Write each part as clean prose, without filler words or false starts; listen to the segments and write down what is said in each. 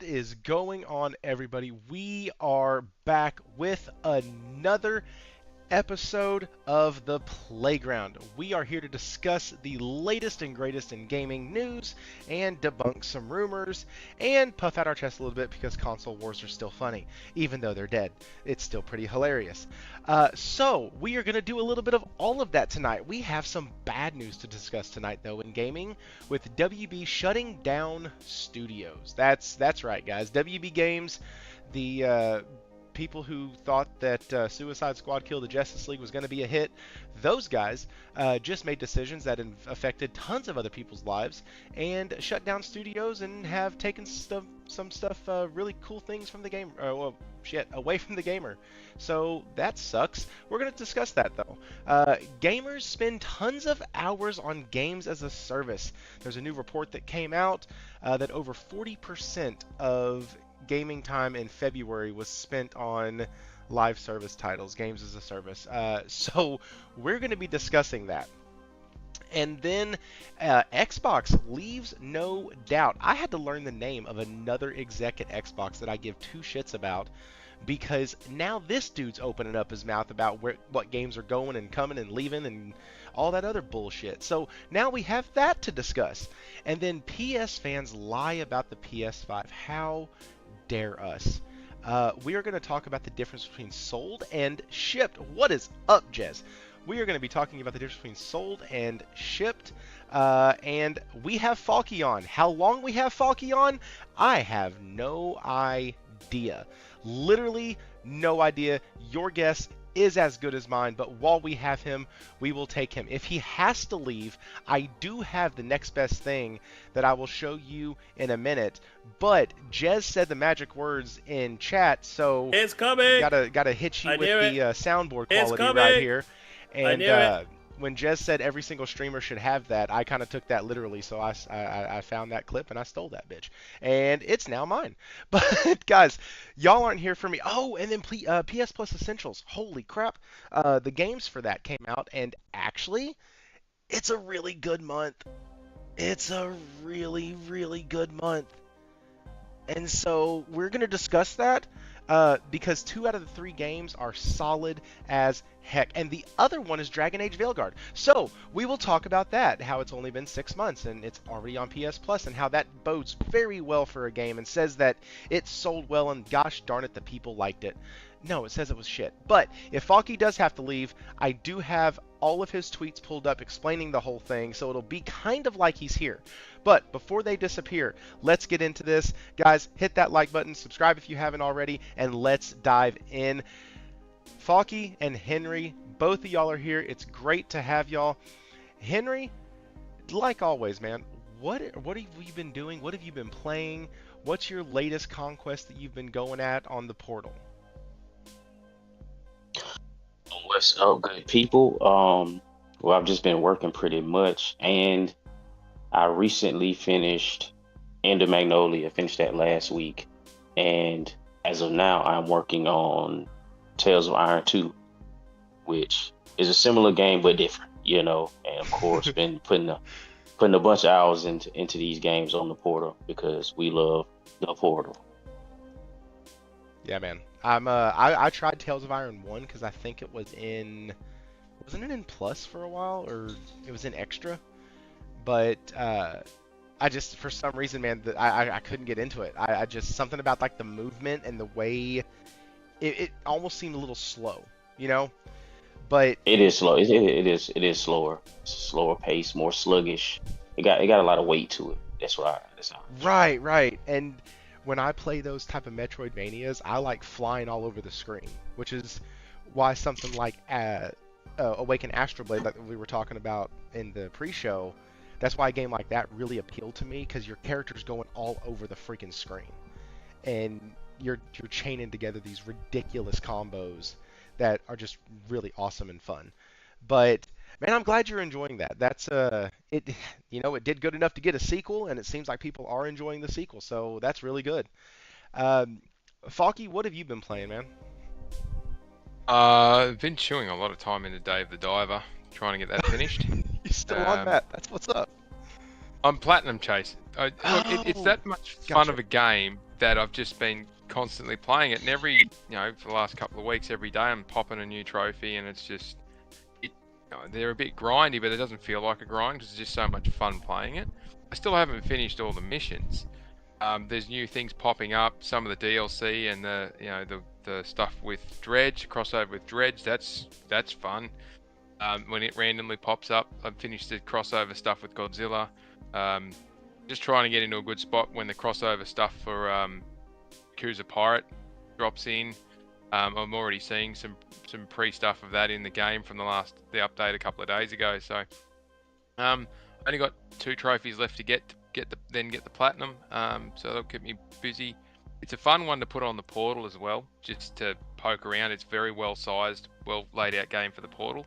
is going on, everybody? We are back with another episode of The Playground. We are here to discuss the latest and greatest in gaming news and debunk some rumors and puff out our chest a little bit because console wars are still funny. Even though they're dead, it's still pretty hilarious. So we are going to do a little bit of all of that tonight. We have some bad news to discuss tonight, though, in gaming, with WB shutting down studios. That's right, guys. WB Games, the people who thought that Suicide Squad Kill the Justice League was going to be a hit, those guys just made decisions that affected tons of other people's lives and shut down studios and have taken some stuff, really cool things from the game, away from the gamer. So that sucks. We're going to discuss that, though. Gamers spend tons of hours on games as a service. There's a new report that came out that over 40% of gaming time in February was spent on live service titles, games as a service. So we're going to be discussing that. And then Xbox leaves no doubt. I had to learn the name of another exec at Xbox that I give two shits about, because now this dude's opening up his mouth about what games are going and coming and leaving and all that other bullshit. So now we have that to discuss. And then PS fans lie about the PS5. How dare us? We are going to talk about the difference between sold and shipped. What is up, Jez? We are going to be talking about the difference between sold and shipped. And we have Faulkie on. How long we have Faulkie on? I have no idea. Literally no idea. Your guess is as good as mine, but while we have him, we will take him. If he has to leave, I do have the next best thing that I will show you in a minute, but Jez said the magic words in chat, so it's coming. Gotta hit you with the soundboard quality right here. And when Jez said every single streamer should have that, I kind of took that literally, so I found that clip and I stole that bitch. And it's now mine. But guys, y'all aren't here for me. Oh, and then PS Plus Essentials. Holy crap. The games for that came out, and actually, it's a really good month. It's a really, really good month. And so we're going to discuss that because 2 out of the 3 games are solid as heck. And the other one is Dragon Age Veilguard. So we will talk about that, how it's only been 6 months and it's already on PS Plus, and how that bodes very well for a game and says that it sold well and gosh darn it, the people liked it. No, it says it was shit. But if Faulkie does have to leave, I do have all of his tweets pulled up explaining the whole thing, so it'll be kind of like he's here. But before they disappear, let's get into this. Guys, hit that like button, subscribe if you haven't already, and let's dive in. Faulkie and Henri, both of y'all are here. It's great to have y'all. Henri, like always, man, what have you been doing? What have you been playing? What's your latest conquest that you've been going at on the portal? What's up, good people? Well, I've just been working pretty much, and I recently finished End of Magnolia, finished that last week, and as of now, I'm working on Tales of Iron 2, which is a similar game but different, and of course, been putting a bunch of hours into these games on the portal because we love the portal. Yeah, man. I tried Tales of Iron 1 because I think it was wasn't it in Plus for a while, or it was in Extra? But I just, for some reason, man, I couldn't get into it. I just, something about like the movement and the way it almost seemed a little slow, But it is slow. It is slower. It's a slower pace, more sluggish. It got a lot of weight to it. That's why. Right. And when I play those type of Metroidvanias, I like flying all over the screen, which is why something like Awaken Astral Blade, like we were talking about in the pre-show, that's why a game like that really appealed to me, because your character's going all over the freaking screen, and you're chaining together these ridiculous combos that are just really awesome and fun. But man, I'm glad you're enjoying that. That's it did good enough to get a sequel, and it seems like people are enjoying the sequel, so that's really good. Faulkie, what have you been playing, man? I've been chewing a lot of time into Dave the Diver, trying to get that finished. You're still on that. That's what's up. I'm platinum chasing. Look, it's that much fun of a game, that I've just been constantly playing it, and for the last couple of weeks, every day I'm popping a new trophy, and it's just, they're a bit grindy, but it doesn't feel like a grind because it's just so much fun playing it. I still haven't finished all the missions. There's new things popping up, some of the DLC and the stuff with Dredge, crossover with Dredge. That's fun. When it randomly pops up, I've finished the crossover stuff with Godzilla. Just trying to get into a good spot when the crossover stuff for Yakuza Pirate drops in. I'm already seeing some pre-stuff of that in the game from the update a couple of days ago. So, only got 2 trophies left to get the platinum. So that'll keep me busy. It's a fun one to put on the portal as well, just to poke around. It's very well sized, well laid out game for the portal.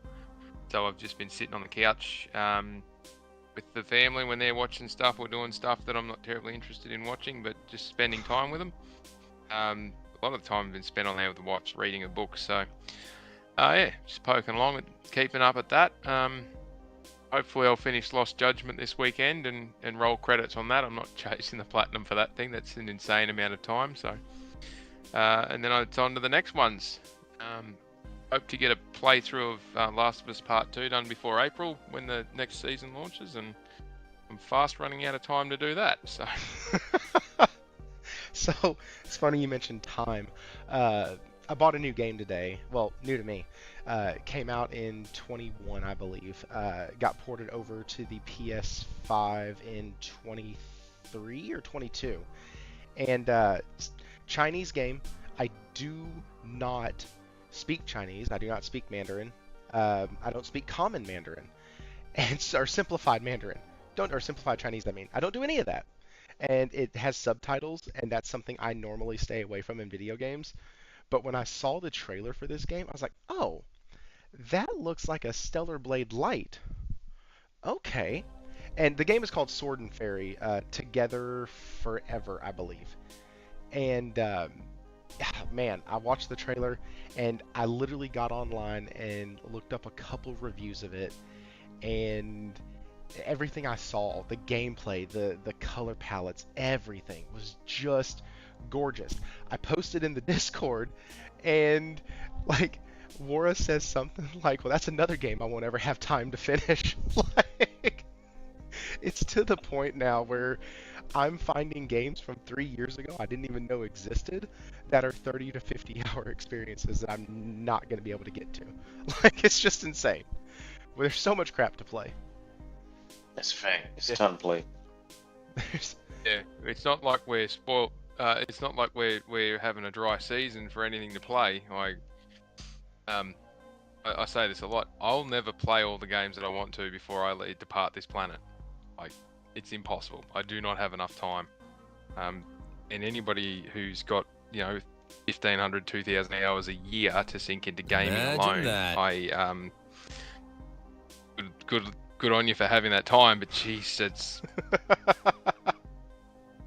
So I've just been sitting on the couch with the family when they're watching stuff or doing stuff that I'm not terribly interested in watching, but just spending time with them. A lot of the time I've been spent on there with the wife's reading a book. So just poking along and keeping up at that. Hopefully I'll finish Lost Judgment this weekend and roll credits on that. I'm not chasing the platinum for that thing. That's an insane amount of time. So, and then it's on to the next ones. Hope to get a playthrough of Last of Us Part 2 done before April when the next season launches, and I'm fast running out of time to do that. So, so it's funny you mentioned time. I bought a new game today. Well, new to me. Came out in 21, I believe. Got ported over to the PS5 in 23 or 22. And Chinese game. I do not speak Chinese. I do not speak Mandarin. I don't speak common Mandarin, or simplified Mandarin. Or simplified Chinese. I mean, I don't do any of that. And it has subtitles, and that's something I normally stay away from in video games. But when I saw the trailer for this game, I was like, oh, that looks like a Stellar Blade Light. Okay. And the game is called Sword and Fairy, Together Forever, I believe. And man, I watched the trailer, and I literally got online and looked up a couple reviews of it, and everything I saw, the gameplay, the color palettes, everything was just gorgeous. I posted in the Discord, and like Wara says something like, well, that's another game I won't ever have time to finish. Like, it's to the point now where I'm finding games from 3 years ago I didn't even know existed that are 30 to 50 hour experiences that I'm not going to be able to get to. Like, it's just insane. Well, there's so much crap to play. That's a fact. It's a ton to play. Yeah, it's not like we're spoiled. It's not like we're having a dry season for anything to play. I say this a lot. I'll never play all the games that I want to before I depart this planet. Like, it's impossible. I do not have enough time. And anybody who's got 1,500, 2,000 hours a year to sink into gaming alone, I good on you for having that time. But geez,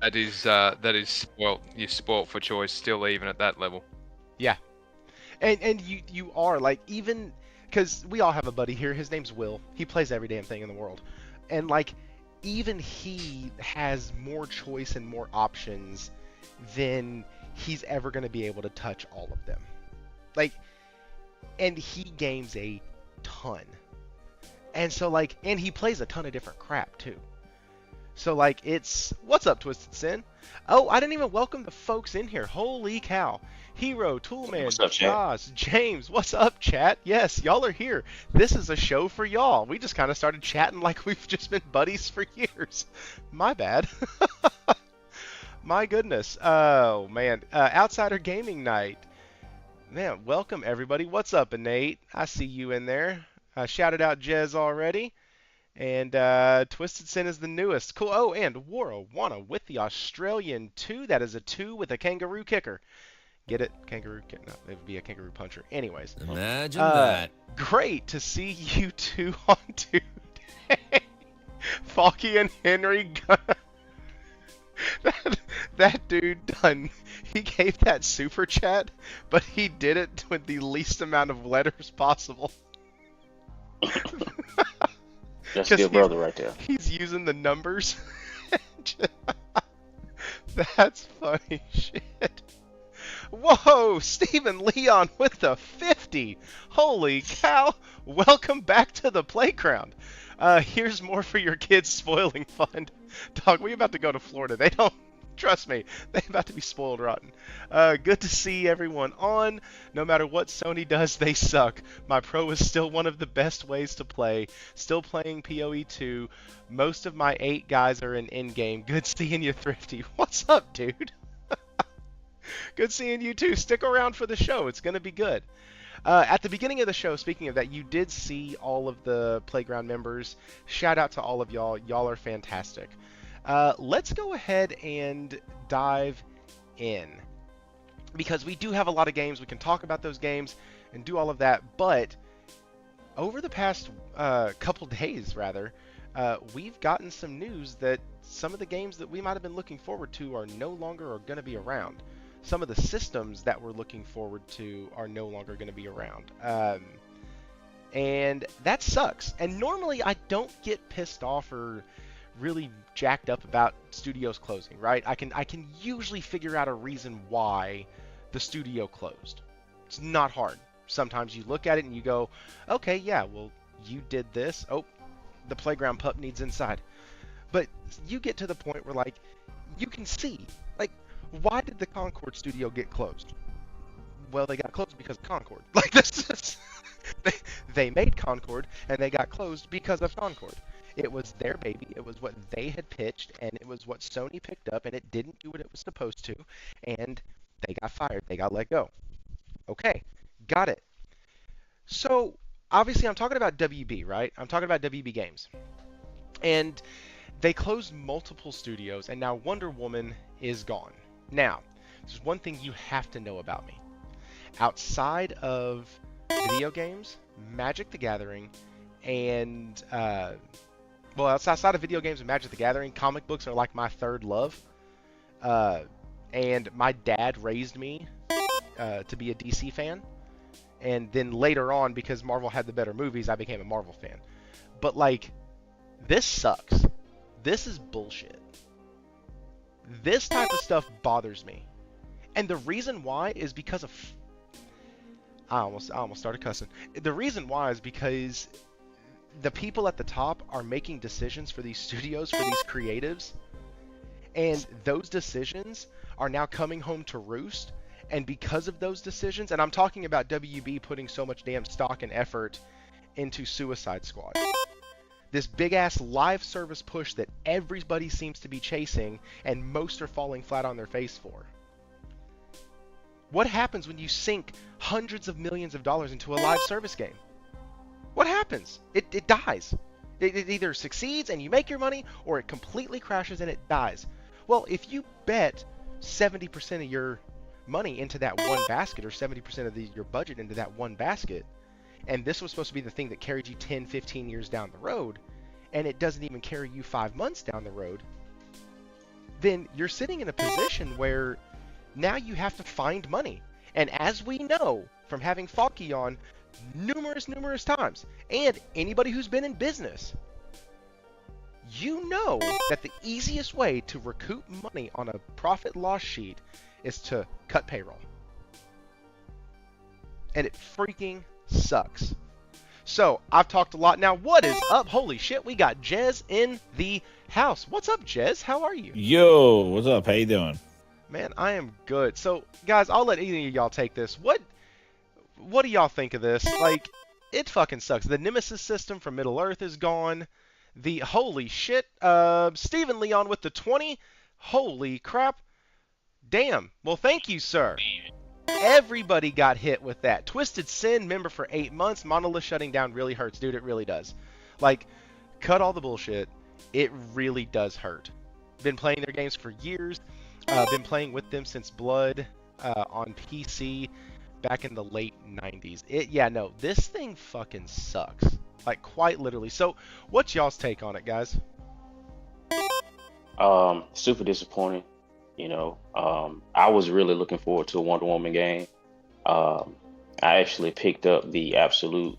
that is spoilt. You're spoilt for choice still, even at that level. Yeah. And you are, like, even because we all have a buddy here. His name's Will. He plays every damn thing in the world, and like, even he has more choice and more options than he's ever going to be able to touch all of them. Like, and he games a ton, and so like, and he plays a ton of different crap too. So like, it's what's up, Twisted Sin? Oh, I didn't even welcome the folks in here. Holy cow! Hero, Toolman, Josh, James, what's up, chat? Yes, y'all are here. This is a show for y'all. We just kind of started chatting like we've just been buddies for years. My bad. My goodness. Oh, man. Outsider Gaming Night. Man, welcome, everybody. What's up, Nate? I see you in there. Shouted out Jez already. And Twisted Sin is the newest. Cool. Oh, and Warawana with the Australian 2. That is a 2 with a kangaroo kicker. Get it? Kangaroo kick? No, it would be a kangaroo puncher. Anyways. Imagine that. Great to see you two on today. Faulkie and Henri. That dude done. He gave that super chat, but he did it with the least amount of letters possible. That's a good brother right there. He's using the numbers. That's funny shit. Whoa, Stephen Leon with the 50. Holy cow. Welcome back to the playground. Here's more for your kids' spoiling fund. Dog, we about to go to Florida. They don't, trust me, they about to be spoiled rotten. Good to see everyone on. No matter what Sony does, they suck. My Pro is still one of the best ways to play. Still playing PoE 2. Most of my 8 guys are in in-game. Good seeing you, Thrifty. What's up, dude? Good seeing you too. Stick around for the show. It's going to be good. At the beginning of the show, speaking of that, you did see all of the Playground members. Shout out to all of y'all. Y'all are fantastic. Let's go ahead and dive in. Because we do have a lot of games. We can talk about those games and do all of that. But over the past couple days, rather, we've gotten some news that some of the games that we might have been looking forward to are no longer going to be around. Some of the systems that we're looking forward to are no longer going to be around. And that sucks. And normally I don't get pissed off or really jacked up about studios closing, right? I can usually figure out a reason why the studio closed. It's not hard. Sometimes you look at it and you go, okay, yeah, well, you did this. Oh, the playground pup needs inside. But you get to the point where, like, you can see, like, why did the Concord studio get closed? Well, they got closed because of Concord. Like, this is... they made Concord, and they got closed because of Concord. It was their baby. It was what they had pitched, and it was what Sony picked up, and it didn't do what it was supposed to, and they got fired. They got let go. Okay, got it. So, obviously, I'm talking about WB, right? I'm talking about WB Games. And they closed multiple studios, and now Wonder Woman is gone. Now, there's one thing you have to know about me. Outside of video games, Magic the Gathering, and, outside of video games and Magic the Gathering, comic books are like my third love. And my dad raised me to be a DC fan. And then later on, because Marvel had the better movies, I became a Marvel fan. But, like, this sucks. This is bullshit. This type of stuff bothers me. And the reason why is because of... I almost started cussing. The reason why is because the people at the top are making decisions for these studios, for these creatives. And those decisions are now coming home to roost. And because of those decisions, and I'm talking about WB putting so much damn stock and effort into Suicide Squad. This big-ass live service push that everybody seems to be chasing, and most are falling flat on their face for. What happens when you sink hundreds of millions of dollars into a live service game? What happens? It dies. It either succeeds and you make your money, or it completely crashes and it dies. Well, if you bet 70% of your money into that one basket, or 70% of your budget into that one basket, and this was supposed to be the thing that carried you 10, 15 years down the road, and it doesn't even carry you 5 months down the road, then you're sitting in a position where now you have to find money. And as we know from having Faulkie on numerous times, and anybody who's been in business, you know that the easiest way to recoup money on a profit loss sheet is to cut payroll. And it freaking sucks. So, I've talked a lot. Now, what is up? Holy shit, we got Jez in the house. What's up, Jez? How are you? Yo, what's up? How you doing? Man, I am good. So, guys, I'll let any of y'all take this. What do y'all think of this? Like, it fucking sucks. The Nemesis system from Middle-earth is gone. The holy shit, Stephen Leon with the 20. Holy crap. Damn. Well, thank you, sir. Everybody got hit with that. Twisted Sin, member for 8 months. Monolith shutting down really hurts, dude. It really does. Like, cut all the bullshit. It really does hurt. Been playing their games for years. Been playing with them since Blood on PC back in the late 90s. This thing fucking sucks. Like, quite literally. So, what's y'all's take on it, guys? Super disappointing. I was really looking forward to a Wonder Woman game. I actually picked up the Absolute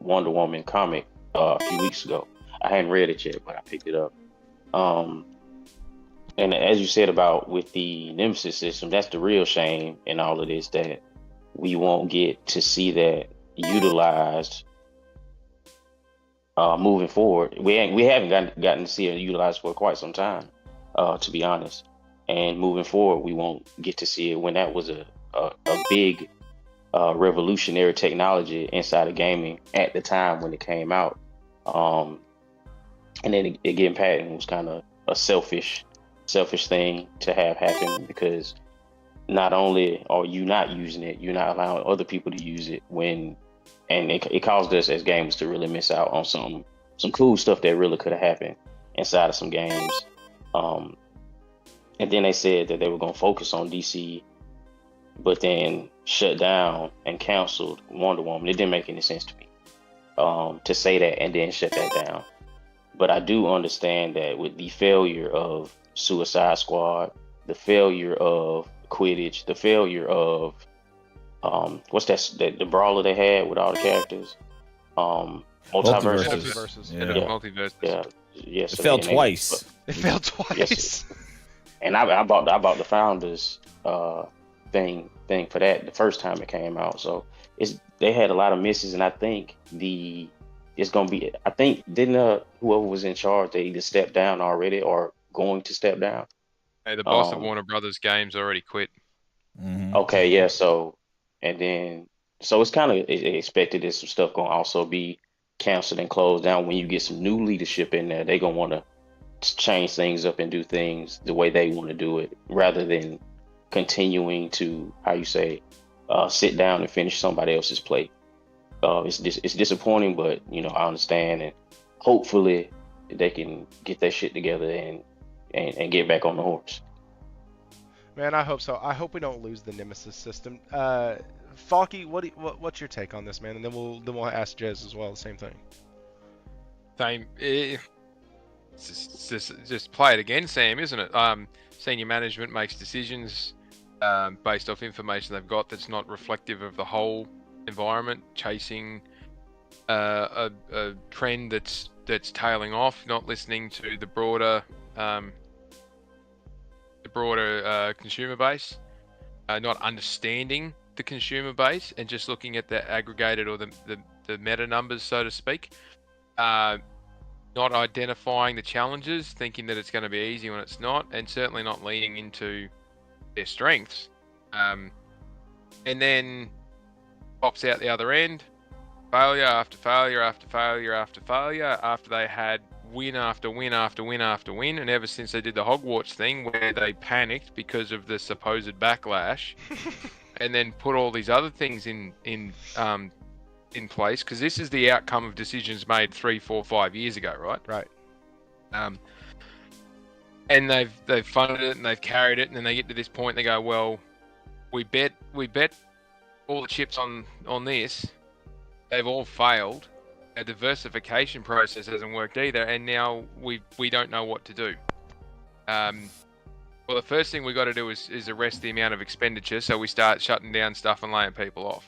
Wonder Woman comic a few weeks ago. I hadn't read it yet, but I picked it up. And as you said about with the Nemesis system, that's the real shame in all of this, that we won't get to see that utilized moving forward. We haven't gotten to see it utilized for quite some time, to be honest. And moving forward, we won't get to see it when that was a big revolutionary technology inside of gaming at the time when it came out. Um, and then it getting patented was kind of a selfish thing to have happen, because not only are you not using it, you're not allowing other people to use it and it caused us as gamers to really miss out on some cool stuff that really could have happened inside of some games. Um, and then they said that they were going to focus on DC, but then shut down and canceled Wonder Woman. It didn't make any sense to me to say that and then shut that down. But I do understand that with the failure of Suicide Squad, the failure of Quidditch, the failure of what's that the brawler they had with all the characters, multiverses. Multiverses. Yeah. Multiverses. Yeah, yes. It fell twice. It failed twice. Yes. And I bought the Founders thing for that the first time it came out. So they had a lot of misses, and I think it's gonna be. I think didn't whoever was in charge, they either stepped down already or going to step down. Hey, the boss of Warner Brothers Games already quit. Mhm. Okay, yeah. So it's kind of expected that some stuff gonna also be canceled and closed down. When you get some new leadership in there, they gonna want to change things up and do things the way they want to do it, rather than continuing to, how you say, sit down and finish somebody else's plate. It's disappointing, but I understand, and hopefully they can get their shit together and get back on the horse. Man, I hope so. I hope we don't lose the Nemesis system. Faulkie, what's your take on this, man? And then we'll ask Jez as well. The same thing. Same. Just play it again, Sam, isn't it? Senior management makes decisions based off information they've got that's not reflective of the whole environment, chasing a trend that's tailing off, not listening to the broader consumer base, not understanding the consumer base, and just looking at the aggregated or the meta numbers, so to speak. Not identifying the challenges, thinking that it's going to be easy when it's not, and certainly not leaning into their strengths. And then pops out the other end, failure after failure after failure after failure, after they had win after win after win after win, and ever since they did the Hogwarts thing where they panicked because of the supposed backlash, and then put all these other things in place, because this is the outcome of decisions made 3, 4, 5 years ago, right? Right. And they've funded it and they've carried it, and then they get to this point, they go, well, we bet all the chips on this. They've all failed. Our diversification process hasn't worked either, and now we don't know what to do. Well, the first thing we got to do is arrest the amount of expenditure, so we start shutting down stuff and laying people off.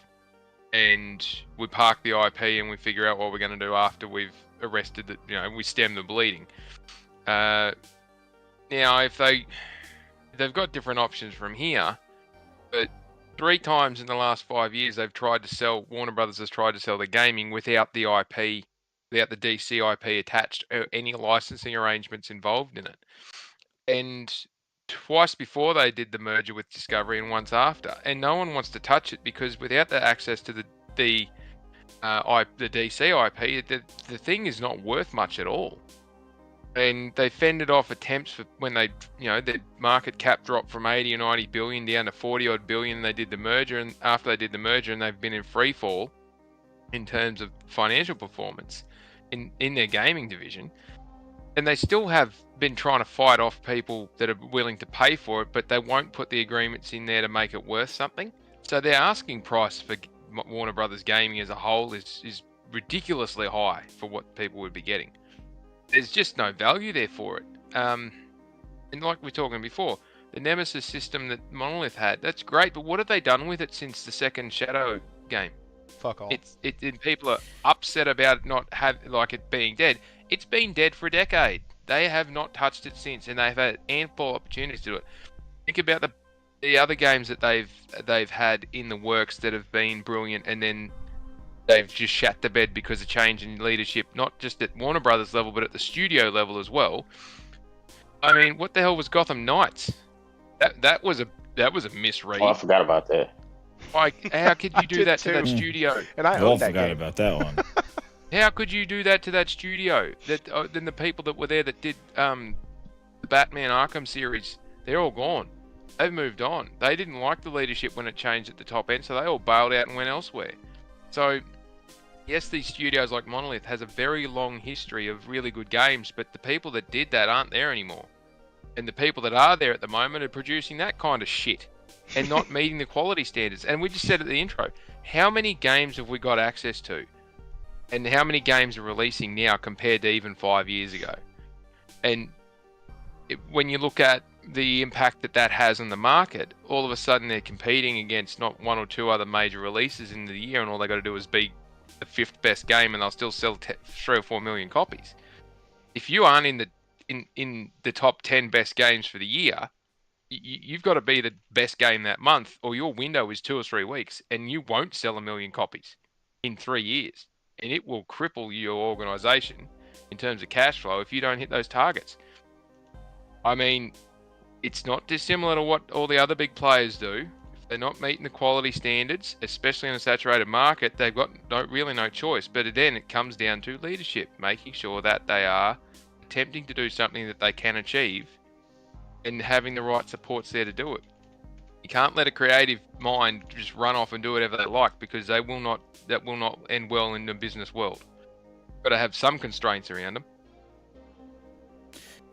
And we park the IP and we figure out what we're going to do after we've arrested we stem the bleeding. Now, if they've got different options from here, but 3 times in the last 5 years Warner Brothers has tried to sell the gaming without the IP, without the DC IP attached, or any licensing arrangements involved in it. And twice before they did the merger with Discovery, and once after, and no one wants to touch it, because without the access to the DC IP, the thing is not worth much at all. And they fended off attempts for when their market cap dropped from 80 or 90 billion down to 40 odd billion. They did the merger, and after they did the merger, and they've been in free fall in terms of financial performance in their gaming division. And they still have been trying to fight off people that are willing to pay for it, but they won't put the agreements in there to make it worth something. So their asking price for Warner Brothers Gaming as a whole is ridiculously high for what people would be getting. There's just no value there for it. And like we were talking before, the Nemesis system that Monolith had, that's great, but what have they done with it since the second Shadow game? Fuck all. People are upset about it it being dead. It's been dead for a decade. They have not touched it since, and they've had ample opportunities to do it. Think about the other games that they've had in the works that have been brilliant, and then they've just shat the bed because of change in leadership, not just at Warner Brothers level, but at the studio level as well. I mean, what the hell was Gotham Knights? That was a misread. Oh, I forgot about that. Like, how could you do that to that studio? And I all own that forgot game. about that one. How could you do that to that studio? That then the people that were there that did the Batman Arkham series, they're all gone. They've moved on. They didn't like the leadership when it changed at the top end, so they all bailed out and went elsewhere. So, yes, these studios like Monolith has a very long history of really good games, but the people that did that aren't there anymore. And the people that are there at the moment are producing that kind of shit and not meeting the quality standards. And we just said at the intro, how many games have we got access to? And how many games are releasing now compared to even 5 years ago? And when you look at the impact that has on the market, all of a sudden they're competing against not one or two other major releases in the year, and all they got to do is be the 5th best game, and they'll still sell 3 or 4 million copies. If you aren't in the top 10 best games for the year, you've got to be the best game that month, or your window is 2 or 3 weeks, and you won't sell 1 million copies in 3 years. And it will cripple your organization in terms of cash flow if you don't hit those targets. I mean, it's not dissimilar to what all the other big players do. If they're not meeting the quality standards, especially in a saturated market, they've got really no choice. But then it comes down to leadership, making sure that they are attempting to do something that they can achieve and having the right supports there to do it. You can't let a creative mind just run off and do whatever they like, because that will not end well in the business world. Got to have some constraints around them.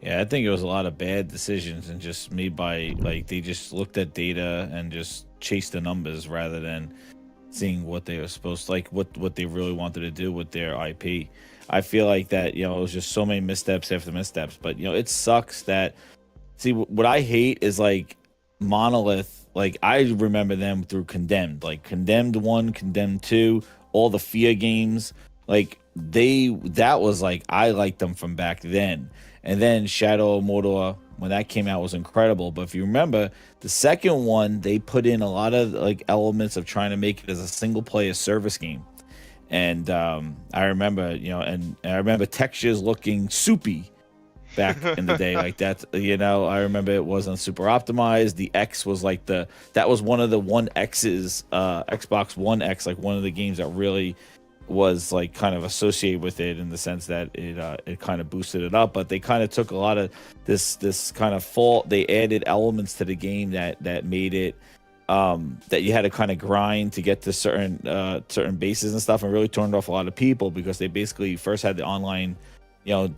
Yeah, I think it was a lot of bad decisions and just made by, like, they just looked at data and just chased the numbers rather than seeing what they were supposed to, like, what they really wanted to do with their IP. I feel like that, it was just so many missteps after missteps. But, it sucks that, see, what I hate is, like, Monolith. Like, I remember them through Condemned, like Condemned 1, Condemned 2, all the Fear games. Like, that was like, I liked them from back then. And then Shadow of Mordor, when that came out, was incredible. But if you remember, the second one, they put in a lot of, like, elements of trying to make it as a single player service game. And I remember, and I remember textures looking soupy back in the day, like that. I remember it wasn't super optimized. The X was like that was one of the One X's, Xbox One X, like one of the games that really was like kind of associated with it, in the sense that it kind of boosted it up. But they kind of took a lot of this kind of fault. They added elements to the game that made it that you had to kind of grind to get to certain bases and stuff, and really turned off a lot of people, because they basically first had the online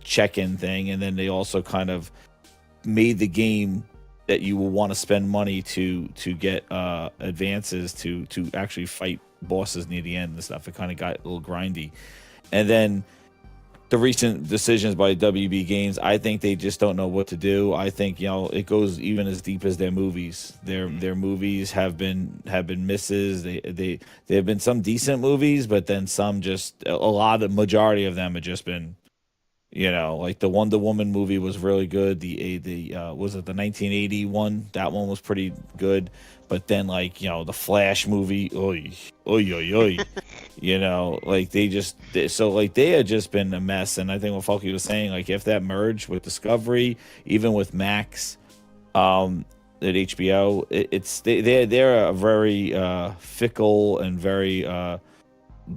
check-in thing, and then they also kind of made the game that you will want to spend money to get advances to actually fight bosses near the end and stuff. It kind of got a little grindy. And then the recent decisions by WB Games, I think they just don't know what to do. I think it goes even as deep as their movies. Their movies have been misses. There have been some decent movies, but then some just majority of them have just been, like the Wonder Woman movie was really good. The was it the 1980 one? That one was pretty good. But then, like, the Flash movie, like they had just been a mess. And I think what Faulkie was saying, like, if that merged with Discovery, even with Max, at HBO, they're a very fickle and very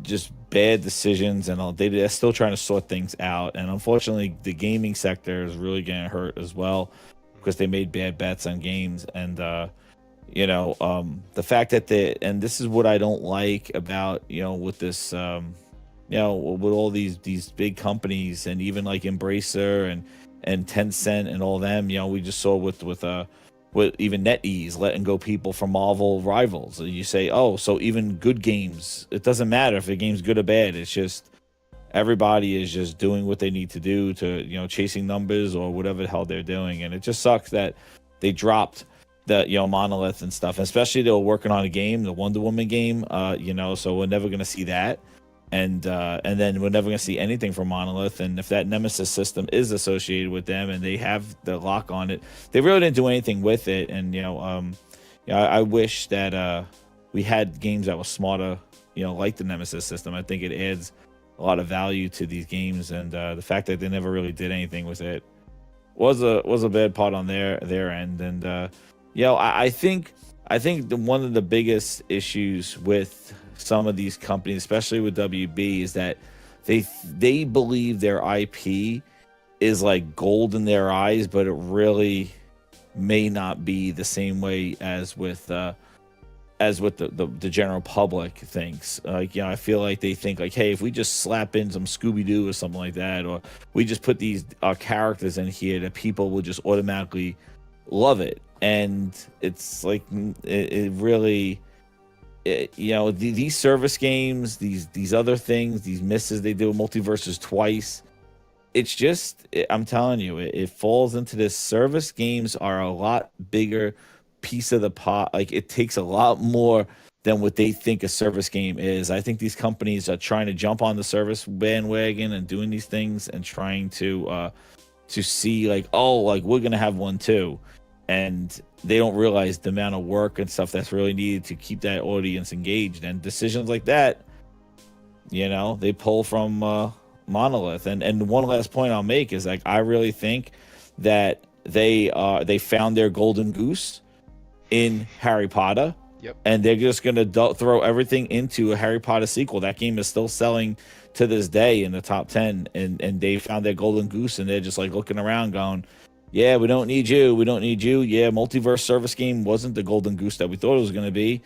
just bad decisions, and they're still trying to sort things out. And unfortunately, the gaming sector is really getting hurt as well, because they made bad bets on games. And the fact that and this is what I don't like about with this with all these big companies, and even like Embracer and Tencent and all them, we just saw with even NetEase letting go people from Marvel Rivals. You say, oh, so even good games, it doesn't matter if the game's good or bad. It's just everybody is just doing what they need to do to, chasing numbers or whatever the hell they're doing. And it just sucks that they dropped the, Monolith and stuff. Especially they were working on a game, the Wonder Woman game, so we're never going to see that. and then we're never gonna see anything from Monolith. And if that Nemesis system is associated with them and they have the lock on it, they really didn't do anything with it. And I wish that we had games that were smarter, like the Nemesis system. I think it adds a lot of value to these games, and the fact that they never really did anything with it was a bad part on their end. And I think one of the biggest issues with some of these companies, especially with WB, is that they believe their IP is like gold in their eyes, but it really may not be the same way as with the general public thinks. I feel like they think like, hey, if we just slap in some Scooby-Doo or something like that, or we just put our characters in here, that people will just automatically love it. And it's like it really, these service games, these other things, these misses they do, multiverses twice. It's just, I'm telling you, it falls into this. Service games are a lot bigger piece of the pot. Like, it takes a lot more than what they think a service game is. I think these companies are trying to jump on the service bandwagon and doing these things and trying to see like, oh, like we're gonna have one too, and they don't realize the amount of work and stuff that's really needed to keep that audience engaged. And decisions like that, they pull from Monolith. And one last point I'll make is, like, I really think that they found their golden goose in Harry Potter. Yep. And they're just gonna throw everything into a Harry Potter sequel. That game is still selling to this day in the top 10, and they found their golden goose, and they're just like looking around going, yeah, we don't need you, yeah, multiverse service game wasn't the golden goose that we thought it was going to be.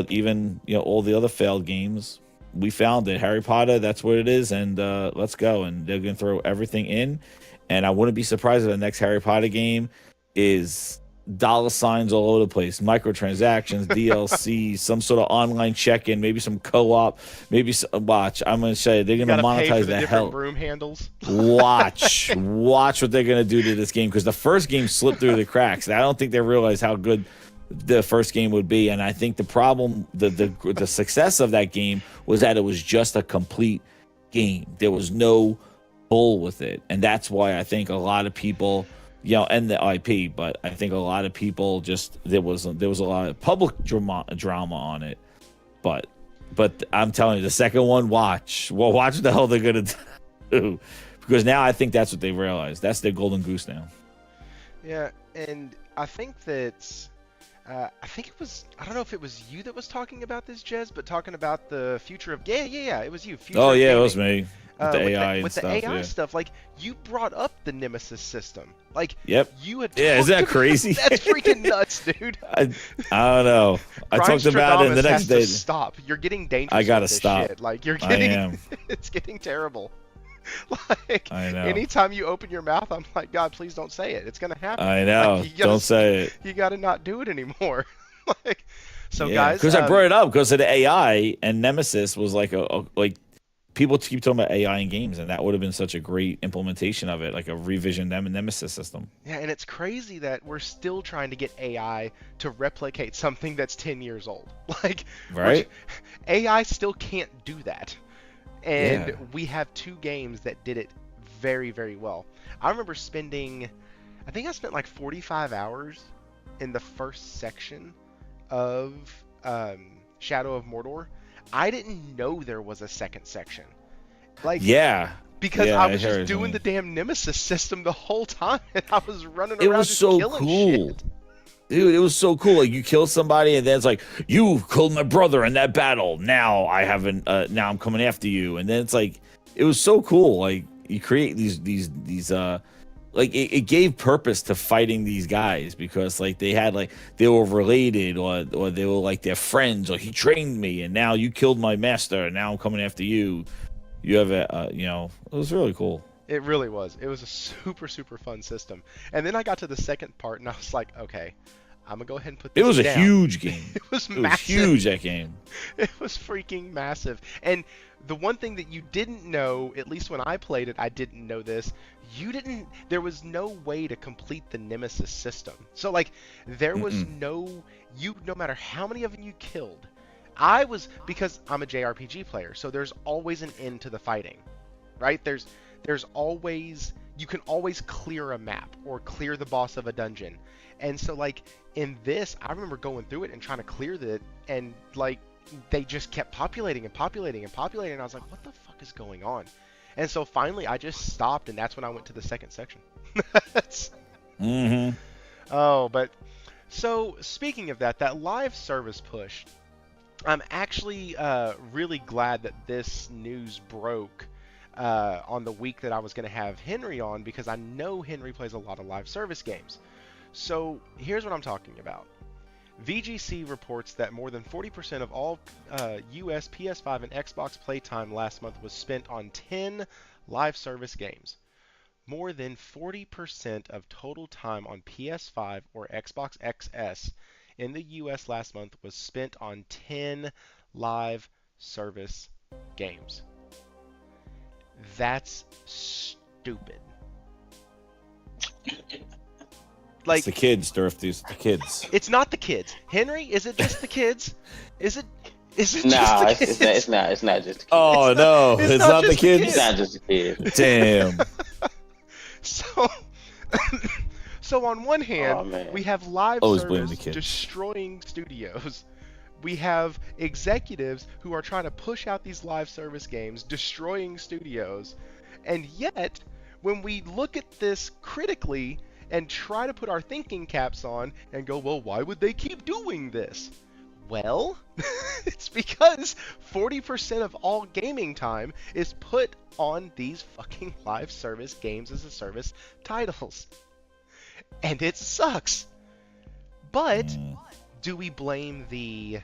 Even all the other failed games, we found it. Harry Potter, that's what it is, and let's go. And they're going to throw everything in, and I wouldn't be surprised if the next Harry Potter game is dollar signs all over the place, microtransactions, DLC, some sort of online check-in, maybe some co-op, maybe watch. I'm going to say they're going to monetize the hell. Broom handles. Watch what they're going to do to this game, because the first game slipped through the cracks. I don't think they realized how good the first game would be, and I think the problem, the success of that game was that it was just a complete game. There was no bull with it, and that's why I think a lot of people, and the IP, but I think a lot of people just there was a lot of public drama on it, but I'm telling you, the second one, watch what the hell they're gonna do, because now I think that's what they realize. That's their golden goose now. Yeah, and I think that I don't know if it was you that was talking about this, Jez, but talking about the future of it was you. Future oh yeah, gaming. It was me. With the AI and with stuff, the AI yeah. stuff, like, you brought up the Nemesis system. Like, yep. You had yeah, isn't that crazy? That's freaking nuts, dude. I don't know. I talked about it the next day. Stop. You're getting dangerous. I gotta with this stop. Shit. Like, you're getting. I am. It's getting terrible. Like, I know. Anytime you open your mouth, I'm like, God, please don't say it. It's gonna happen. I know. Like, don't say it. You gotta not do it anymore. Like, so yeah, guys, because I brought it up because of the AI, and Nemesis was like people keep talking about AI in games, and that would have been such a great implementation of it, like a revision Nemesis system. Yeah, and it's crazy that we're still trying to get AI to replicate something that's 10 years old. Like, right? AI still can't do that. And Yeah. we have two games that did it very, very well. I remember I think I spent like 45 hours in the first section of Shadow of Mordor. I didn't know there was a second section. Like, yeah. Because yeah, I was just doing the damn Nemesis system the whole time, and I was running around. It was just so killing cool. Shit. Dude, it was so cool. Like, you kill somebody, and then it's like, you killed my brother in that battle. Now now I'm coming after you. And then it's like, it was so cool. Like, you create these like, it gave purpose to fighting these guys, because like they were related, or they were like their friends, or he trained me, and now you killed my master, and now I'm coming after you. You have it was really cool. It really was. It was a super, super fun system. And then I got to the second part, and I was like, okay, I'm going to go ahead and put this down. It was a huge game. It was massive. It was huge, that game. It was freaking massive. And the one thing that you didn't know, at least when I played it, I didn't know this. There was no way to complete the Nemesis system. So, like, there was no matter how many of them you killed, because I'm a JRPG player, so there's always an end to the fighting, right? There's always, you can always clear a map or clear the boss of a dungeon. And so like in this, I remember going through it and trying to clear it, and like they just kept populating and populating and populating, and I was like, what the fuck is going on? And so finally I just stopped, and that's when I went to the second section. Mm-hmm. Oh, but so speaking of that live service push, I'm actually really glad that this news broke on the week that I was going to have Henry on, because I know Henry plays a lot of live service games. So here's what I'm talking about. VGC reports that more than 40% of all US PS5 and Xbox playtime last month was spent on 10 live service games. More than 40% of total time on PS5 or Xbox XS in the US last month was spent on 10 live service games. That's stupid. Like, It's the kids, Durf. These the kids. it's not the kids. Henry, is it just the kids? Is it just Nah, the it's kids? not just the kids. Oh no, it's it's not not the just the kids. It's not just the kids. Damn. So, so on one hand, Oh, man. we have live Always blame service the kids. destroying studios. We have executives who are trying to push out these live service games, destroying studios. And yet, when we look at this critically and try to put our thinking caps on and go, well, why would they keep doing this? Well, it's because 40% of all gaming time is put on these fucking live service games as a service titles. And it sucks. But do we blame the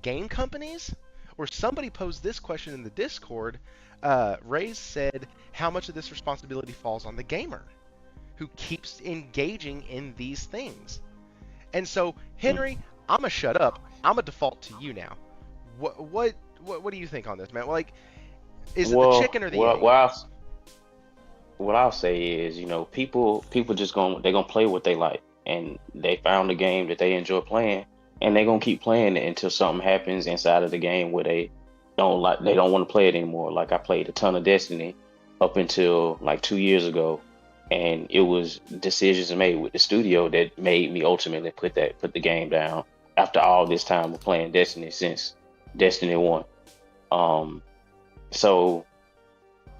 game companies? Or somebody posed this question in the Discord. Ray said, how much of this responsibility falls on the gamer who keeps engaging in these things? And so, Henry, I'm gonna shut up. I'm gonna default to you now. What do you think on this, man? Like, is it the chicken or the egg? What I'll say is, people just they're gonna play what they like, and they found a game that they enjoy playing, and they're gonna keep playing it until something happens inside of the game where they don't want to play it anymore. Like, I played a ton of Destiny up until like 2 years ago, and it was decisions made with the studio that made me ultimately put the game down after all this time of playing Destiny since Destiny 1. So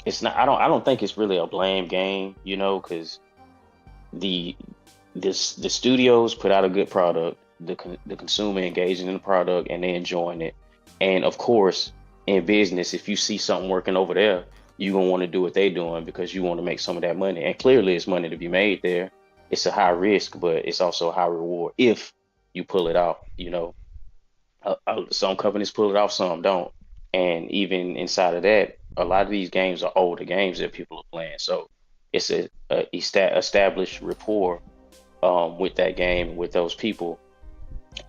it's not, I don't think it's really a blame game, because the studios put out a good product, the consumer engaging in the product, and they enjoying it. And of course, in business, if you see something working over there, you're gonna want to do what they're doing because you want to make some of that money. And clearly it's money to be made there. It's a high risk, but it's also a high reward if you pull it off. Some companies pull it off, some don't. And even inside of that, a lot of these games are older games that people are playing. So it's a established rapport with that game, with those people.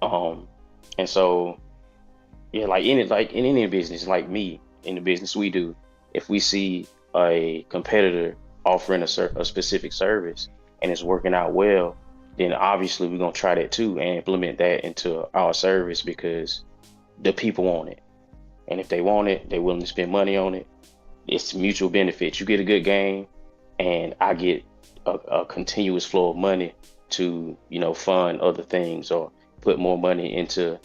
And so, yeah, like in any business, like me, in the business we do, if we see a competitor offering a specific service and it's working out well, then obviously we're going to try that too and implement that into our service because the people want it. And if they want it, they're willing to spend money on it. It's mutual benefits. You get a good game and I get a continuous flow of money to, fund other things or put more money into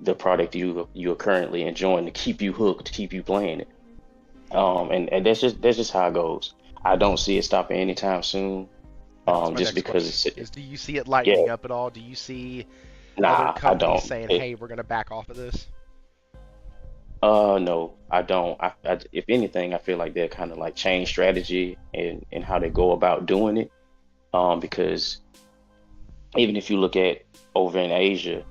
the product you're currently enjoying to keep you hooked, to keep you playing it. And that's just how it goes. I don't see it stopping anytime soon. Just because do you see it lightening up at all? Do you see other companies saying, "Hey, we're going to back off of this"? No, I don't. If anything, I feel like they're kind of like change strategy and how they go about doing it. Because even if you look at over in Asia,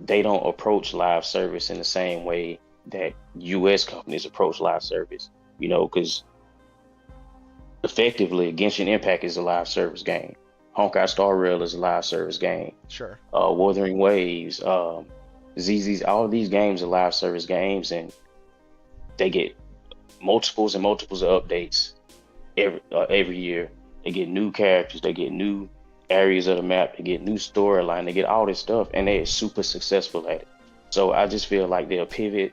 they don't approach live service in the same way that U.S. companies approach live service. Because effectively, Genshin Impact is a live service game. Honkai Star Rail is a live service game. Sure. Wuthering Waves, ZZ's, all of these games are live service games, and they get multiples and multiples of updates every year. They get new characters, they get new areas of the map, they get new storyline, they get all this stuff, and they are super successful at it. So I just feel like they'll pivot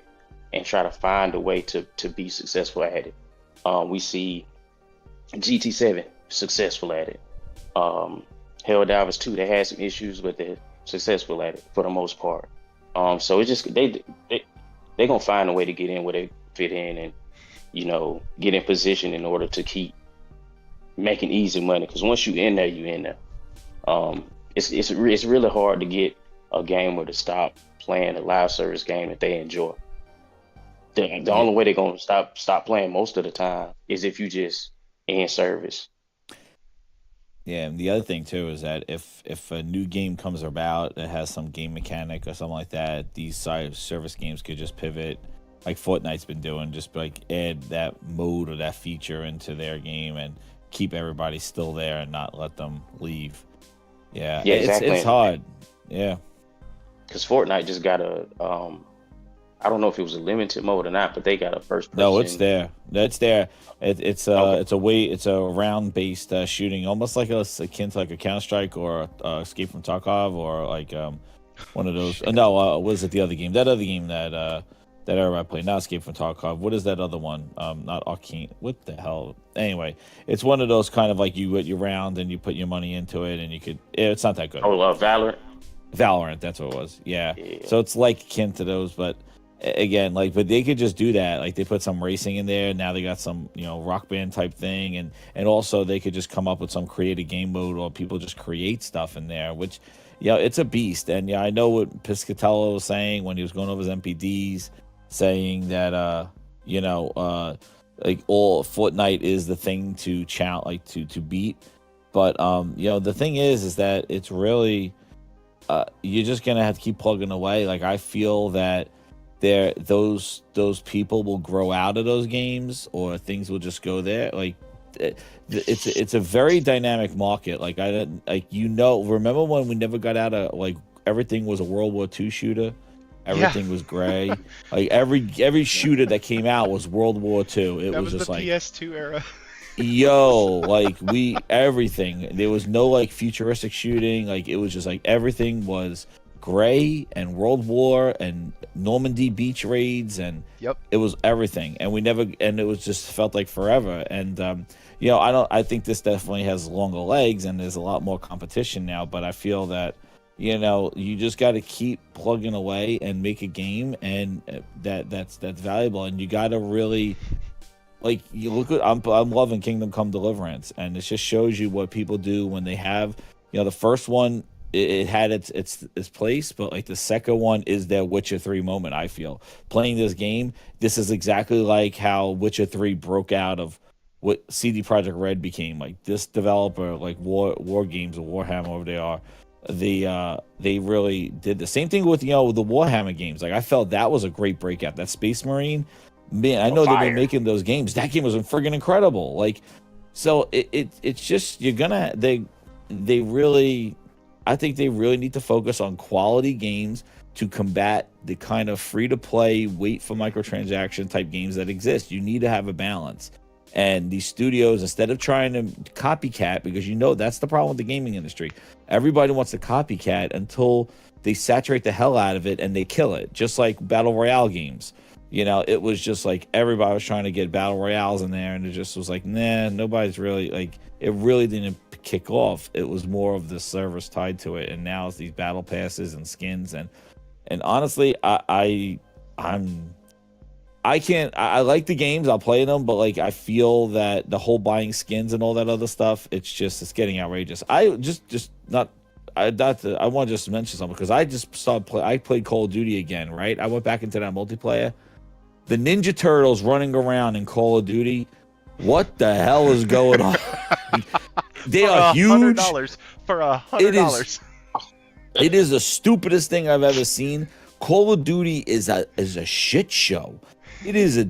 and try to find a way to be successful at it. We see GT7 successful at it. Helldivers 2, they had some issues, but they're successful at it for the most part. So it's just they're gonna find a way to get in where they fit in, and get in position in order to keep making easy money. Because once you in there, you in there. It's really hard to get a gamer to stop playing a live service game that they enjoy. The only way they're gonna stop playing most of the time is if you just in service. Yeah, and the other thing too is that if a new game comes about that has some game mechanic or something like that, these side service games could just pivot, like Fortnite's been doing, just like add that mode or that feature into their game and keep everybody still there and not let them leave. Yeah, exactly. It's hard. Yeah, because Fortnite just got I don't know if it was a limited mode or not, but they got a first person. No, it's there. That's there. It's a round based shooting, almost like akin to like a Counter-Strike or Escape from Tarkov or like one of those. No, what was it? The other game? That other game that everybody played, not Escape from Tarkov. What is that other one? Not Arcane. What the hell? Anyway, it's one of those kind of like you round and you put your money into it and you could. It's not that good. Oh, Valorant. Valorant, that's what it was. Yeah. So it's like akin to those, but again, like, but they could just do that. Like they put some racing in there. Now they got some, rock band type thing, and also they could just come up with some creative game mode, or people just create stuff in there, which, it's a beast. And I know what Piscatello was saying when he was going over his MPDs, saying that like all Fortnite is the thing to challenge, like to beat. But the thing is that it's really you're just gonna have to keep plugging away. Like I feel that those people will grow out of those games, or things will just go there. Like it's a very dynamic market. Like remember when we never got out of, like, everything was a World War II shooter, everything was gray. Like every shooter that came out was World War II. It was just the like PS2 era. like everything. There was no like futuristic shooting. Like it was just like everything was gray and World War and Normandy beach raids, and it was everything. And it was just felt like forever. And I think this definitely has longer legs and there's a lot more competition now, but I feel that you just got to keep plugging away and make a game, and that's valuable. And you got to really, like, you look at, I'm loving Kingdom Come Deliverance, and it just shows you what people do when they have, the first one, it had its place, but like the second one is their Witcher 3 moment. I feel playing this game, this is exactly like how Witcher 3 broke out of what CD Projekt Red became. Like this developer, like War Games or Warhammer, whatever they are, they really did the same thing with the Warhammer games. Like I felt that was a great breakout. That Space Marine, man, I know they've been making those games. That game was friggin' incredible. Like, so it's just they really. I think they really need to focus on quality games to combat the kind of free-to-play, wait for microtransaction type games that exist. You need to have a balance. And these studios, instead of trying to copycat, because that's the problem with the gaming industry. Everybody wants to copycat until they saturate the hell out of it and they kill it. Just like Battle Royale games. It was just like everybody was trying to get Battle Royales in there, and it just was like, nah, nobody's really, like, it really didn't kick off. It was more of the service tied to it, and now it's these battle passes and skins, and honestly, I like the games, I'll play them, but like I feel that the whole buying skins and all that other stuff, it's getting outrageous. I want to just mention something, because I played Call of Duty again, right? I went back into that multiplayer. The Ninja Turtles running around in Call of Duty, what the hell is going on? They are huge. For $100. It is the stupidest thing I've ever seen. Call of Duty is a shit show. It is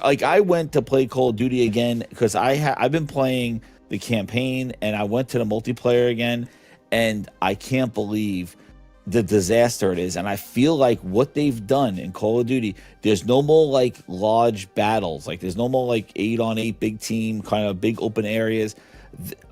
like, I went to play Call of Duty again because I've been playing the campaign, and I went to the multiplayer again, and I can't believe the disaster it is. And I feel like what they've done in Call of Duty, there's no more like large battles. Like there's no more like 8-on-8 big team kind of big open areas.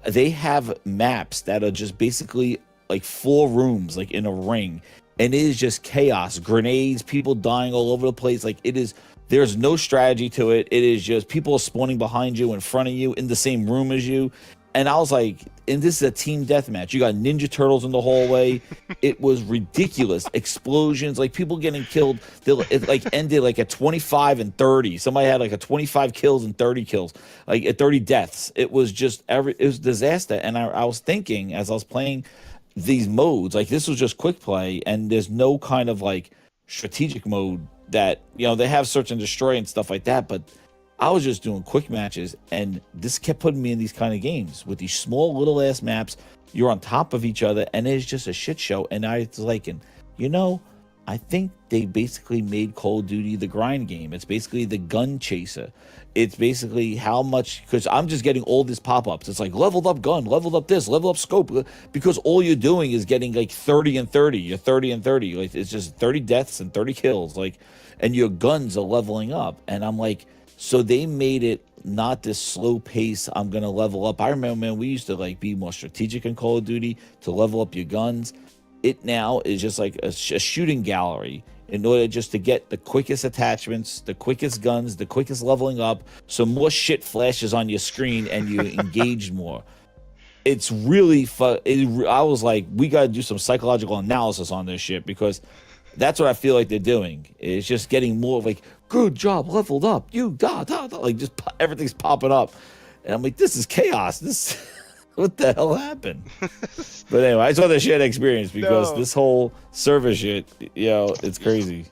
They have maps that are just basically like 4 rooms, like in a ring, and it is just chaos, grenades, people dying all over the place. Like it is, there's no strategy to it. It is just people spawning behind you, in front of you, in the same room as you. And I was like, and this is a team deathmatch. You got Ninja Turtles in the hallway. It was ridiculous. Explosions, like people getting killed. It like ended like at 25 and 30. Somebody had like a 25 kills and 30 kills, like at 30 deaths. It was just it was disaster. And I was thinking as I was playing these modes, like this was just quick play, and there's no kind of like strategic mode that, you know, they have search and destroy and stuff like that, but I was just doing quick matches, and this kept putting me in these kind of games with these small little ass maps. You're on top of each other, and it's just a shit show. And I was like, you know, I think they basically made Call of Duty the grind game. It's basically the gun chaser. It's basically how much, because I'm just getting all these pop-ups. It's like leveled up gun, leveled up this, level up scope, because all you're doing is getting like 30 and 30. You're 30 and 30. Like it's just 30 deaths and 30 kills. Like, and your guns are leveling up. And I'm like, so they made it not this slow pace, I'm going to level up. I remember, man, we used to like be more strategic in Call of Duty to level up your guns. It now is just like a shooting gallery in order just to get the quickest attachments, the quickest guns, the quickest leveling up, so more shit flashes on your screen and you engage more. It's really fun. I was like, we got to do some psychological analysis on this shit, because that's what I feel like they're doing. It's just getting more of like, good job, leveled up. You like just everything's popping up, and I'm like, this is chaos. This, what the hell happened? But anyway, I saw the shit experience because this whole server shit, you know, it's crazy.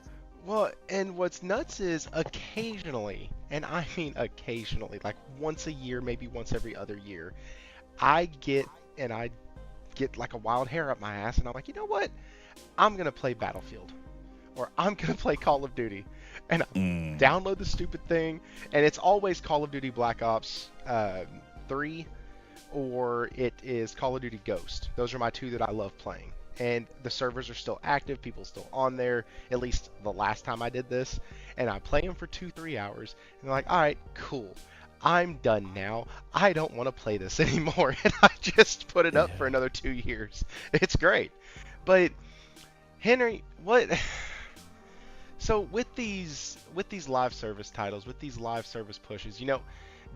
Well, and what's nuts is occasionally, and I mean occasionally, like once a year, maybe once every other year, I get like a wild hair up my ass, and I'm like, you know what? I'm going to play Battlefield, or I'm going to play Call of Duty, and download the stupid thing, and it's always Call of Duty Black Ops 3, or it is Call of Duty Ghost. Those are my two that I love playing, and the servers are still active, people still on there, at least the last time I did this, and I play them for 2-3 hours, and they're like, alright, cool. I'm done now. I don't want to play this anymore, and I just put it up for another 2 years. It's great. But Henry, what? So with these live service titles, with these live service pushes, you know,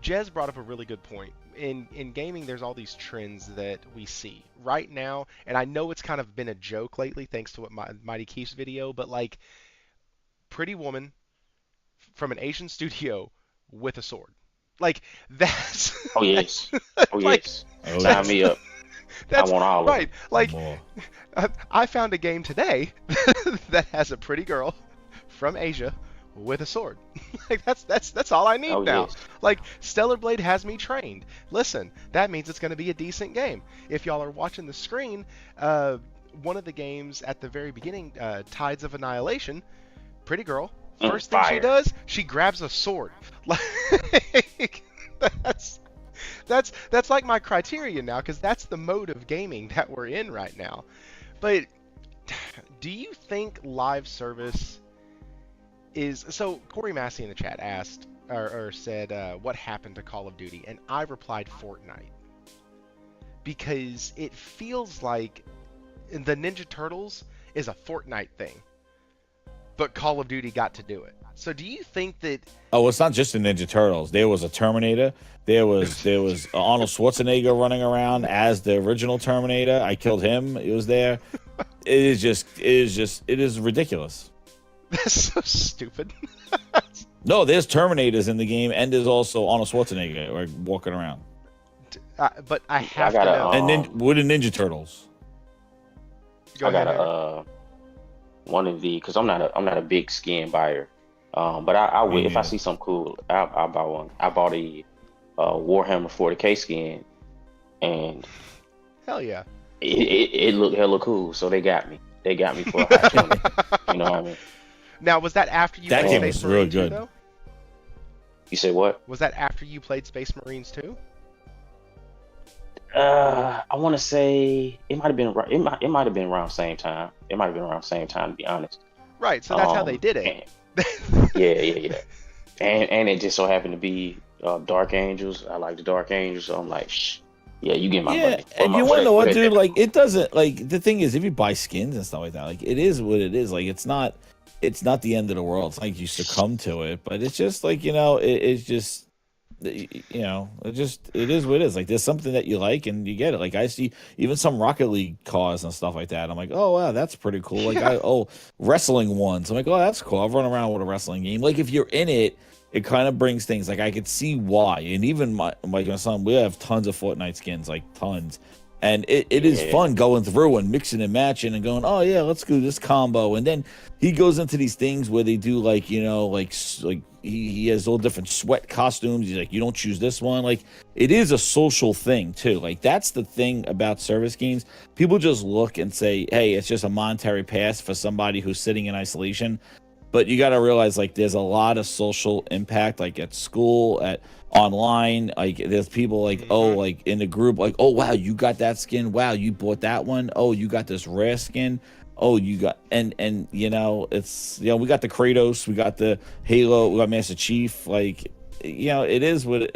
Jez brought up a really good point. In gaming, there's all these trends that we see right now, and I know it's kind of been a joke lately, thanks to what Mighty Keith's video, but like, pretty woman from an Asian studio with a sword, like that's. Oh yes. Oh like, yes. Sign me up. That's I want all right. of them. Like, I found a game today that has a pretty girl from Asia with a sword. Like that's all I need now. Yes. Like Stellar Blade has me trained. Listen, that means it's going to be a decent game. If y'all are watching the screen, one of the games at the very beginning, Tides of Annihilation, pretty girl. First thing she does, she grabs a sword. Like that's like my criterion now, because that's the mode of gaming that we're in right now. But do you think live service is... So Corey Massey in the chat asked or said what happened to Call of Duty, and I replied Fortnite, because it feels like the Ninja Turtles is a Fortnite thing, but Call of Duty got to do it. So do you think that... Oh, it's not just the Ninja Turtles. There was a Terminator. There was Arnold Schwarzenegger running around as the original Terminator. I killed him. It was there. It is ridiculous. That's so stupid. No, there's Terminators in the game, and there's also Arnold Schwarzenegger walking around. But I have to know. And then with the Ninja Turtles. I got one of the, because I'm not a big skin buyer, but I will, if I see something cool, I'll buy one. I bought a Warhammer 40K skin, and hell yeah, it looked hella cool. So they got me for a hot chili. You know what I mean? Now, was that after you played Space Marines 2, though? You say what? Was that after you played Space Marines 2? I want to say it might have been it might have been around the same time. It might have been around the same time, to be honest. Right, so that's how they did it. Yeah. And it just so happened to be Dark Angels. I like the Dark Angels, so I'm like, Yeah, you get my Yeah, money. and you want to know what, dude? Like, it doesn't like the thing is, if you buy skins and stuff like that, like it is what it is. Like, it's not the end of the world. It's not like you succumb to it, but it's just like it's just it is what it is. Like, there's something that you like and you get it. Like, I see even some Rocket League cars and stuff like that. I'm like, oh wow, that's pretty cool. Like, Yeah. wrestling ones. I'm like, oh, that's cool. I've run around with a wrestling game. Like, if you're in it, it kind of brings things. Like, I could see why. And even my son, we have tons of Fortnite skins, like tons. And it is fun going through and mixing and matching and going, oh yeah, let's do this combo. And then he goes into these things where they do like, like he has all different sweat costumes. He's like, you don't choose this one. Like, it is a social thing too. Like, that's the thing about service games. People just look and say, hey, it's just a monetary pass for somebody who's sitting in isolation. But you got to realize, like, there's a lot of social impact, like at school, at online. Like, there's people like, oh, like in the group, like, oh wow, you got that skin. Wow, you bought that one. Oh, you got this rare skin. Oh, you got and it's we got the Kratos, we got the Halo, we got Master Chief. Like, it is what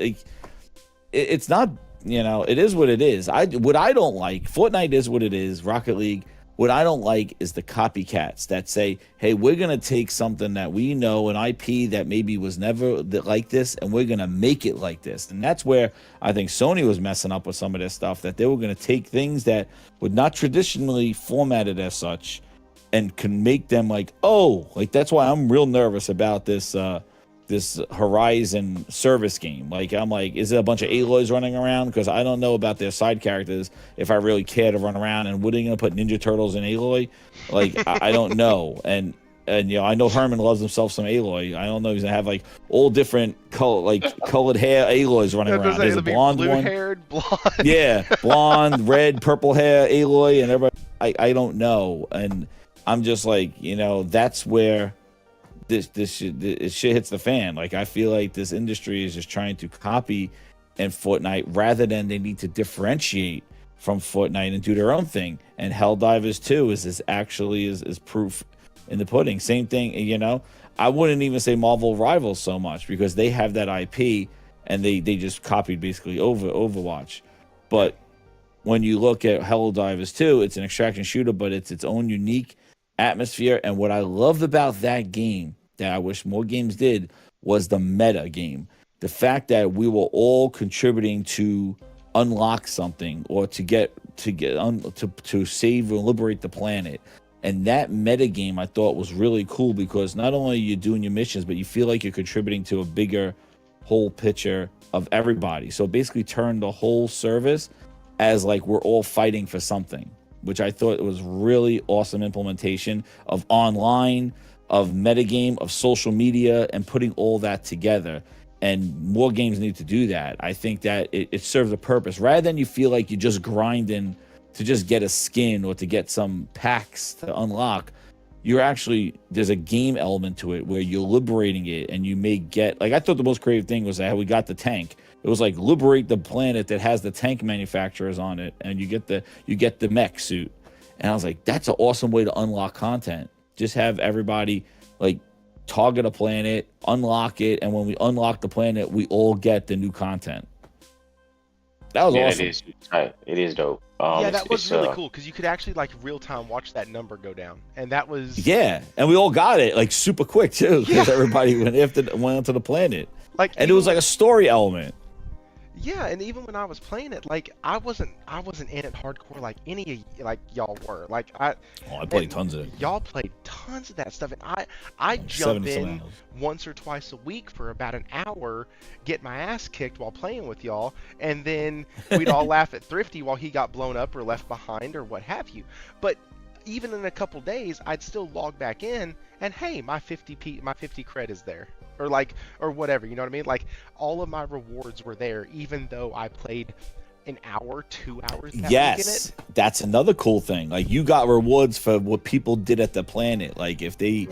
it's not. It is what it is. What I don't like, Fortnite is what it is. Rocket League. What I don't like is the copycats that say, hey, we're going to take something that we know, an IP that maybe was never like this, and we're going to make it like this. And that's where I think Sony was messing up with some of this stuff, that they were going to take things that were not traditionally formatted as such and can make them like, oh, like, that's why I'm real nervous about this Horizon service game. Like, I'm like, is it a bunch of Aloys running around? Because I don't know about their side characters if I really care to run around. And what are you going to put Ninja Turtles in Aloy? Like, I don't know. And I know Herman loves himself some Aloy. I don't know, he's gonna have like all different colored hair Aloys running around. There's a blonde one, blue-haired, blonde. Yeah, blonde, red, purple hair Aloy, and everybody. I don't know, and I'm just like, that's where this shit hits the fan. Like, I feel like this industry is just trying to copy in Fortnite rather than they need to differentiate from Fortnite and do their own thing. And Helldivers 2 is actually proof in the pudding. Same thing, I wouldn't even say Marvel Rivals so much because they have that IP and they just copied basically Overwatch. But when you look at Helldivers 2, it's an extraction shooter, but it's its own unique atmosphere. And what I loved about that game that I wish more games did was the meta game. The fact that we were all contributing to unlock something or to save or liberate the planet. And that meta game I thought was really cool because not only are you doing your missions, but you feel like you're contributing to a bigger whole picture of everybody. So basically turned the whole service as like we're all fighting for something, which I thought was really awesome implementation of online, of metagame, of social media, and putting all that together. And more games need to do that. I think that it serves a purpose. Rather than you feel like you're just grinding to just get a skin or to get some packs to unlock, there's a game element to it where you're liberating it, and you may get, like, I thought the most creative thing was that we got the tank. It was like, liberate the planet that has the tank manufacturers on it, and you get the mech suit. And I was like, that's an awesome way to unlock content. Just have everybody like target a planet, unlock it, and when we unlock the planet, we all get the new content. That was awesome. It is tight. It is dope. That was really cool because you could actually like real time watch that number go down, and that was and we all got it like super quick too because everybody went onto the planet. Like, and it was like a story element. Yeah, and even when I was playing it, like I wasn't in it hardcore like any of like y'all were. Like I played tons of it. Y'all played tons of that stuff, and I jump in once or twice a week for about an hour, get my ass kicked while playing with y'all, and then we'd all laugh at Thrifty while he got blown up or left behind or what have you. But even in a couple days, I'd still log back in, and hey, my 50 cred is there. Or whatever, you know what I mean? Like, all of my rewards were there, even though I played an hour, 2 hours that week in it. That's another cool thing. Like, you got rewards for what people did at the planet. Like, if they,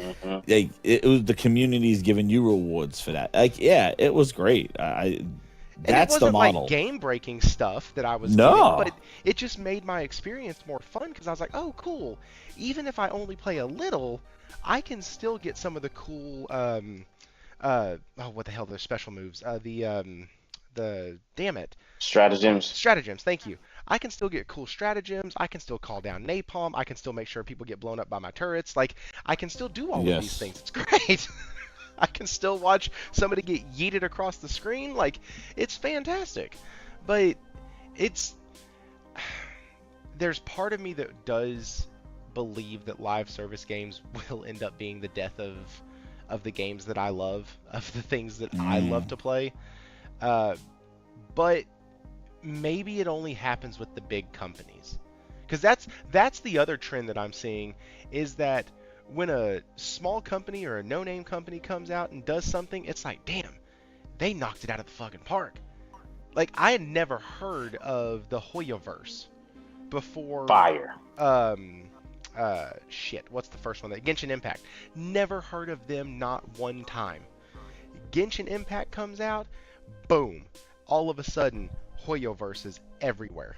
it was the communities giving you rewards for that. Like, yeah, it was great. That's the model. Like game-breaking stuff that I was doing, but it just made my experience more fun because I was like, oh, cool. Even if I only play a little, I can still get some of the cool. What the hell? Those special moves. The damn it, Stratagems. stratagems. Thank you. I can still get cool stratagems. I can still call down napalm. I can still make sure people get blown up by my turrets. Like, I can still do all of these Yes. things. It's great. I can still watch somebody get yeeted across the screen. Like, it's fantastic. But it's there's part of me that does believe that live service games will end up being the death of the games that I love, of the things that I love to play. But maybe it only happens with the big companies, because that's the other trend that I'm seeing, is that when a small company or a no-name company comes out and does something, it's like, damn, they knocked it out of the fucking park. Like, I had never heard of the Hoyoverse before. Fire. Shit, what's the first one? Genshin Impact. Never heard of them, not one time. Genshin Impact comes out, boom, all of a sudden Hoyoverse is everywhere.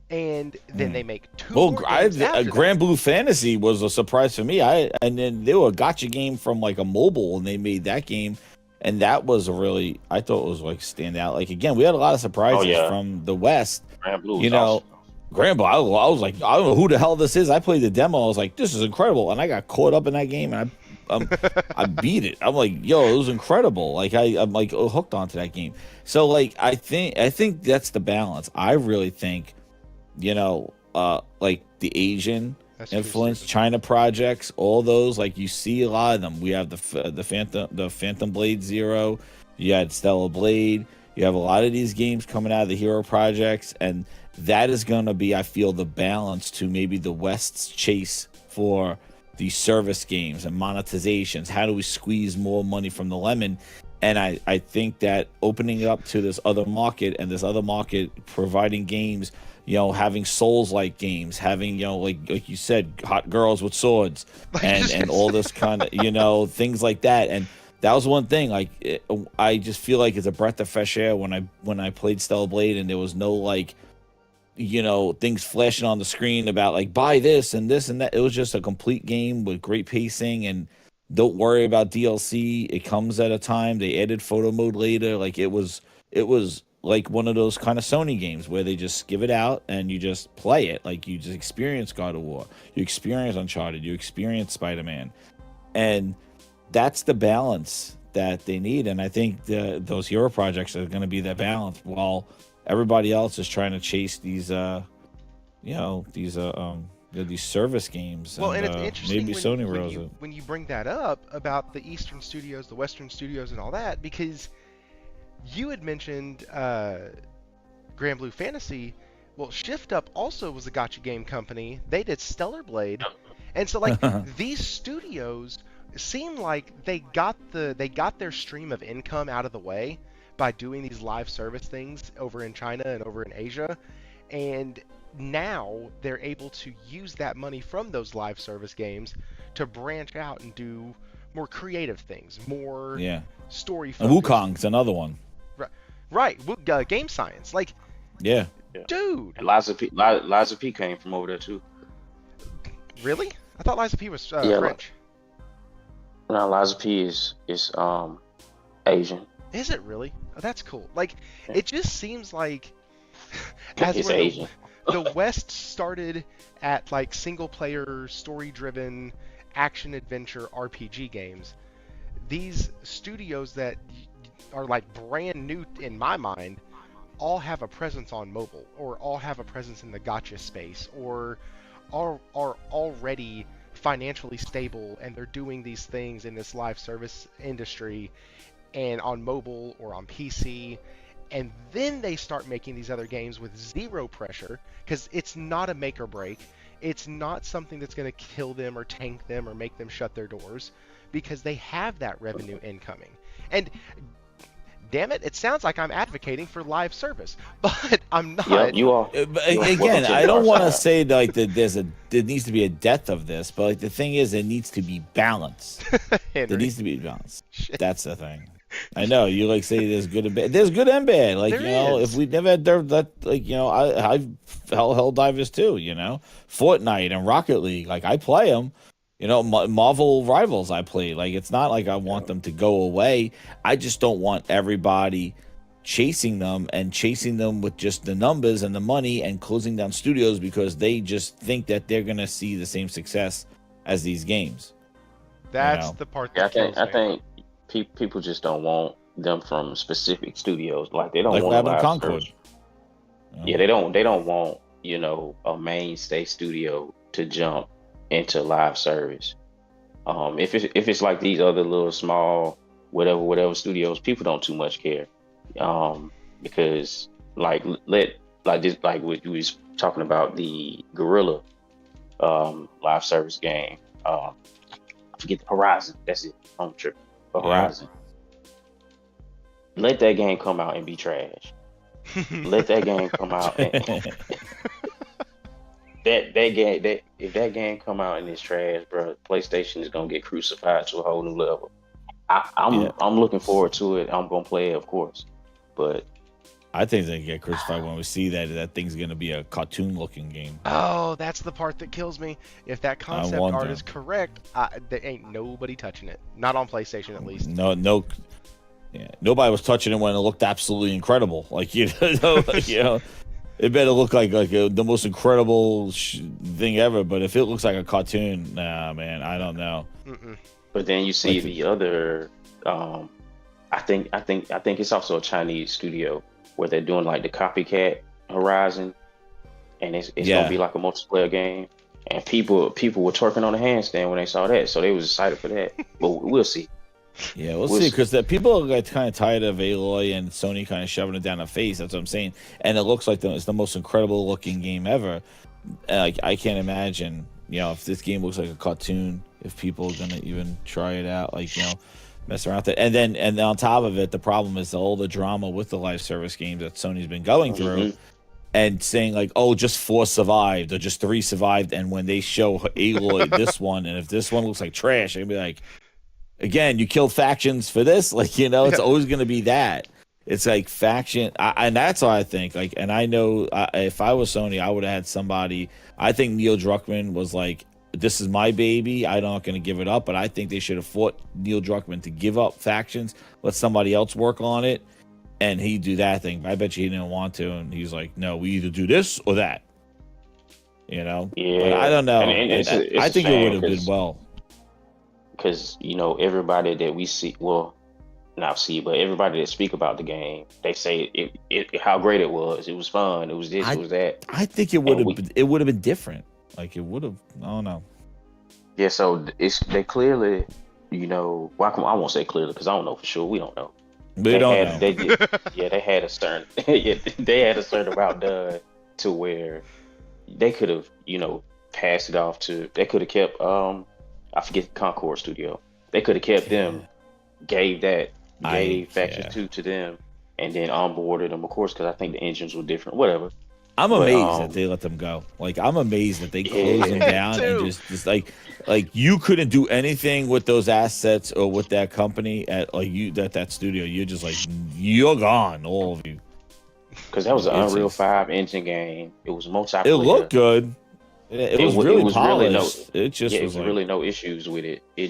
And then they make two more games after that. Grand Blue Fantasy was a surprise for me. And then they were a gotcha game from like a mobile, and they made that game, and that was I thought it was like stand out. Like, again, we had a lot of surprises from the West. Grand Blue. You know, Awesome. Grand Blue. I was like, I don't know who the hell this is. I played the demo. I was like, this is incredible, and I got caught up in that game, and I beat it. I'm like, yo, it was incredible. Like, I'm like hooked onto that game. So like, I think that's the balance. I really think, you know, like the Asian influence, China projects, all those, like, you see a lot of them. We have the Phantom Blade Zero, you had Stellar Blade, you have a lot of these games coming out of the hero projects, and that is going to be, I feel, the balance to maybe the West's chase for these service games and monetizations. How do we squeeze more money from the lemon? And I think that opening it up to this other market, and this other market providing games, you know, having Souls-like games, having, you know, like you said, hot girls with swords, and all this kind of, you know, things like that. And that was one thing. Like, I just feel like it's a breath of fresh air when I played Stellar Blade, and there was no, like, you know, things flashing on the screen about like, buy this and this and that. It was just a complete game with great pacing, and don't worry about DLC. It comes at a time. They added photo mode later. Like, it was like one of those kind of Sony games where they just give it out and you just play it. Like, you just experience God of War, you experience Uncharted, you experience Spider-Man, and that's the balance that they need. And I think those hero projects are going to be that balance, while everybody else is trying to chase these these service games. Well, and it's interesting maybe Sony when you bring that up about the Eastern studios, the Western studios, and all that, because you had mentioned Grand Blue Fantasy. Well, Shift Up also was a gacha game company. They did Stellar Blade, and so like these studios seem like they got their stream of income out of the way by doing these live service things over in China and over in Asia, and now they're able to use that money from those live service games to branch out and do more creative things, more story focused. And Wukong's another one. Right. Game Science. Like, yeah. Dude. And Liza P came from over there too. Really? I thought Liza P was French. No, Liza P is Asian. Is it really? Oh, that's cool. Like, it just seems like It's Asian. The West started at like single player, story driven, action adventure RPG games. These studios that are like brand new in my mind all have a presence on mobile, or all have a presence in the gacha space, or are already financially stable, and they're doing these things in this live service industry and on mobile or on PC. And then they start making these other games with zero pressure, because it's not a make or break. It's not something that's going to kill them or tank them or make them shut their doors, because they have that revenue incoming. And damn it, it sounds like I'm advocating for live service, but I'm not. Yeah, you are. Again, I don't want to say like that there needs to be a death of this, but like the thing is, it needs to be balanced. There needs to be balance. Shit. That's the thing. I know you like say there's good and bad. There's good and bad. Like, there is. If we never had that, like, I've Helldivers too. Fortnite and Rocket League. Like, I play them. Marvel Rivals I play. Like, it's not like I want them to go away. I just don't want everybody chasing them with just the numbers and the money and closing down studios because they just think that they're gonna see the same success as these games. That's the part that kills me. I think people just don't want them from specific studios. Like they don't Like want a Lab and live Concord. service. Yeah, they don't want, you know, a mainstay studio to jump into live service. If it's like these other little small whatever studios, people don't too much care. Because like we was talking about the Gorilla live service game. I forget the Horizon. That's it. On trip. Horizon. Let that game come out and be trash. Let that game come out and if that game come out and it's trash, bro, PlayStation is gonna get crucified to a whole new level. I'm looking forward to it. I'm gonna play it, of course, but I think they get crucified when we see that thing's gonna be a cartoon-looking game. Oh, that's the part that kills me. If that concept art is correct, there ain't nobody touching it. Not on PlayStation, at least. No. Yeah, nobody was touching it when it looked absolutely incredible. Like you know, it better look like the most incredible thing ever. But if it looks like a cartoon, nah, man, I don't know. Mm-mm. But then you see the other. I think it's also a Chinese studio where they're doing like the copycat Horizon, and it's gonna be like a multiplayer game. And people were twerking on the handstand when they saw that, so they was excited for that. But we'll see. Yeah, we'll see, because the people got kind of tired of Aloy and Sony kind of shoving it down the face. That's what I'm saying. And it looks like it's the most incredible looking game ever. Like I can't imagine, you know, if this game looks like a cartoon, if people are gonna even try it out, like, you know, mess around with it. And then on top of it, the problem is all the drama with the live service games that Sony's been going through, and saying like, oh, just 4 survived or just 3 survived. And when they show Aloy this one, and if this one looks like trash, they'd be like, again, you killed factions for this, like, you know, it's always going to be that. It's like faction, and that's what I think. Like, and I know if I was Sony, I would have had somebody. I think Neil Druckmann was like, "This is my baby. I'm not going to give it up." But I think they should have fought Neil Druckmann to give up factions, let somebody else work on it, and he'd do that thing. But I bet you he didn't want to, and he's like, "No, we either do this or that." You know? Yeah. But I don't know. And it's I think it would have been well. Because, you know, everybody that we see, well, not see, but everybody that speak about the game, they say it how great it was. It was fun. It was this. It was that. I think it would have. It would have been different. Like it would have. I don't know. Yeah. So they clearly, you know, well, I won't say clearly because I don't know for sure. We don't know. They don't know. They had a certain. They had a certain amount done to where they could have, you know, passed it off to. They could have kept. I forget Concord Studio. They could have kept them, gave Faction 2 to them, and then onboarded them, of course, because I think the engines were different. Whatever. I'm amazed that they let them go. Like I'm amazed that they closed them down and just like you couldn't do anything with those assets or with that company at like that studio. You're just like you're gone, all of you. Because that was an Unreal 5 engine game. It was multiplayer. It looked good. It was really polished. It was really no issues with it. It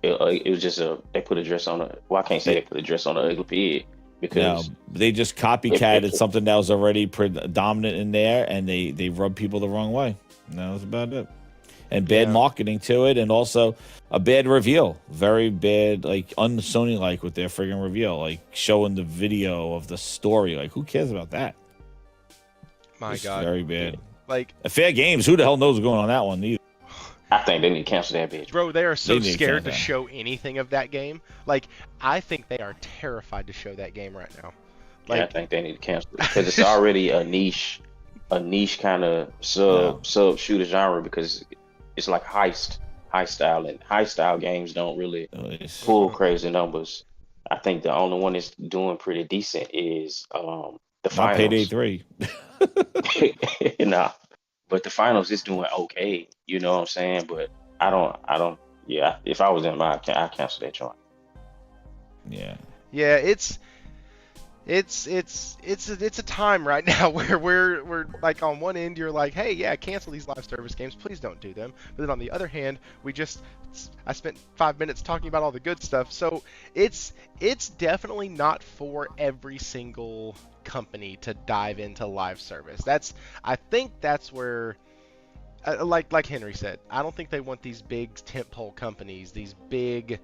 was just they put a dress on a. Well, I can't say they put a dress on an ugly pig because they just copycatted something that was already predominant in there, and they rubbed people the wrong way. And that was about it. And bad marketing to it, and also a bad reveal. Very bad, like un-Sony like with their friggin' reveal, like showing the video of the story. Like who cares about that? My God, very bad. Like Fair Games, who the hell knows what's going on that one either? I think they need to cancel that bitch. Bro, they are so scared to show anything of that game. Like, I think they are terrified to show that game right now. Like, I think they need to cancel it because it's already a niche kind of sub shooter genre because it's like heist style, and heist style games don't really pull crazy numbers. I think the only one that's doing pretty decent is the finals. Payday 3. Nah, but the finals is doing okay. You know what I'm saying? But I don't. Yeah, if I was in I cancel that joint. Yeah. Yeah, it's it's a time right now where we're like on one end you're like, hey, yeah, cancel these live service games, please don't do them. But then on the other hand, I spent 5 minutes talking about all the good stuff. So it's definitely not for every single company to dive into live service. I think that's where like Henry said, I don't think they want these big tentpole companies, these big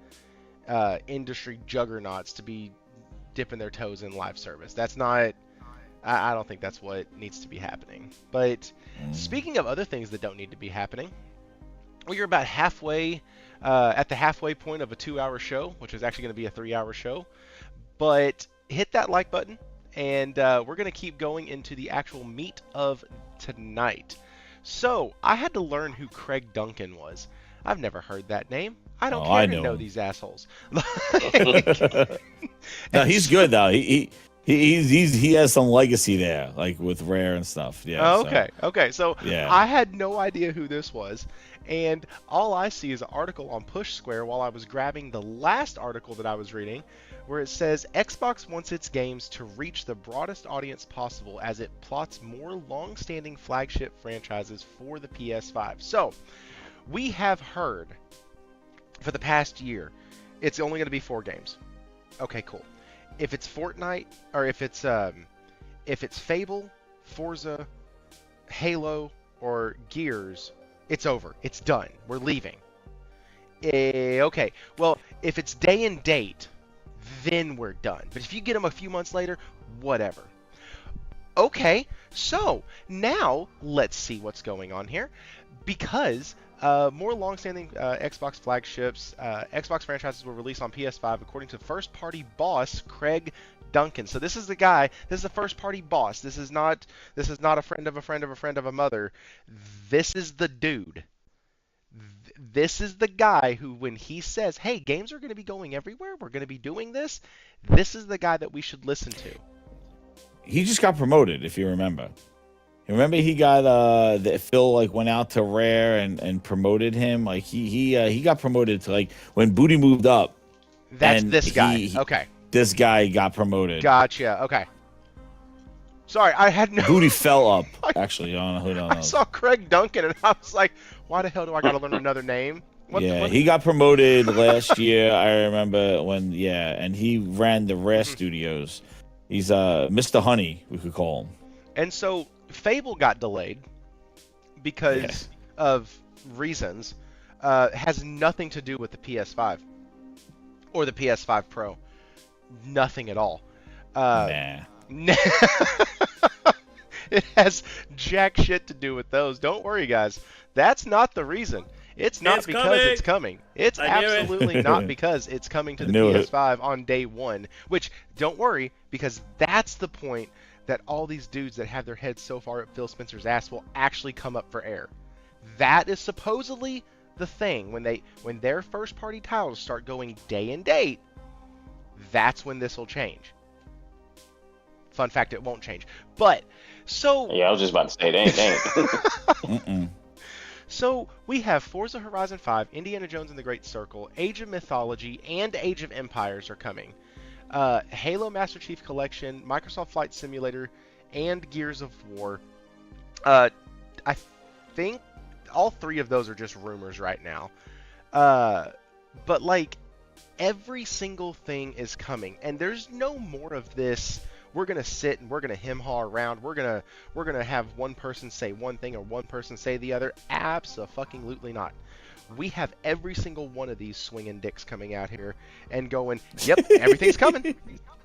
industry juggernauts to be dipping their toes in live service. That's not. I don't think that's what needs to be happening. But speaking of other things that don't need to be happening, we're about halfway at the halfway point of a 2-hour show, which is actually going to be a 3-hour show. But hit that like button, and we're going to keep going into the actual meat of tonight. So I had to learn who Craig Duncan was. I've never heard that name. I don't care to know these assholes. No, he's good though. He has some legacy there, like with Rare and stuff. Yeah. Okay. So yeah. I had no idea who this was, and all I see is an article on Push Square while I was grabbing the last article that I was reading, where it says Xbox wants its games to reach the broadest audience possible as it plots more long-standing flagship franchises for the PS5. So we have heard for the past year it's only going to be 4 games. Okay, cool. If it's Fortnite, or if it's Fable, Forza, Halo, or Gears, it's over. It's done. We're leaving. Okay. Well, if it's day and date, then we're done. But if you get them a few months later, whatever. Okay, so now let's see what's going on here. Because more long-standing Xbox flagships, Xbox franchises will release on PS5 according to first-party boss Craig Duncan. So this is the guy. This is the first-party boss. This is not a friend of a friend of a friend of a mother. This is the dude. This is the guy who, when he says, "Hey, games are going to be going everywhere. We're going to be doing this." This is the guy that we should listen to. He just got promoted, if you remember. Remember he got that Phil like went out to Rare and promoted him. Like he got promoted to, like, when Booty moved up. That's this guy. Okay. This guy got promoted. Gotcha. Okay. Sorry, I had no. Booty fell up. Actually, I don't know who knows. I saw Craig Duncan and I was like, why the hell do I got to learn another name? He got promoted last year. I remember when. Yeah, and he ran the Rare Studios. He's Mr. Honey, we could call him. And so Fable got delayed because of reasons. Has nothing to do with the PS5 or the PS5 Pro. Nothing at all. Nah. It has jack shit to do with those. Don't worry, guys. That's not the reason. It's not because it's coming. It's absolutely not because it's coming to the PS5 on day one. Which, don't worry, because that's the point that all these dudes that have their heads so far up Phil Spencer's ass will actually come up for air. That is supposedly the thing. When their first party titles start going day and date, that's when this will change. Fun fact, it won't change. But, so... Yeah, I was just about to say, they ain't. So, we have Forza Horizon 5, Indiana Jones and the Great Circle, Age of Mythology, and Age of Empires are coming. Halo Master Chief Collection, Microsoft Flight Simulator, and Gears of War. I think all 3 of those are just rumors right now. But, like, every single thing is coming, and there's no more of this. We're gonna sit and we're gonna hem-haw around. We're gonna have one person say one thing or one person say the other. Abso-fucking-lutely not. We have every single one of these swinging dicks coming out here and going, yep, everything's coming.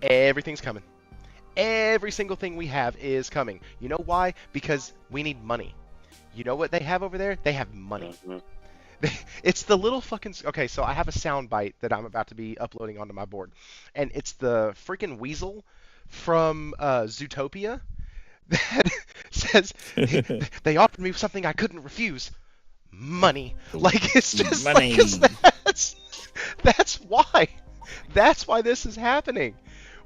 Everything's coming. Every single thing we have is coming. You know why? Because we need money. You know what they have over there? They have money. It's the little fucking... Okay, so I have a sound bite that I'm about to be uploading onto my board. And it's the freaking weasel from Zootopia that says, they offered me something I couldn't refuse. Money. Like, it's just money. Like, that's why. That's why this is happening.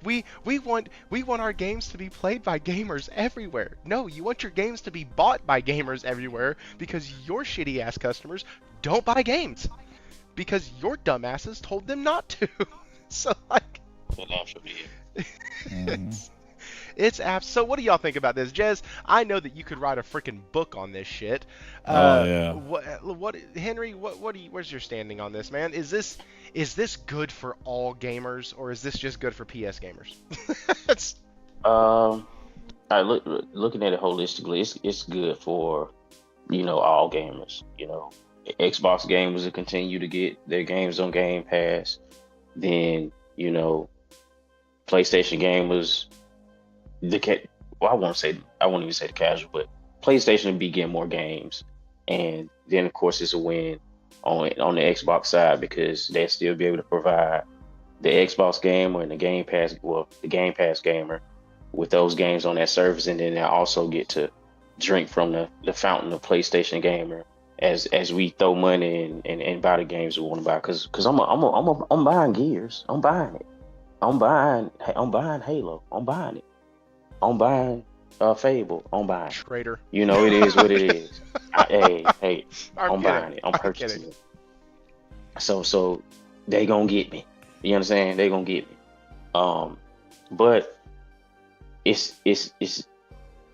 We want our games to be played by gamers everywhere. No, you want your games to be bought by gamers everywhere because your shitty ass customers don't buy games because your dumbasses told them not to. So, like, Mhm. It's apps. So what do y'all think about this, Jez? I know that you could write a freaking book on this shit. Oh yeah. What, Henry? Where's your standing on this, man? Is this good for all gamers, or is this just good for PS gamers? It's, Um, looking at it holistically, it's good for all gamers. Xbox gamers will continue to get their games on Game Pass. Then PlayStation gamers, the cat. Well, I won't even say the casual, but PlayStation will be getting more games, and then of course it's a win on the Xbox side because they still be able to provide the Xbox gamer and the Game Pass gamer with those games on that service, and then they also get to drink from the fountain of PlayStation gamer as we throw money and buy the games we want to buy. Because I'm buying Gears, I'm buying it, I'm buying Halo, I'm buying it, I'm buying Fable, I'm buying it. traitor. It is what it is. Hey, I'm I'm kidding. buying it, I'm I'm purchasing kidding. it. So they gonna get me. You understand? They gonna get me. But it's this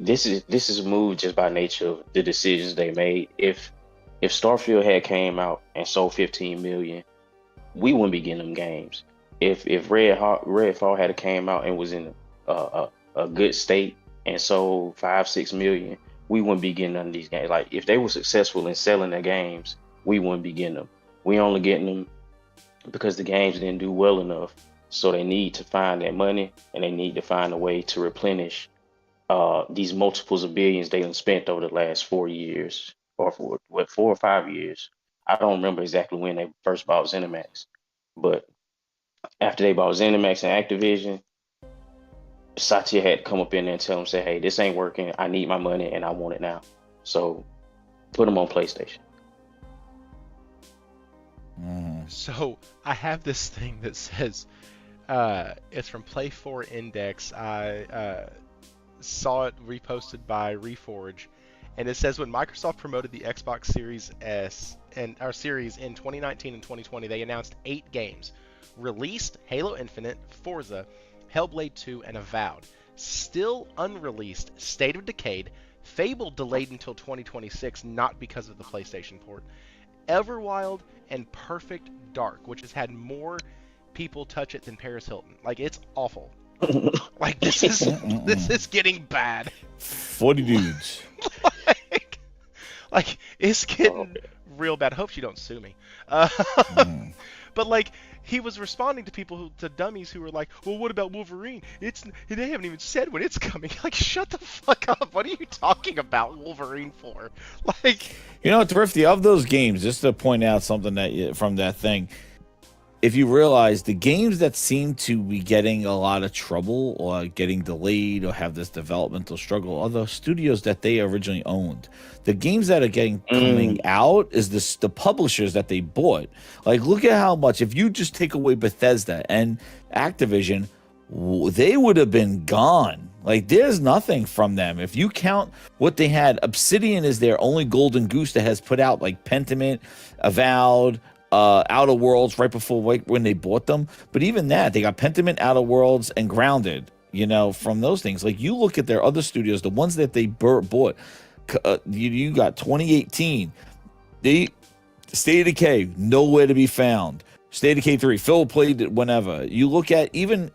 is a move just by nature of the decisions they made. If Starfield had came out and sold 15 million, we wouldn't be getting them games. If Redfall had came out and was in a good state and sold 5-6 million, we wouldn't be getting none of these games. Like if they were successful in selling their games, we wouldn't be getting them. We only getting them because the games didn't do well enough. So they need to find that money and they need to find a way to replenish these multiples of billions they done spent over the last 4 years or 4 or 5 years. I don't remember exactly when they first bought ZeniMax, but after they bought ZeniMax and Activision, Satya had to come up in there and tell them, say, hey, this ain't working. I need my money and I want it now. So put them on PlayStation. So I have this thing that says it's from Play4 Index. I saw it reposted by Reforge, and it says when Microsoft promoted the Xbox Series S and our Series in 2019 and 2020, they announced 8 games released: Halo Infinite, Forza, Hellblade 2, and Avowed. Still unreleased: State of Decay, Fable delayed until 2026, not because of the PlayStation port, Everwild, and Perfect Dark, which has had more people touch it than Paris Hilton. Like, it's awful. Like, this is getting bad. 40 dudes. like it's getting real bad. Hope she don't sue me. But like, he was responding to people to dummies who were like, well, what about Wolverine? They haven't even said when it's coming. Like, shut the fuck up. What are you talking about Wolverine for? Like, Thrifty, of those games, just to point out something from that thing, if you realize the games that seem to be getting a lot of trouble or getting delayed or have this developmental struggle are the studios that they originally owned. The games that are coming out is the publishers that they bought. Like, look at how much, if you just take away Bethesda and Activision, they would have been gone. Like, there's nothing from them. If you count what they had, Obsidian is their only golden goose that has put out like Pentiment, Avowed, Outer Worlds right before when they bought them. But even that, they got Pentiment, Outer Worlds, and Grounded, from those things. Like, you look at their other studios, the ones that they bought, you got 2018, they State of Decay, nowhere to be found. State of Decay 3, Phil played it whenever. You look at even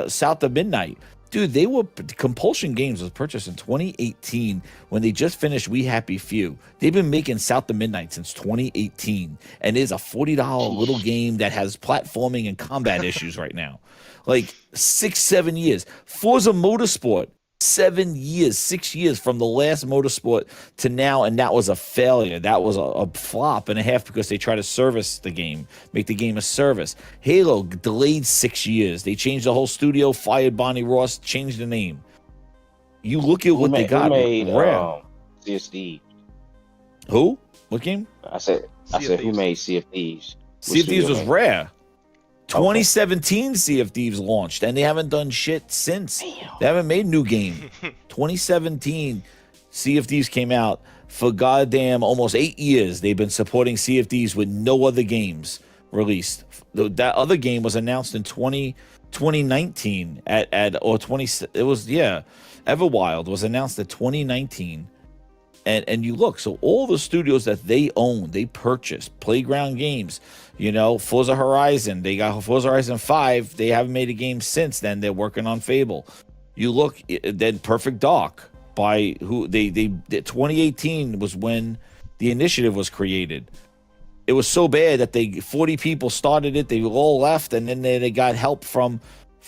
South of Midnight. Dude, they were Compulsion Games was purchased in 2018 when they just finished We Happy Few. They've been making South of Midnight since 2018, and it is a $40 little game that has platforming and combat issues right now. Like 6-7 years. Forza Motorsport, 6 years from the last Motorsport to now, and that was a failure. That was a flop and a half because they tried to service the game, make the game a service. Halo delayed 6 years. They changed the whole studio, fired Bonnie Ross, changed the name. You look at what they got. Who made Rare. CSD? Who? What game? I said who made Sea of Thieves? Sea of Thieves was Rare. 2017 Sea of Thieves launched, and they haven't done shit since. Damn. They haven't made a new game. 2017 Sea of Thieves came out. For goddamn almost 8 years, they've been supporting Sea of Thieves with no other games released. That other game was announced in 2020 2019 at or 20. It was Everwild was announced at 2019. And you look, so all the studios that they own, they purchased Playground Games, Forza Horizon. They got Forza Horizon 5. They haven't made a game since then. They're working on Fable. You look, then Perfect Dark by who they 2018 was when the initiative was created. It was so bad that 40 people started it. They all left, and then they got help from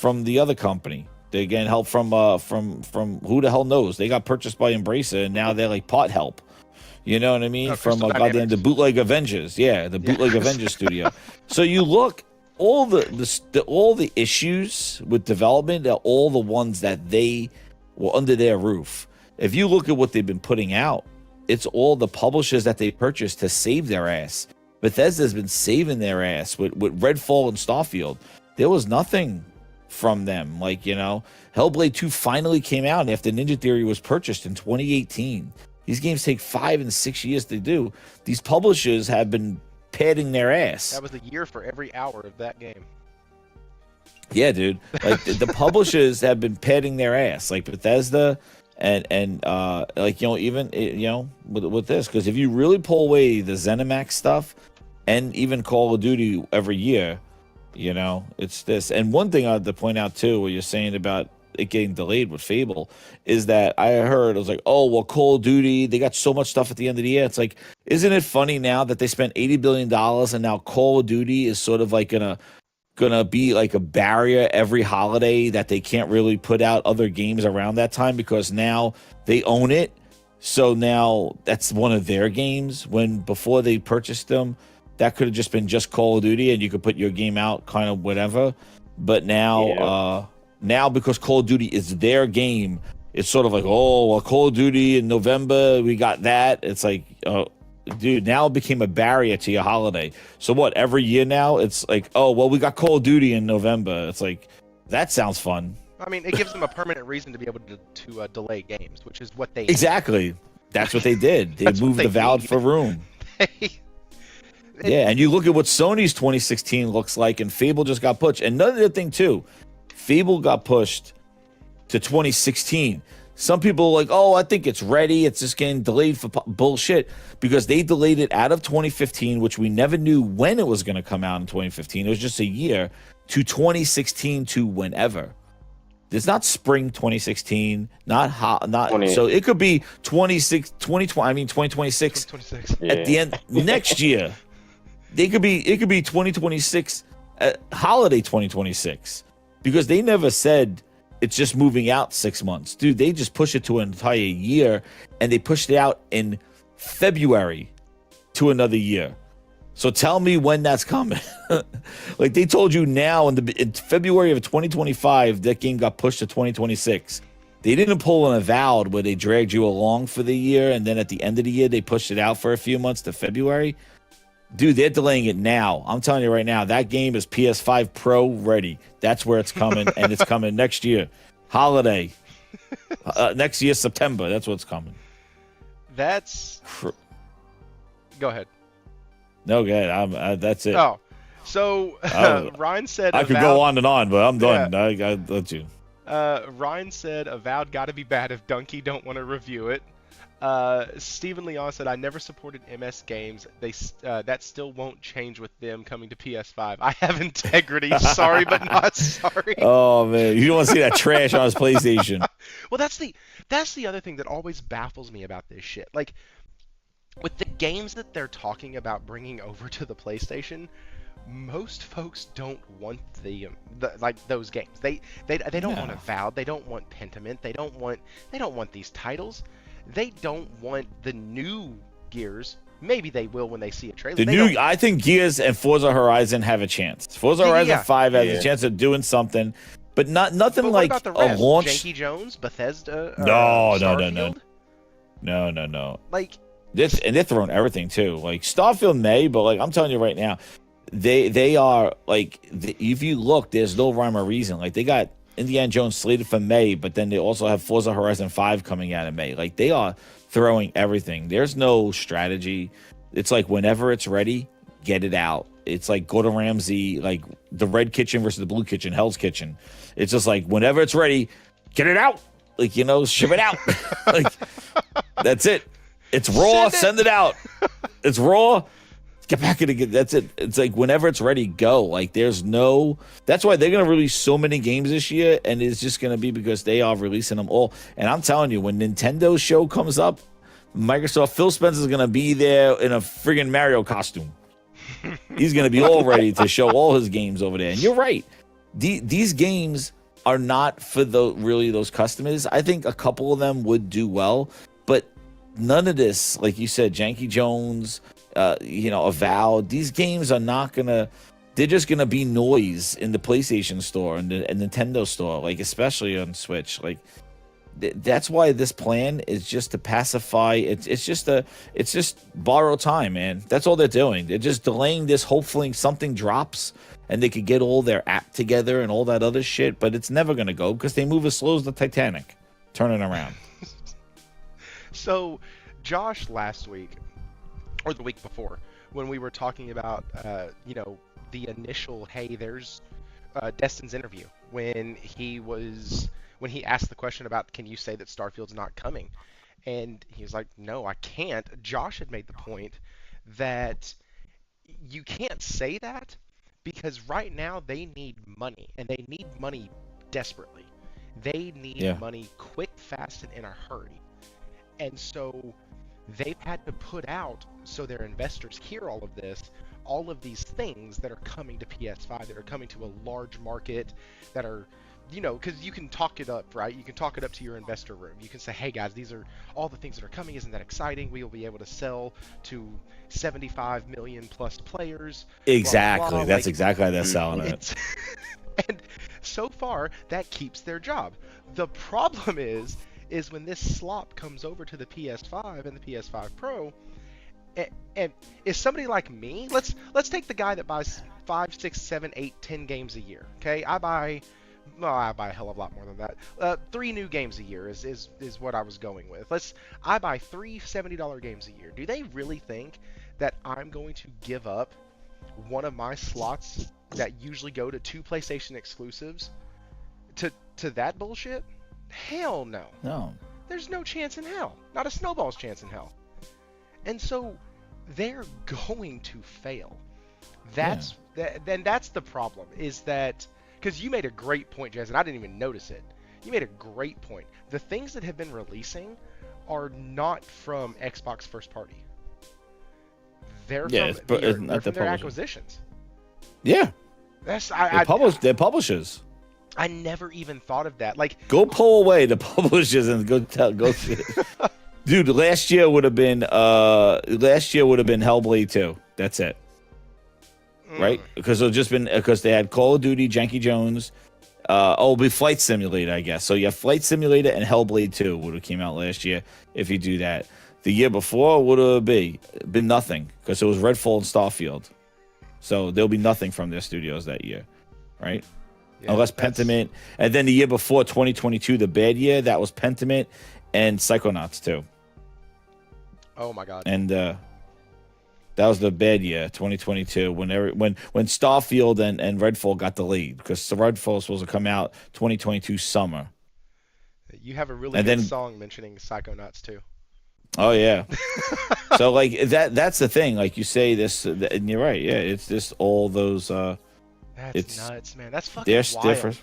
the other company. They get help from who the hell knows. They got purchased by Embracer, and now they're like part help. You know what I mean? From goddamn the Bootleg Avengers. Yeah, the Bootleg Avengers studio. So you look, all the issues with development are all the ones that they were under their roof. If you look at what they've been putting out, it's all the publishers that they purchased to save their ass. Bethesda's been saving their ass with Redfall and Starfield. There was nothing from them. Like, Hellblade 2 finally came out after Ninja Theory was purchased in 2018. These games take 5 and 6 years to do. These publishers have been padding their ass. That was a year for every hour of that game. Yeah, dude. Like the publishers have been padding their ass, like Bethesda and even with this, because if you really pull away the ZeniMax stuff and even Call of Duty every year, it's this. And one thing I have to point out too, what you're saying about it getting delayed with Fable, is that I heard, I was like, oh, well, Call of Duty, they got so much stuff at the end of the year. It's like, isn't it funny now that they spent $80 billion and now Call of Duty is sort of like gonna be like a barrier every holiday, that they can't really put out other games around that time because now they own it. So now that's one of their games, when before they purchased them, that could have just been just Call of Duty and you could put your game out kind of whatever. But now, now because Call of Duty is their game, it's sort of like, oh, well, Call of Duty in November, we got that. It's like, dude, now it became a barrier to your holiday. So what, every year now, it's like, oh, well, we got Call of Duty in November. It's like, that sounds fun. I mean, it gives them a permanent reason to be able to delay games, which is what they... Exactly. That's what they did. They moved the valve for room. Yeah, and you look at what Sony's 2016 looks like, and Fable just got pushed. And another thing, too, Fable got pushed to 2016. Some people are like, oh, I think it's ready. It's just getting delayed for bullshit, because they delayed it out of 2015, which we never knew when it was going to come out in 2015. It was just a year, to 2016 to whenever. It's not spring 2016, so it could be 2026 at the end next year. It could be 2026 holiday 2026, because they never said it's just moving out 6 months. Dude, they just push it to an entire year, and they pushed it out in February to another year. So tell me when that's coming. Like, they told you now in February of 2025, that game got pushed to 2026. They didn't pull an Avowed where they dragged you along for the year, and then at the end of the year, they pushed it out for a few months to February. Dude, they're delaying it now. I'm telling you right now, that game is PS5 Pro ready. That's where it's coming, and it's coming next year. Holiday. Next year, September. That's what's coming. Go ahead. No, good. That's it. Oh, so Ryan said... I could go on and on, but I'm done. Yeah. I let you. Ryan said, Avowed gotta be bad if Donkey don't want to review it. Stephen Leon said, I never supported MS games. That still won't change with them coming to PS5. I have integrity. Sorry, but not sorry. Oh, man. You don't want to see that trash on his PlayStation. Well, that's the other thing that always baffles me about this shit. Like, with the games that they're talking about bringing over to the PlayStation, most folks don't want those games. They don't want Avowed. They don't want Pentiment. They don't want these titles. They don't want the new Gears. Maybe they will when they see a trailer. I think Gears and Forza Horizon have a chance. Forza Horizon 5 has a chance of doing something, but nothing but like about the rest? A launch. Janky Jones, Bethesda. No. Like. And they're throwing everything too. Like Starfield may, but like I'm telling you right now, they are like, if you look, there's no rhyme or reason. Like, they got Indiana Jones slated for May, but then they also have Forza Horizon 5 coming out in May. Like, they are throwing everything. There's no strategy. It's like, whenever it's ready, get it out. it's like Gordon Ramsay, like the red kitchen versus the blue kitchen, Hell's Kitchen. It's just like whenever it's ready, get it out. Like, ship it out. Like, that's it. It's raw, send it out. It's raw, get back in again. That's it. It's like whenever it's ready, go. Like that's why they're gonna release so many games this year, and it's just gonna be because they are releasing them all. And I'm telling you, when Nintendo's show comes up, Microsoft, Phil Spencer's gonna be there in a friggin' Mario costume. He's gonna be all ready to show all his games over there. And you're right. These games are not for those customers. I think a couple of them would do well, but none of this, like you said, Janky Jones, Avowed, these games are not gonna. They're just gonna be noise in the PlayStation store and the Nintendo store, like especially on Switch. Like that's why this plan is just to pacify. It's just borrow time, man. That's all they're doing. They're just delaying this. Hopefully something drops and they could get all their app together and all that other shit. But it's never gonna go because they move as slow as the Titanic, turning around. So, Josh, last week or the week before, when we were talking about the initial, hey, there's Destin's interview when he asked the question about, can you say that Starfield's not coming? And he was like, no, I can't. Josh had made the point that you can't say that because right now they need money, and they need money desperately. They need money quick, fast, and in a hurry. And so they've had to put out, so their investors hear all of these things that are coming to PS5, that are coming to a large market, that are, because you can talk it up, right? You can talk it up to your investor room. You can say, hey guys, these are all the things that are coming. Isn't that exciting? We will be able to sell to 75 million plus players. Exactly. Blah, blah, blah. That's exactly how they're selling it. And so far, that keeps their job. The problem is when this slop comes over to the PS5 and the PS5 Pro, and is somebody like me, let's take the guy that buys 5, 6, 7, 8, 10 games a year, okay? I buy a hell of a lot more than that. 3 new games a year is what I was going with. I buy 3 $70 games a year. Do they really think that I'm going to give up one of my slots that usually go to 2 PlayStation exclusives to that bullshit? Hell no. No. There's no chance in hell. Not a snowball's chance in hell. And so they're going to fail. That's the problem, is that, because you made a great point, Jazz, and I didn't even notice it. You made a great point. The things that have been releasing are not from Xbox first party. They're from their acquisitions. Yeah. They're publishers. I never even thought of that. Like, go pull away the publishers and go. Dude, last year would have been Hellblade 2. That's it. Right? Because they had Call of Duty, Janky Jones. It'll be Flight Simulator, I guess. So you have Flight Simulator and Hellblade 2 would have came out last year if you do that. The year before would have been nothing because it was Redfall and Starfield. So there'll be nothing from their studios that year, right? Yeah, unless Pentiment. And then the year before, 2022, the bad year, that was Pentiment and Psychonauts 2. Oh my god. And that was the bad year, 2022, when Starfield and Redfall got delayed because the Redfall was supposed to come out 2022 summer. You have a really good song mentioning Psychonauts too. Oh yeah. So like that's the thing. Like you say this, and you're right. Yeah, it's just all those. That's nuts, man. That's fucking wild.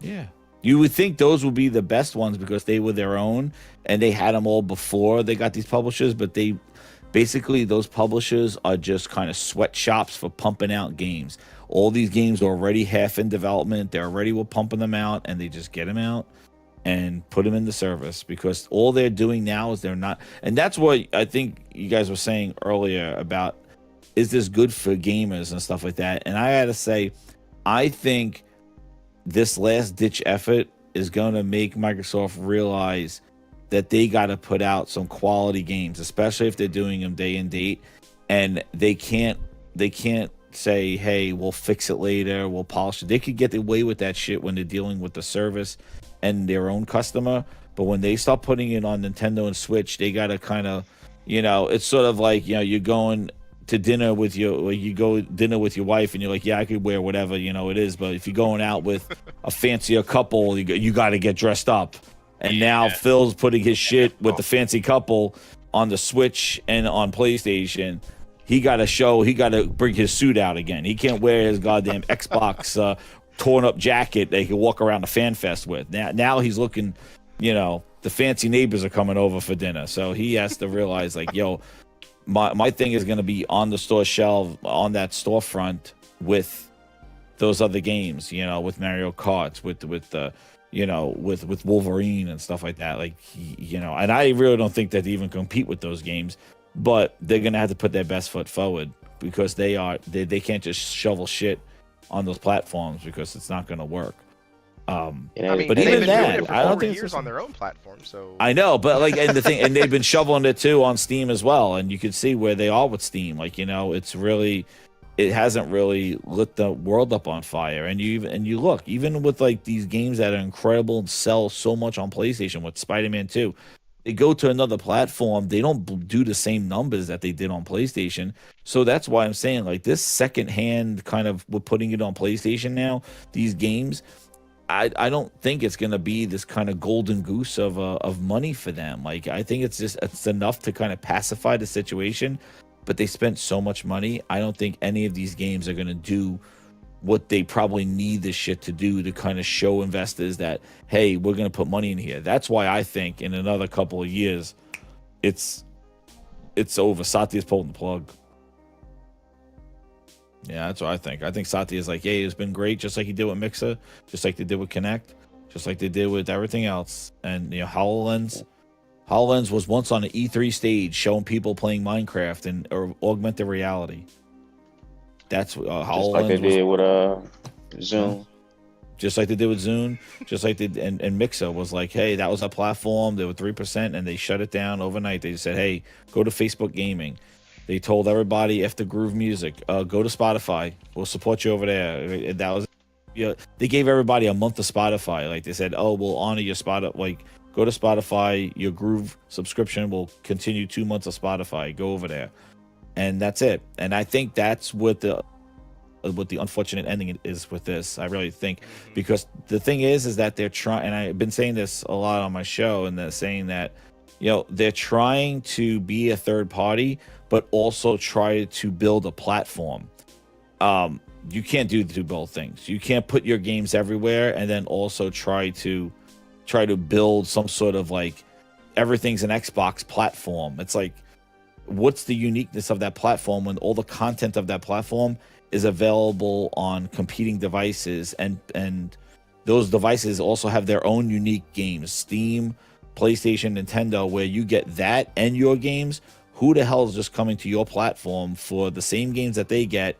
Yeah. You would think those would be the best ones because they were their own and they had them all before they got these publishers, but basically those publishers are just kind of sweatshops for pumping out games. All these games are already half in development. They're already pumping them out, and they just get them out and put them in the service because all they're doing now is they're not. And that's what I think you guys were saying earlier about, is this good for gamers and stuff like that? And I got to say, I think this last ditch effort is going to make Microsoft realize that they got to put out some quality games, especially if they're doing them day and date, and they can't say, hey, we'll fix it later, we'll polish it. They could get away with that shit when they're dealing with the service and their own customer, but when they start putting it on Nintendo and Switch, they got to kind of, it's sort of like, you're going to dinner with you go dinner with your wife and you're like, yeah, I could wear whatever, it is. But if you're going out with a fancier couple, you got to get dressed up. And now Phil's putting his shit with the fancy couple on the Switch and on PlayStation. He got to bring his suit out again. He can't wear his goddamn Xbox torn up jacket that he can walk around the fan fest with. Now he's looking, the fancy neighbors are coming over for dinner. So he has to realize, like, yo, my thing is going to be on the store shelf, on that storefront with those other games, with Mario Kart, with Wolverine and stuff like that. Like, and I really don't think that they even compete with those games, but they're going to have to put their best foot forward because they can't just shovel shit on those platforms because it's not going to work. But even they've that, been I don't doing it think for 4 years it's on their own platform. So I know, but like, and the thing, and they've been shoveling it too on Steam as well, and you can see where they are with Steam. Like, it's really, it hasn't really lit the world up on fire. And you look, even with like these games that are incredible and sell so much on PlayStation, with Spider-Man 2, they go to another platform, they don't do the same numbers that they did on PlayStation. So that's why I'm saying, like, this secondhand kind of, we're putting it on PlayStation now, these games, I don't think it's going to be this kind of golden goose of money for them. Like, I think it's enough to kind of pacify the situation, but they spent so much money. I don't think any of these games are going to do what they probably need this shit to do to kind of show investors that, hey, we're going to put money in here. That's why I think in another couple of years, it's over. Satya's pulling the plug. Yeah, that's what I think. I think Satya is like, hey, it's been great, just like he did with Mixer, just like they did with Connect, just like they did with everything else. And, HoloLens was once on an E3 stage showing people playing Minecraft or augmented reality. That's HoloLens. Just like they did with Zoom. Just like they did with Zoom, just like they and Mixer was like, hey, that was a platform. They were 3%, and they shut it down overnight. They said, hey, go to Facebook Gaming. They told everybody after Groove Music, go to Spotify. We'll support you over there. That was, they gave everybody a month of Spotify. Like, they said, oh, we'll honor your Spotify. Like, go to Spotify. Your Groove subscription will continue 2 months of Spotify. Go over there, and that's it. And I think that's what the unfortunate ending is with this. I really think, because the thing is that they're trying, and I've been saying this a lot on my show, and they're saying that, they're trying to be a third party, but also try to build a platform. You can't do both things. You can't put your games everywhere and then also try to build some sort of like everything's an Xbox platform. It's like, what's the uniqueness of that platform when all the content of that platform is available on competing devices, and those devices also have their own unique games, Steam, PlayStation, Nintendo, where you get that and your games. Who the hell is just coming to your platform for the same games that they get?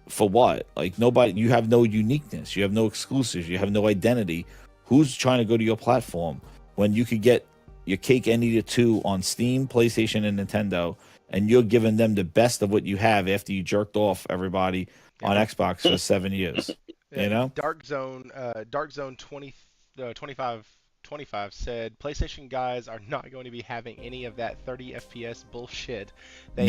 For what? Like, nobody. You have no uniqueness. You have no exclusives. You have no identity. Who's trying to go to your platform when you could get your cake and eat it too on Steam, PlayStation, and Nintendo, and you're giving them the best of what you have after you jerked off everybody on Xbox for 7 years? Dark Zone 25 said PlayStation guys are not going to be having any of that 30 FPS bullshit. They're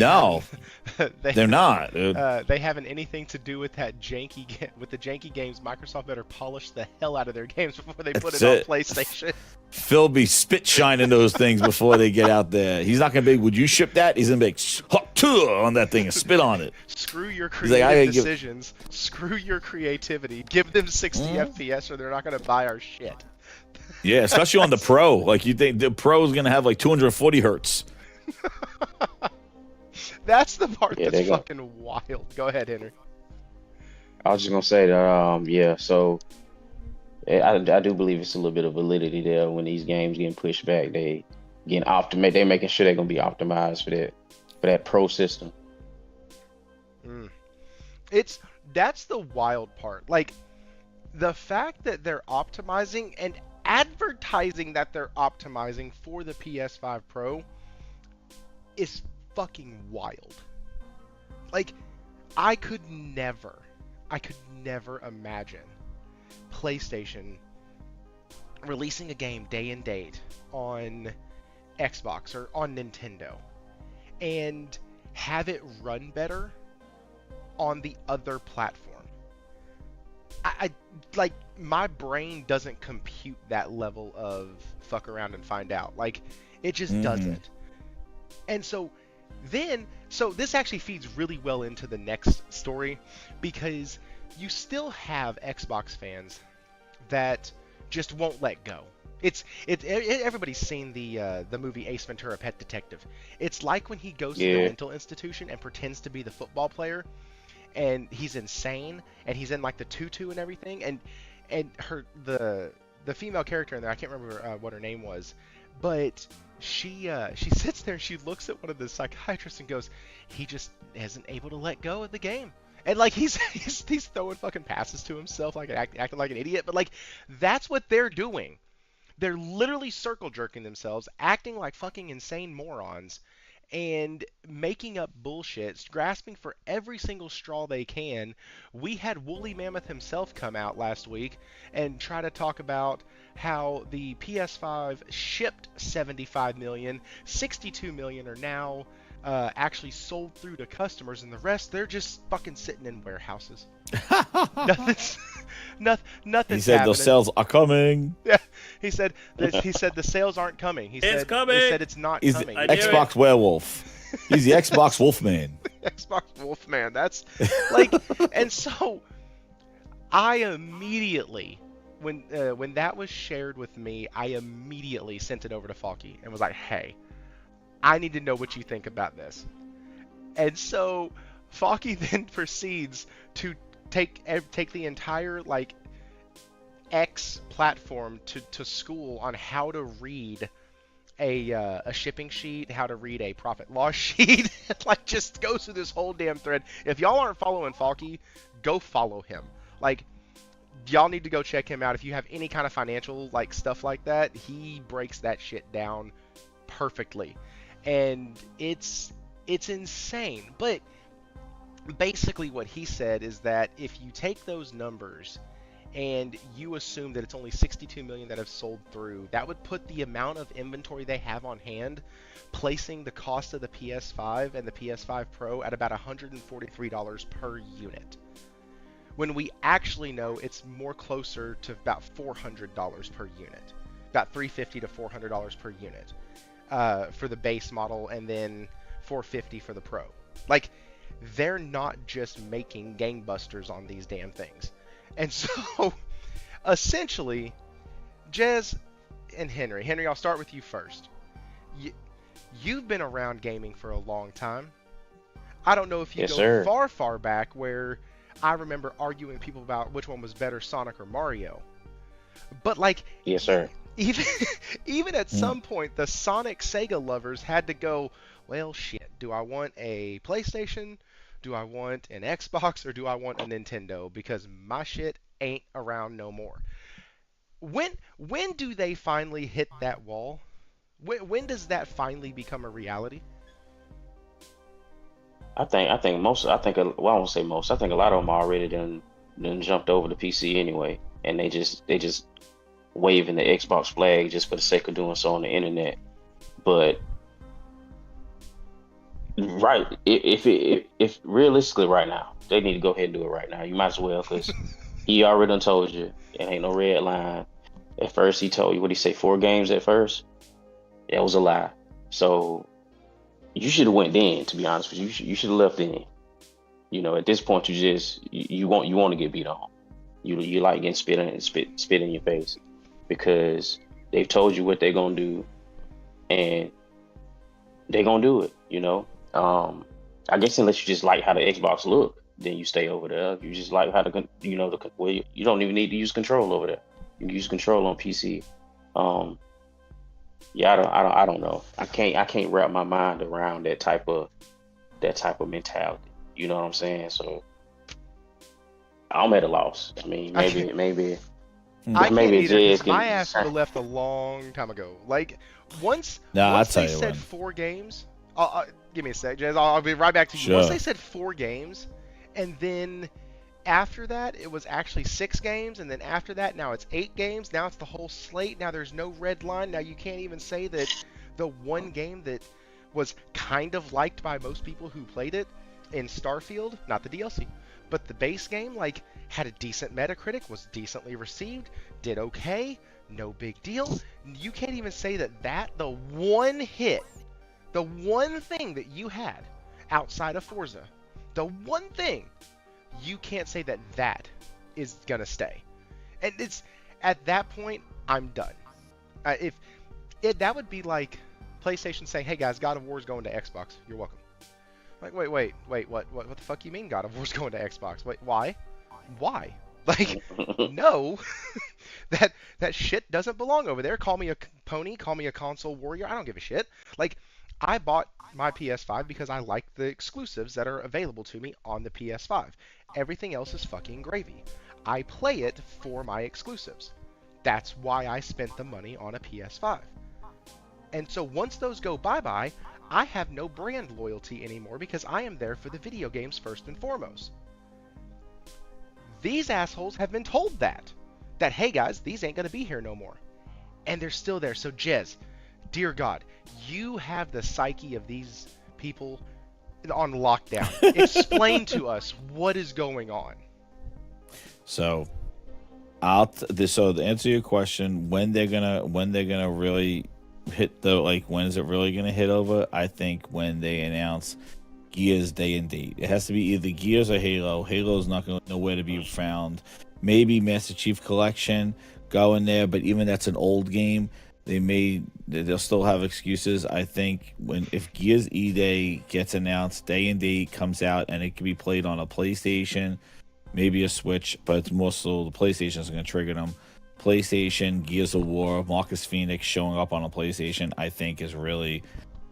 not. They haven't anything to do with that with the janky games. Microsoft better polish the hell out of their games before they put it on PlayStation. Phil be spit shining those things before they get out there. He's not gonna be, would you ship that? He's gonna be like, hot on that thing and spit on it. Screw your creative decisions. Screw your creativity. Give them 60 FPS or they're not gonna buy our shit. Yeah, especially on the Pro. Like, you think the Pro is gonna have like 240 hertz? That's the part that's fucking wild. Go ahead, Henry. I was just gonna say that, so I do believe it's a little bit of validity there when these games getting pushed back. They they're making sure they're gonna be optimized for that Pro system. That's the wild part. Like, the fact that they're optimizing and advertising that they're optimizing for the PS5 Pro is fucking wild. Like, I could never imagine PlayStation releasing a game day and date on Xbox or on Nintendo and have it run better on the other platform. I like, my brain doesn't compute that level of fuck around and find out. Like, it just doesn't. And so this actually feeds really well into the next story, because you still have Xbox fans that just won't let go. Everybody's seen the movie Ace Ventura: Pet Detective. It's like when he goes to the mental institution and pretends to be the football player, and he's insane, and he's in like the tutu and everything, and the female character in there, I can't remember what her name was, but she sits there and she looks at one of the psychiatrists and goes, he just isn't able to let go of the game. And like he's throwing fucking passes to himself, like acting like an idiot, but like that's what they're doing. They're literally circle jerking themselves, acting like fucking insane morons, and making up bullshit, grasping for every single straw they can. We had Woolly Mammoth himself come out last week and try to talk about how the PS5 shipped 75 million, 62 million are now actually sold through to customers, and the rest, they're just fucking sitting in warehouses. Nothing's He said happening. those sales are coming. Yeah, he said the sales aren't coming. He said it's not He's coming. the Xbox werewolf. He's the Xbox Wolfman. Xbox Wolfman. That's like, and so I immediately, when that was shared with me, I immediately sent it over to Faulkie and was like, hey, I need to know what you think about this. And so Faulkie then proceeds to take the entire like X platform to school on how to read a shipping sheet, how to read a profit loss sheet. Like, just goes through this whole damn thread. If y'all aren't following Faulkie, go follow him. Like, y'all need to go check him out. If you have any kind of financial like stuff like that, he breaks that shit down perfectly, and it's insane. But basically what he said is that if you take those numbers and you assume that it's only 62 million that have sold through, that would put the amount of inventory they have on hand, placing the cost of the PS5 and the PS5 Pro at about $143 per unit, when we actually know it's more closer to about $400 per unit, about $350 to $400 per unit for the base model, and then $450 for the Pro. Like, they're not just making gangbusters on these damn things. And so, essentially, Jez and Henry, I'll start with you first. You've been around gaming for a long time. I don't know if you go far back, where I remember arguing with people about which one was better, Sonic or Mario. But like, yes, sir. Even at some point, the Sonic Sega lovers had to go, well, shit, do I want a PlayStation? Do I want an Xbox, or do I want a Nintendo? Because my shit ain't around no more. When do they finally hit that wall? When does that finally become a reality? I think most. I won't say most. I think a lot of them already done jumped over to PC anyway, and they just waving the Xbox flag just for the sake of doing so on the internet. But right, if realistically right now, they need to go ahead and do it right now. You might as well, because he already done told you it ain't no red line. At first he told you, what he say, 4 games at first? That was a lie. So you should have went then, to be honest with you. You should have left then. You know, at this point you want to get beat on. You like getting spit in your face, because they've told you what they're gonna do, and they're gonna do it, you know. I guess unless you just like how the Xbox look, then you stay over there. If you just like how you don't even need to use control over there. You can use control on PC. Yeah, I don't know. I can't wrap my mind around that type of mentality. You know what I'm saying? So I'm at a loss. I mean, maybe Jez. My ass would have left a long time ago. Like, once they said 4 games. Give me a sec, Jez. I'll be right back to you. Sure. Once they said 4 games, and then after that it was actually 6 games, and then after that now it's 8 games. Now it's the whole slate. Now there's no red line. Now you can't even say that the one game that was kind of liked by most people who played it in Starfield, not the DLC, but the base game, like, had a decent Metacritic, was decently received, did okay, no big deal. You can't even say that the one hit, the one thing that you had outside of Forza, the one thing, you can't say that is gonna stay. And it's at that point, I'm done. If that would be like PlayStation saying, "Hey guys, God of War is going to Xbox. You're welcome." Like, wait, what the fuck you mean God of War's going to Xbox? Wait, why? Like, no, that shit doesn't belong over there. Call me a pony, call me a console warrior. I don't give a shit. Like, I bought my PS5 because I like the exclusives that are available to me on the PS5. Everything else is fucking gravy. I play it for my exclusives. That's why I spent the money on a PS5. And so once those go bye-bye, I have no brand loyalty anymore because I am there for the video games first and foremost. These assholes have been told that hey guys, these ain't gonna be here no more. And they're still there. So Jez, dear God, you have the psyche of these people on lockdown. Explain to us what is going on. So so to answer your question, when they're gonna really hit the, like, when is it really gonna hit over? I think when they announce Gears day and date. It has to be either Gears or Halo. Halo's not going to nowhere to be found. Maybe Master Chief Collection go in there, but even that's an old game. They'll still have excuses. I think if Gears E-Day gets announced, day and date comes out, and it can be played on a PlayStation, maybe a Switch, but it's more so the PlayStation's going to trigger them. PlayStation, Gears of War, Marcus Phoenix showing up on a PlayStation, I think is really,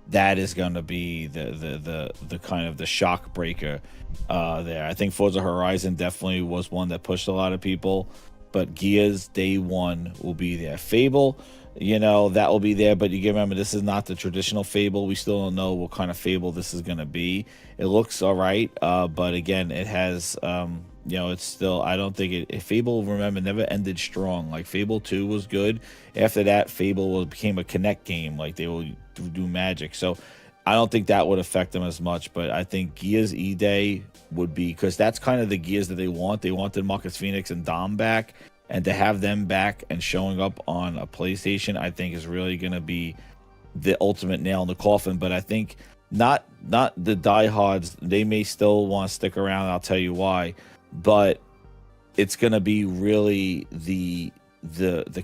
that is going to be the kind of the shock breaker there. I think Forza Horizon definitely was one that pushed a lot of people, but Gears day one will be there. Fable, that will be there, but you can remember, this is not the traditional Fable. We still don't know what kind of Fable this is going to be. It looks all right, but again, it has it's still, I don't think Fable, remember, never ended strong. Like, Fable 2 was good. After that, Fable became a Kinect game. Like, they will do magic. So I don't think that would affect them as much. But I think Gears E-Day would be, because that's kind of the Gears that they want. They wanted Marcus Phoenix and Dom back. And to have them back and showing up on a PlayStation, I think is really going to be the ultimate nail in the coffin. But I think not the diehards. They may still want to stick around. I'll tell you why. But it's going to be really the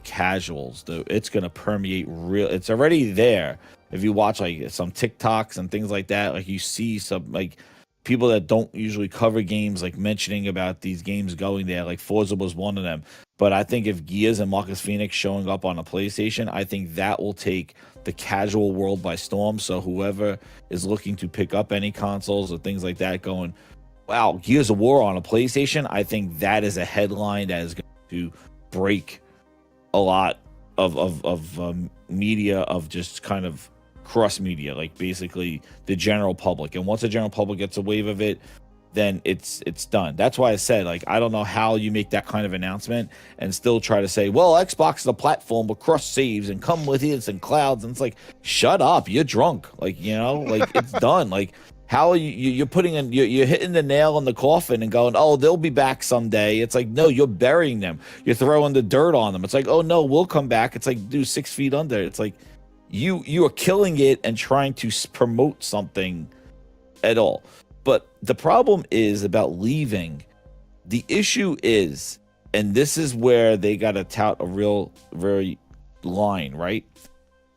casuals. It's going to permeate it's already there. If you watch like some TikToks and things like that, like you see some like people that don't usually cover games like mentioning about these games going there. Like Forza was one of them. But I think if Gears and Marcus Phoenix showing up on a PlayStation, I think that will take the casual world by storm. So whoever is looking to pick up any consoles or things like that going, wow, Gears of War on a PlayStation, I think that is a headline that is going to break a lot of media, of just kind of cross media, like basically the general public. And once the general public gets a wave of it, then it's done. That's why I said, like, I don't know how you make that kind of announcement and still try to say, well, Xbox is a platform with cross saves and come with it and clouds. And it's like, shut up, you're drunk. Like, like it's done. Like, how are you're putting in, you're hitting the nail in the coffin and going, oh, they'll be back someday. It's like, no, you're burying them. You're throwing the dirt on them. It's like, oh no, we'll come back. It's like, dude, 6 feet under. It's like, you are killing it and trying to promote something at all. But the problem is about leaving. The issue is, and this is where they got to tout a real, very line, right?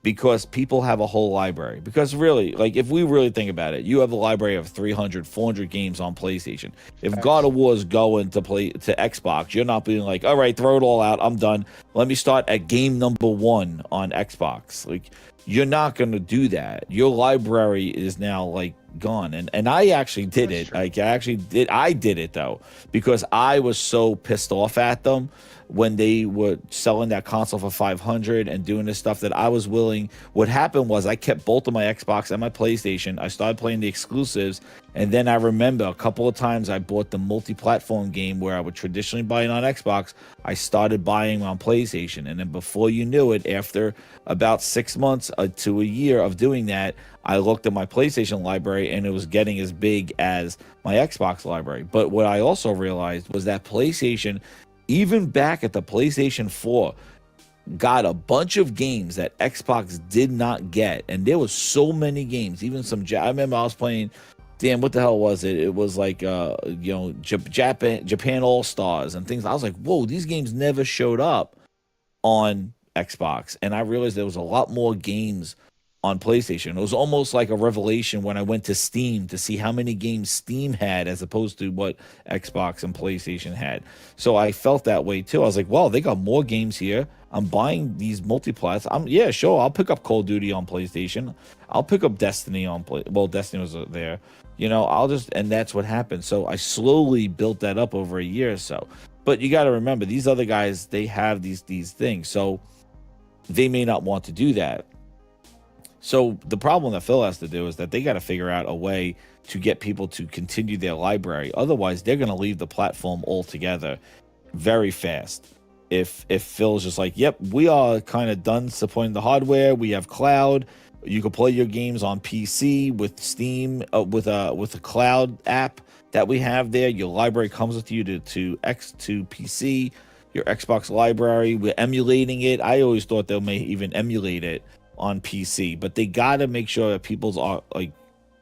Because people have a whole library. Because really, like, if we really think about it, you have a library of 300, 400 games on PlayStation. If God of War is going to Xbox, you're not being like, all right, throw it all out, I'm done. Let me start at game number 1 on Xbox. Like, you're not going to do that. Your library is now, like, gone. And I actually did it. Like, I did it, though, because I was so pissed off at them. when they were selling that console for $500 and doing this stuff that I was willing. What happened was I kept both of my Xbox and my PlayStation. I started playing the exclusives, and then I remember a couple of times I bought the multi-platform game where I would traditionally buy it on Xbox. I started buying on PlayStation, and then before you knew it, after about 6 months to a year of doing that, I looked at my PlayStation library and it was getting as big as my Xbox library. But what I also realized was that PlayStation, even back at the PlayStation 4, got a bunch of games that Xbox did not get. And there was so many games, even some, I remember I was playing, damn, what the hell was it? It was like, Japan All-Stars and things. I was like, whoa, these games never showed up on Xbox. And I realized there was a lot more games on PlayStation. It was almost like a revelation when I went to Steam to see how many games Steam had as opposed to what Xbox and PlayStation had. So I felt that way too. I was like, wow, they got more games here. I'm buying these multiplats. Yeah, sure, I'll pick up Call of Duty on PlayStation. I'll pick up Destiny on Destiny was there. And that's what happened. So I slowly built that up over a year or so. But you got to remember, these other guys, they have these things. So they may not want to do that. So the problem that Phil has to do is that they got to figure out a way to get people to continue their library. Otherwise, they're going to leave the platform altogether very fast. If Phil's just like, yep, we are kind of done supporting the hardware. We have cloud. You can play your games on PC with Steam, with a cloud app that we have there. Your library comes with you to PC, your Xbox library. We're emulating it. I always thought they may even emulate it on PC, but they got to make sure that people's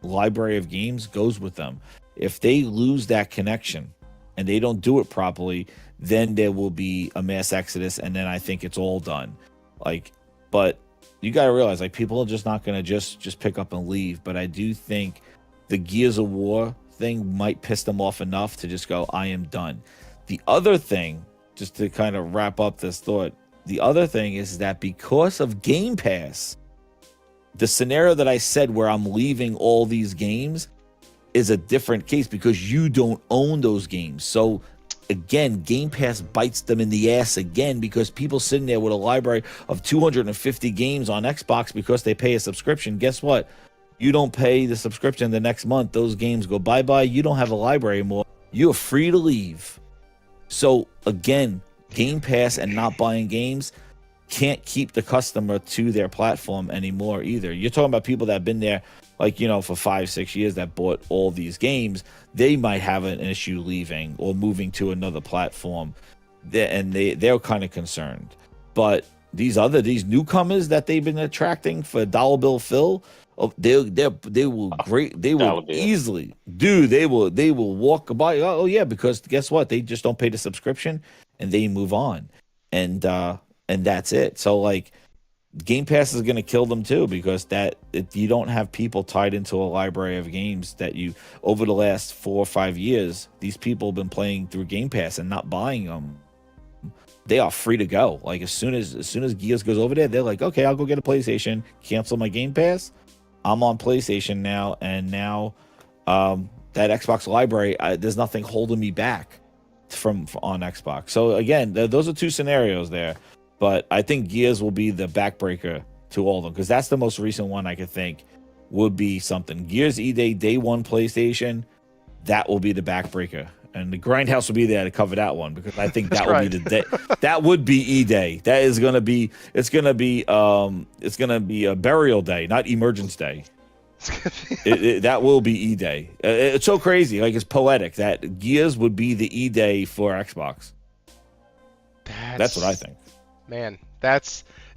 library of games goes with them. If they lose that connection and they don't do it properly, then there will be a mass exodus, and then I think it's all done. But you got to realize, people are just not going to just pick up and leave. But I do think the Gears of War thing might piss them off enough to just go, I am done. The other thing, just to kind of wrap up this thought, the other thing is that because of Game Pass, the scenario that I said where I'm leaving all these games is a different case because you don't own those games. So again, Game Pass bites them in the ass again because people sitting there with a library of 250 games on Xbox because they pay a subscription. Guess what? You don't pay the subscription the next month. Those games go bye-bye. You don't have a library anymore. You're free to leave. So again, Game Pass and not buying games can't keep the customer to their platform anymore either. You're talking about people that have been there for 5-6 years that bought all these games. They might have an issue leaving or moving to another platform, and they're kind of concerned. But these newcomers that they've been attracting for Dollar Bill Phil, they will easily, dude. They will walk by. Oh yeah, because guess what? They just don't pay the subscription and they move on, and that's it. So Game Pass is going to kill them too, because you don't have people tied into a library of games that you, over the last 4 or 5 years, these people have been playing through Game Pass and not buying them. They are free to go. As soon as Gears goes over there, they're like, okay, I'll go get a PlayStation, cancel my Game Pass. I'm on PlayStation now, and now that Xbox library, there's nothing holding me back from on Xbox. So again, those are two scenarios there. But I think Gears will be the backbreaker to all of them, because that's the most recent one I could think would be something. Gears day one PlayStation, that will be the backbreaker. And the Grindhouse will be there to cover that one, because I think that would be the day. That would be E-Day. That is going to be, it's going to be a burial day, not emergence day. That will be E-Day. It's so crazy. It's poetic that Gears would be the E-Day for Xbox. That's what I think. Man,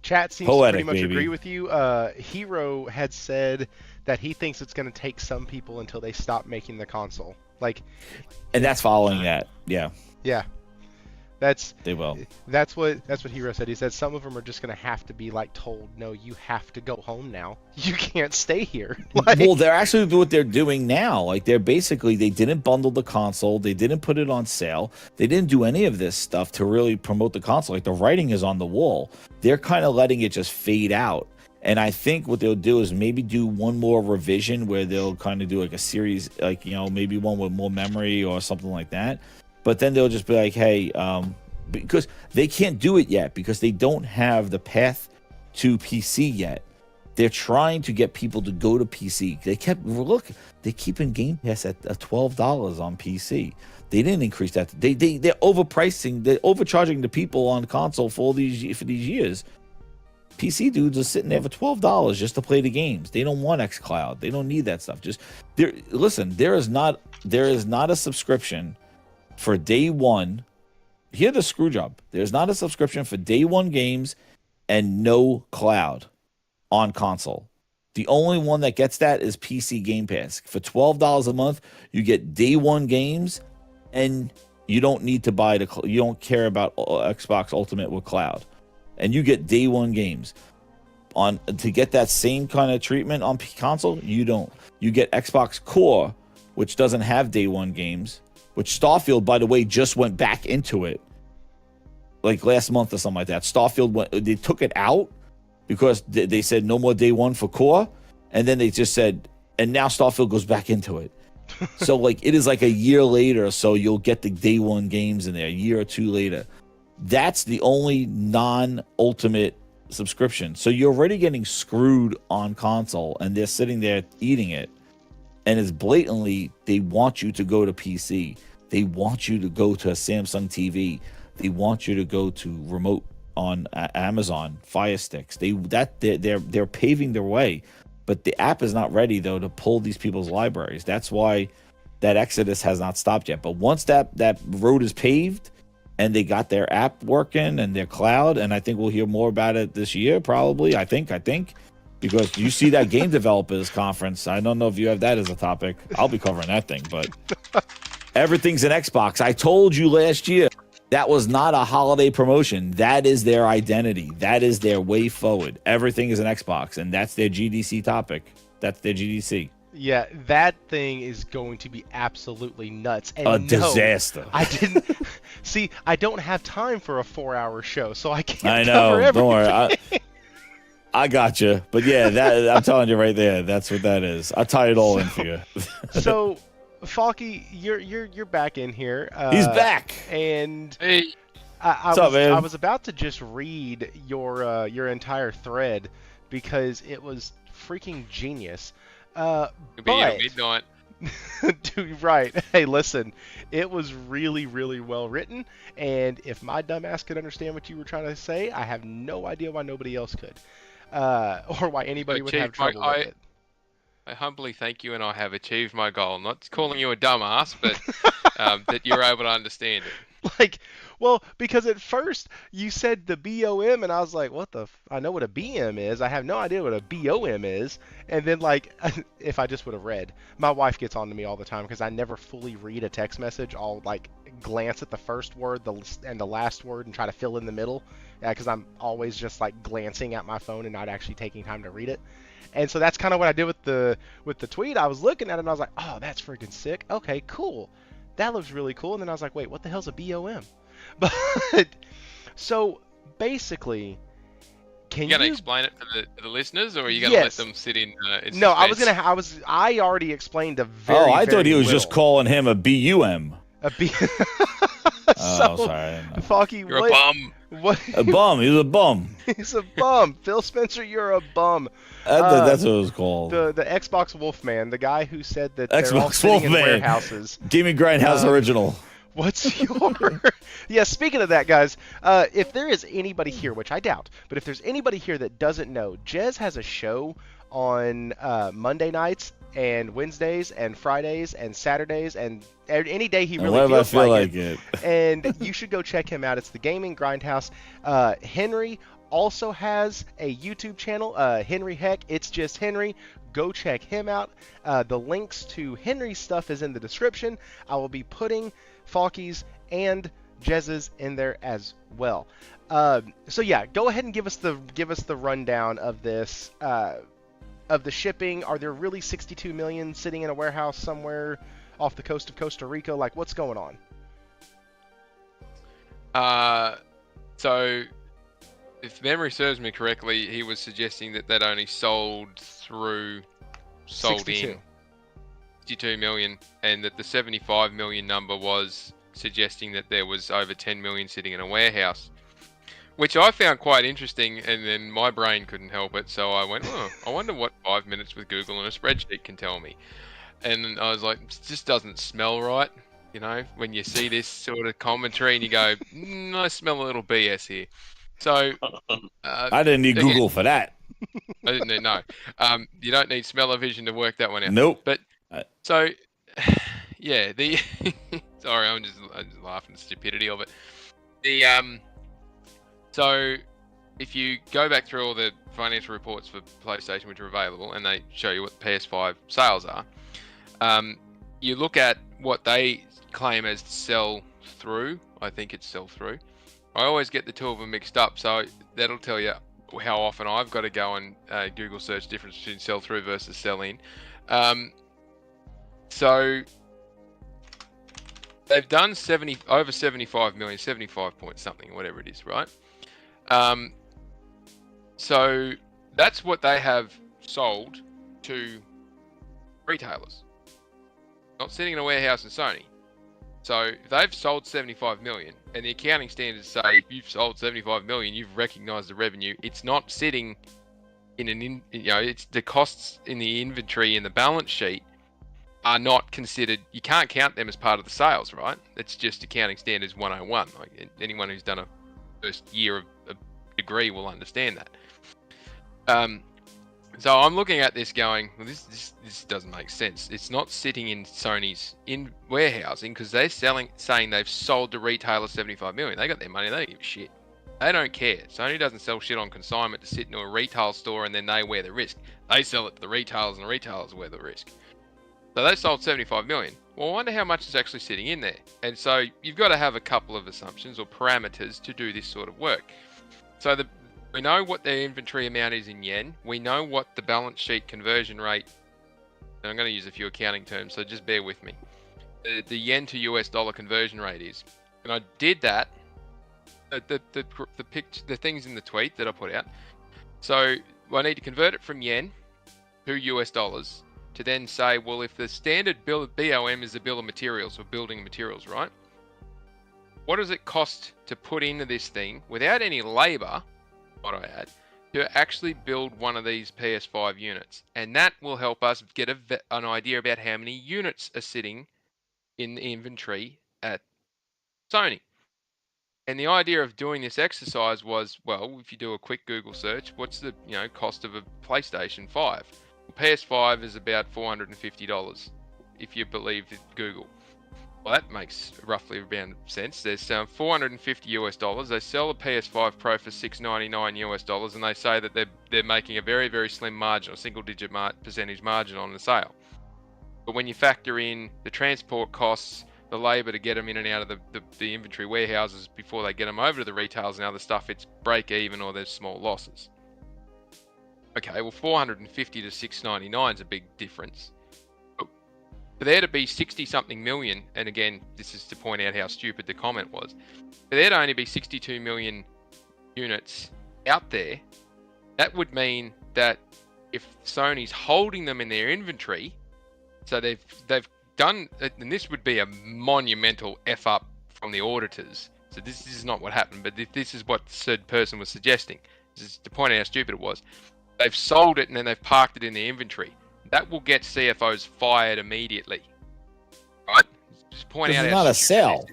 chat seems poetic, to pretty much baby. agree with you. Hero had said that he thinks it's going to take some people until they stop making the console. And that's following that. Yeah. Yeah. They will. That's what Hero said. He said some of them are just going to have to be told, no, you have to go home now. You can't stay here. Well, they're actually what they're doing now. They didn't bundle the console. They didn't put it on sale. They didn't do any of this stuff to really promote the console. The writing is on the wall. They're kind of letting it just fade out. And I think what they'll do is maybe do one more revision where they'll kind of do a series, maybe one with more memory or something like that. But then they'll just be like, hey, because they can't do it yet because they don't have the path to PC yet. They're trying to get people to go to PC. They're keeping Game Pass at $12 on PC. They didn't increase that. They're overpricing. They're overcharging the people on console for these years. PC dudes are sitting there for $12 just to play the games. They don't want xCloud. They don't need that stuff. There is not a subscription for day one. Here's the screw job. There's not a subscription for day one games and no cloud on console. The only one that gets that is PC Game Pass. For $12 a month, you get day one games, and you don't need to buy you don't care about Xbox Ultimate with cloud, and you get day one games. To get that same kind of treatment on console, you don't. You get Xbox Core, which doesn't have day one games. Which Starfield, by the way, just went back into it, like last month or something like that. They took it out because they said no more day one for Core, and then they just said, and now Starfield goes back into it. So like it is like a year later, so you'll get the day one games in there a year or two later. That's the only non-ultimate subscription. So you're already getting screwed on console, and they're sitting there eating it. And it's blatantly, they want you to go to PC. They want you to go to a Samsung TV. They want you to go to remote on Amazon Fire Sticks. They're paving their way, but the app is not ready though to pull these people's libraries. That's why that exodus has not stopped yet. But once that road is paved and they got their app working and their cloud, and I think we'll hear more about it this year probably. I think because you see that game developers conference. I don't know if you have that as a topic. I'll be covering that thing, but everything's an Xbox. I told you last year that was not a holiday promotion. That is their identity. That is their way forward. Everything is an Xbox, and that's their GDC topic. That's their GDC. Yeah, that thing is going to be absolutely nuts. And a disaster. I didn't see. I don't have time for a 4-hour show, so I can't. I know. Cover everything. Don't worry. I got you. But yeah, that I'm telling you right there. That's what that is. I'll tie it all in for you. So, Faulkie, you're back in here. He's back. And Hey, I was about to just read your entire thread because it was freaking genius. it'll be at midnight. Dude, right. Hey, listen, it was really, really well written, and if my dumbass could understand what you were trying to say, I have no idea why nobody else could, or why anybody would have trouble with it. I humbly thank you, and I have achieved my goal. Not calling you a dumbass, but that you're able to understand it. Like, well, because at first you said the BOM, and I was like, what the I know what a BM is. I have no idea what a BOM is. And then, like, if I just would have read. My wife gets on to me all the time because I never fully read a text message. I'll, like, glance at the first word and the last word and try to fill in the middle. Because I'm always just, like, glancing at my phone and not actually taking time to read it. And so that's kind of what I did with the tweet. I was looking at it and I was like, oh, that's freaking sick. Okay, cool. That looks really cool. And then I was like, wait, what the hell's a BOM? But so basically, you gonna explain it for the listeners, or are you gonna let them sit in? No, I already explained a very. Oh, I thought he was little. just calling him a BUM. A B. Oh, sorry. Faulkie, you're a bum. What? A bum. He's a bum. He's a bum. Phil Spencer, you're a bum. That's what it was called. The Xbox Wolfman, the guy who said that Xbox they're all sitting in Wolfman. warehouses. Gaming Grindhouse original. What's your... Yeah, speaking of that, guys, if there is anybody here, which I doubt, but if there's anybody here that doesn't know, Jez has a show on Monday nights and Wednesdays and Fridays and Saturdays and any day he really feels like it. And you should go check him out. It's the Gaming Grindhouse. Henri also has a YouTube channel, Henri Heck. It's just Henri. Go check him out. The links to Henri's stuff is in the description. I will be putting Faulkie's and Jez's in there as well. So yeah, go ahead and give us the rundown of this, of the shipping. Are there really 62 million sitting in a warehouse somewhere off the coast of Costa Rica? Like, what's going on? So if memory serves me correctly, he was suggesting that only sold in 62 million, and that the 75 million number was suggesting that there was over 10 million sitting in a warehouse, which I found quite interesting. And then my brain couldn't help it, so I went, oh, I wonder what 5 minutes with Google and a spreadsheet can tell me. And I was like, it just doesn't smell right. You know, when you see this sort of commentary and you go, I smell a little BS here. So I didn't need Google for that. I didn't need, no. You don't need smell-o-vision to work that one out. Nope. But so, yeah. The sorry, I'm just laughing at the stupidity of it. So if you go back through all the financial reports for PlayStation, which are available, and they show you what the PS5 sales are, you look at what they claim as sell through. I think it's sell through. I always get the two of them mixed up, so that'll tell you how often I've got to go and Google search difference between sell through versus sell in. So they've done over 75 million, 75 point something, whatever it is, right? So that's what they have sold to retailers, not sitting in a warehouse in Sony. So if they've sold 75 million, and the accounting standards say if you've sold 75 million, you've recognized the revenue. It's not sitting in it's the costs in the inventory in the balance sheet are not considered. You can't count them as part of the sales, right? It's just accounting standards 101. Like anyone who's done a first year of a degree will understand that. So I'm looking at this going, well, this doesn't make sense. It's not sitting in Sony's warehousing because they're saying they've sold to retailers 75 million. They got their money. They don't give a shit. They don't care. Sony doesn't sell shit on consignment to sit into a retail store and then they wear the risk. They sell it to the retailers and the retailers wear the risk. So they sold 75 million. Well, I wonder how much is actually sitting in there. And so you've got to have a couple of assumptions or parameters to do this sort of work. So we know what their inventory amount is in yen. We know what the balance sheet conversion rate, and I'm going to use a few accounting terms, so just bear with me. The yen to US dollar conversion rate is. And I did that, the things in the tweet that I put out. So I need to convert it from yen to US dollars to then say, well, if the standard BOM is the bill of materials or building materials, right? What does it cost to put into this thing without any labor, what I add, to actually build one of these PS5 units? And that will help us get an idea about how many units are sitting in the inventory at Sony. And the idea of doing this exercise was, well, if you do a quick Google search, what's the cost of a PlayStation 5? Well, PS5 is about $450 if you believe Google. Well, that makes roughly around sense. There's $450. They sell a PS5 Pro for $699, and they say that they're making a very, very slim margin, a single-digit percentage margin on the sale. But when you factor in the transport costs, the labour to get them in and out of the inventory warehouses before they get them over to the retailers and other stuff, it's break even or there's small losses. Okay, well, 450 to 699 is a big difference. For there to be 60-something million, and again, this is to point out how stupid the comment was, for there to only be 62 million units out there, that would mean that if Sony's holding them in their inventory, so they've done, and this would be a monumental F-up from the auditors. So this is not what happened, but this is what the third person was suggesting. This is to point out how stupid it was. They've sold it and then they've parked it in the inventory. That will get CFOs fired immediately, right? Just point out. It's not a sale.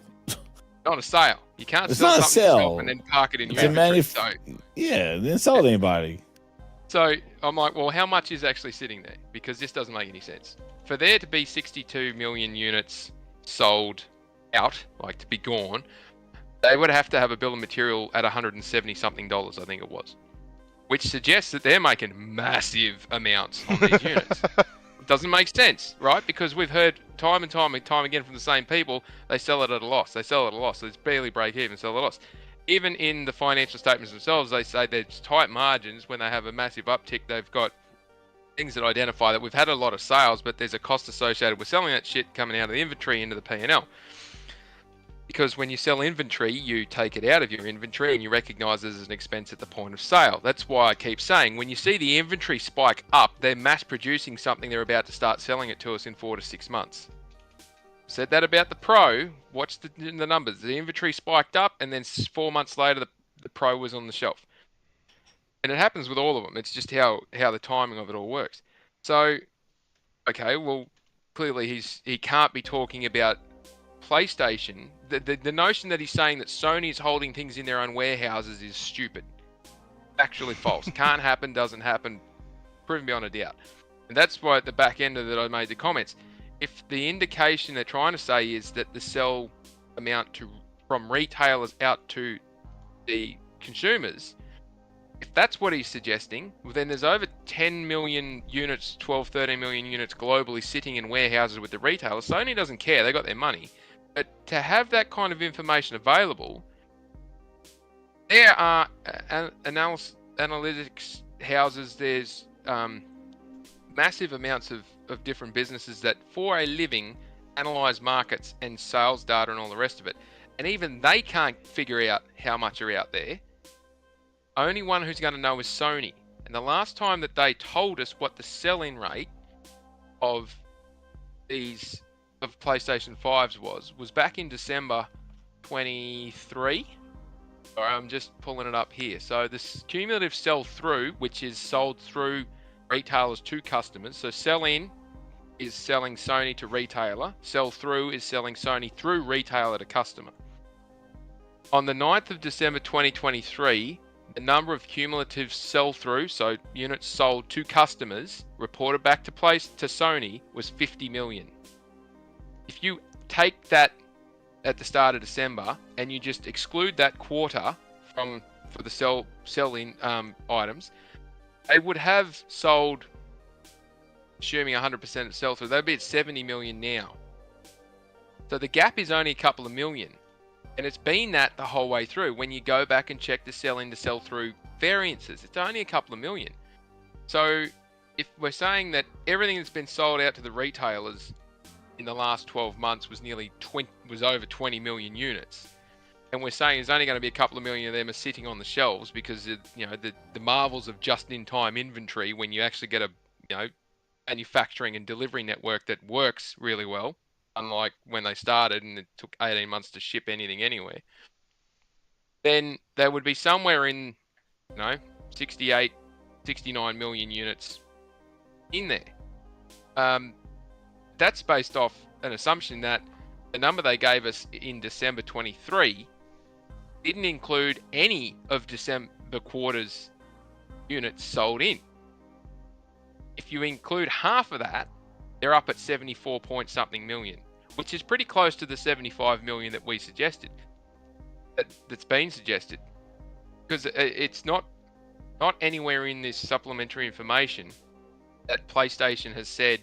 Not a sale. You can't it's sell not something a sale. yourself and then park it in your inventory. Yeah, they didn't sell it to anybody. So I'm like, well, how much is actually sitting there? Because this doesn't make any sense. For there to be 62 million units sold out, like to be gone, they would have to have a bill of material at $170-something, I think it was. Which suggests that they're making massive amounts on these units. It doesn't make sense, right? Because we've heard time and time again from the same people, they sell it at a loss. They sell it at a loss. So it's barely break even, sell at a loss. Even in the financial statements themselves, they say there's tight margins. When they have a massive uptick, they've got things that identify that we've had a lot of sales, but there's a cost associated with selling that shit coming out of the inventory into the P&L. Because when you sell inventory, you take it out of your inventory and you recognize it as an expense at the point of sale. That's why I keep saying, when you see the inventory spike up, they're mass producing something, they're about to start selling it to us in 4 to 6 months. Said that about the Pro. Watch the numbers. The inventory spiked up, and then 4 months later, the Pro was on the shelf. And it happens with all of them. It's just how the timing of it all works. So, okay, well, clearly he can't be talking about PlayStation. The notion that he's saying that Sony is holding things in their own warehouses is stupid. Actually false. Can't happen, doesn't happen, proven beyond a doubt. And that's why at the back end of that I made the comments. If the indication they're trying to say is that the sell amount from retailers out to the consumers, if that's what he's suggesting, well, then there's over 10 million units, 12, 13 million units globally sitting in warehouses with the retailers. Sony doesn't care. They got their money. But to have that kind of information available, there are analytics houses, there's massive amounts of different businesses that for a living analyze markets and sales data and all the rest of it. And even they can't figure out how much are out there. Only one who's going to know is Sony. And the last time that they told us what the sell-in rate of PlayStation 5s was back in December 23. Sorry, I'm just pulling it up here. So this cumulative sell-through, which is sold through retailers to customers. So sell-in is selling Sony to retailer. Sell-through is selling Sony through retailer to customer. On the 9th of December 2023, the number of cumulative sell-through, so units sold to customers, reported back to Sony was 50 million. If you take that at the start of December and you just exclude that quarter for the sell-in items, they would have sold, assuming 100% of sell-through, they'd be at 70 million now. So the gap is only a couple of million. And it's been that the whole way through. When you go back and check the sell-in to sell-through variances, it's only a couple of million. So if we're saying that everything that's been sold out to the retailers in the last 12 months was over 20 million units, and we're saying there's only going to be a couple of million of them are sitting on the shelves because the marvels of just-in-time inventory, when you actually get a manufacturing and delivery network that works really well, unlike when they started and it took 18 months to ship anything anywhere, then there would be somewhere in 68, 69 million units in there. That's based off an assumption that the number they gave us in December 23 didn't include any of December quarter's units sold in. If you include half of that, they're up at 74 point something million, which is pretty close to the 75 million that we suggested, that's been suggested. Because it's not anywhere in this supplementary information that PlayStation has said,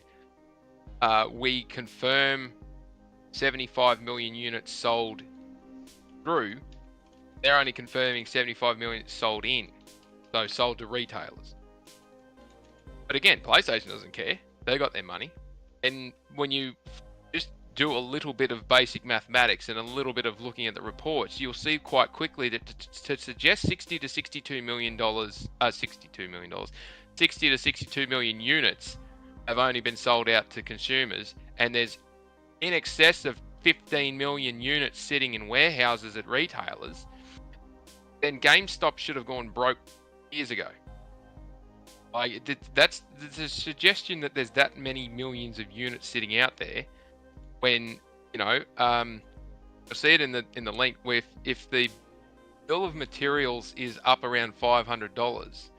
we confirm 75 million units sold through. They're only confirming 75 million sold in, so sold to retailers. But again, PlayStation doesn't care. They got their money. And when you just do a little bit of basic mathematics and a little bit of looking at the reports, you'll see quite quickly that to suggest 60 to 62 million units have only been sold out to consumers, and there's in excess of 15 million units sitting in warehouses at retailers, then GameStop should have gone broke years ago. Like, that's the suggestion that there's that many millions of units sitting out there, when I see it in the link with, if the bill of materials is up around $500.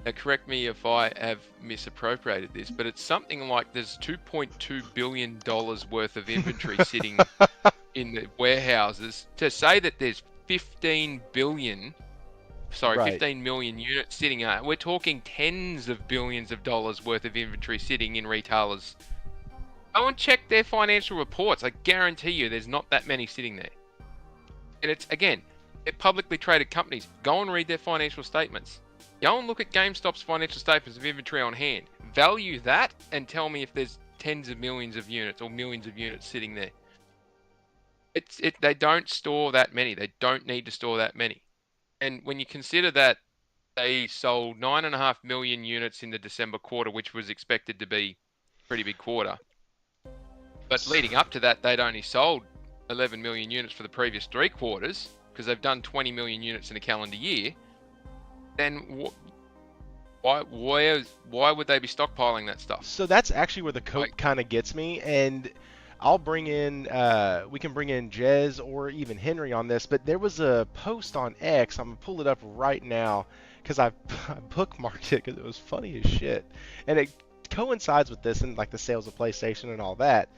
Now, correct me if I have misappropriated this, but it's something like there's $2.2 billion worth of inventory sitting in the warehouses. To say that there's 15 million units sitting out, we're talking tens of billions of dollars worth of inventory sitting in retailers. Go and check their financial reports. I guarantee you there's not that many sitting there. And it's, again, they're publicly traded companies. Go and read their financial statements. Go and look at GameStop's financial statements of inventory on hand. Value that and tell me if there's tens of millions of units or millions of units sitting there. They don't store that many. They don't need to store that many. And when you consider that they sold 9.5 million units in the December quarter, which was expected to be a pretty big quarter, But leading up to that, they'd only sold 11 million units for the previous 3 quarters because they've done 20 million units in a calendar year. Then why would they be stockpiling that stuff? So that's actually where the coat kind of gets me, and I'll bring in, we can bring in Jez or even Henry on this, but there was a post on X, I'm going to pull it up right now, because I bookmarked it because it was funny as shit, and it coincides with this and like the sales of PlayStation and all that,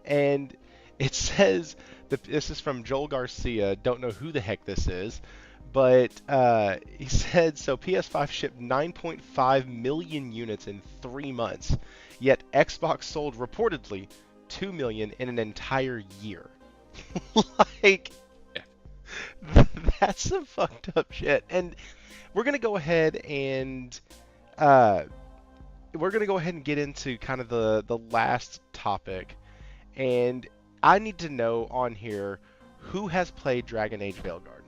and it says, this is from Joel Garcia, don't know who the heck this is, but he said, so PS5 shipped 9.5 million units in 3 months, yet Xbox sold reportedly 2 million in an entire year. Like, that's some fucked up shit. And we're gonna go ahead and get into kind of the last topic. And I need to know on here who has played Dragon Age Veilguard.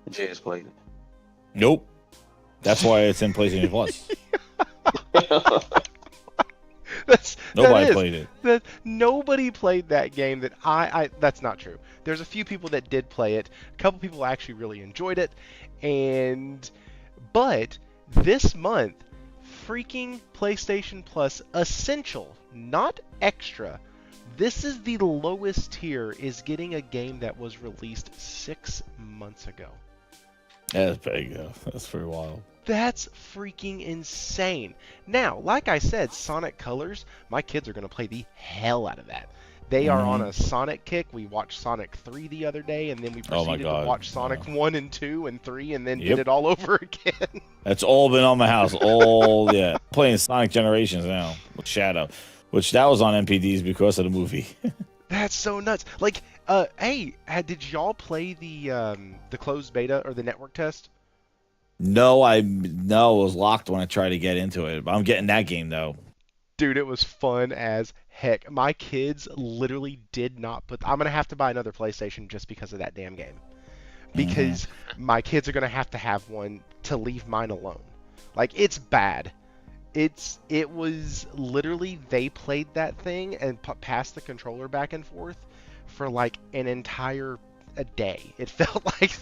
Jay has played it. Nope. That's why it's in PlayStation Plus. Nobody played it. Nobody played that game that that's not true. There's a few people that did play it. A couple people actually really enjoyed it. But this month, freaking PlayStation Plus Essential, not Extra. This is the lowest tier, is getting a game that was released 6 months ago. That's big, though. That's pretty wild. That's freaking insane. Now, like I said, Sonic Colors, my kids are going to play the hell out of that. They are on a Sonic kick. We watched Sonic 3 the other day, and then we proceeded to watch Sonic 1 and 2 and 3, and then did it all over again. That's all been on my house. Playing Sonic Generations now with Shadow, which that was on MPDs because of the movie. That's so nuts. Like, hey, did y'all play the closed beta or the network test? No, it was locked when I tried to get into it. But I'm getting that game though. Dude, it was fun as heck. My kids literally did not put. I'm gonna have to buy another PlayStation just because of that damn game. Because my kids are gonna have one to leave mine alone. Like, it's bad. It was literally, they played that thing and passed the controller back and forth for like an entire a day. It felt like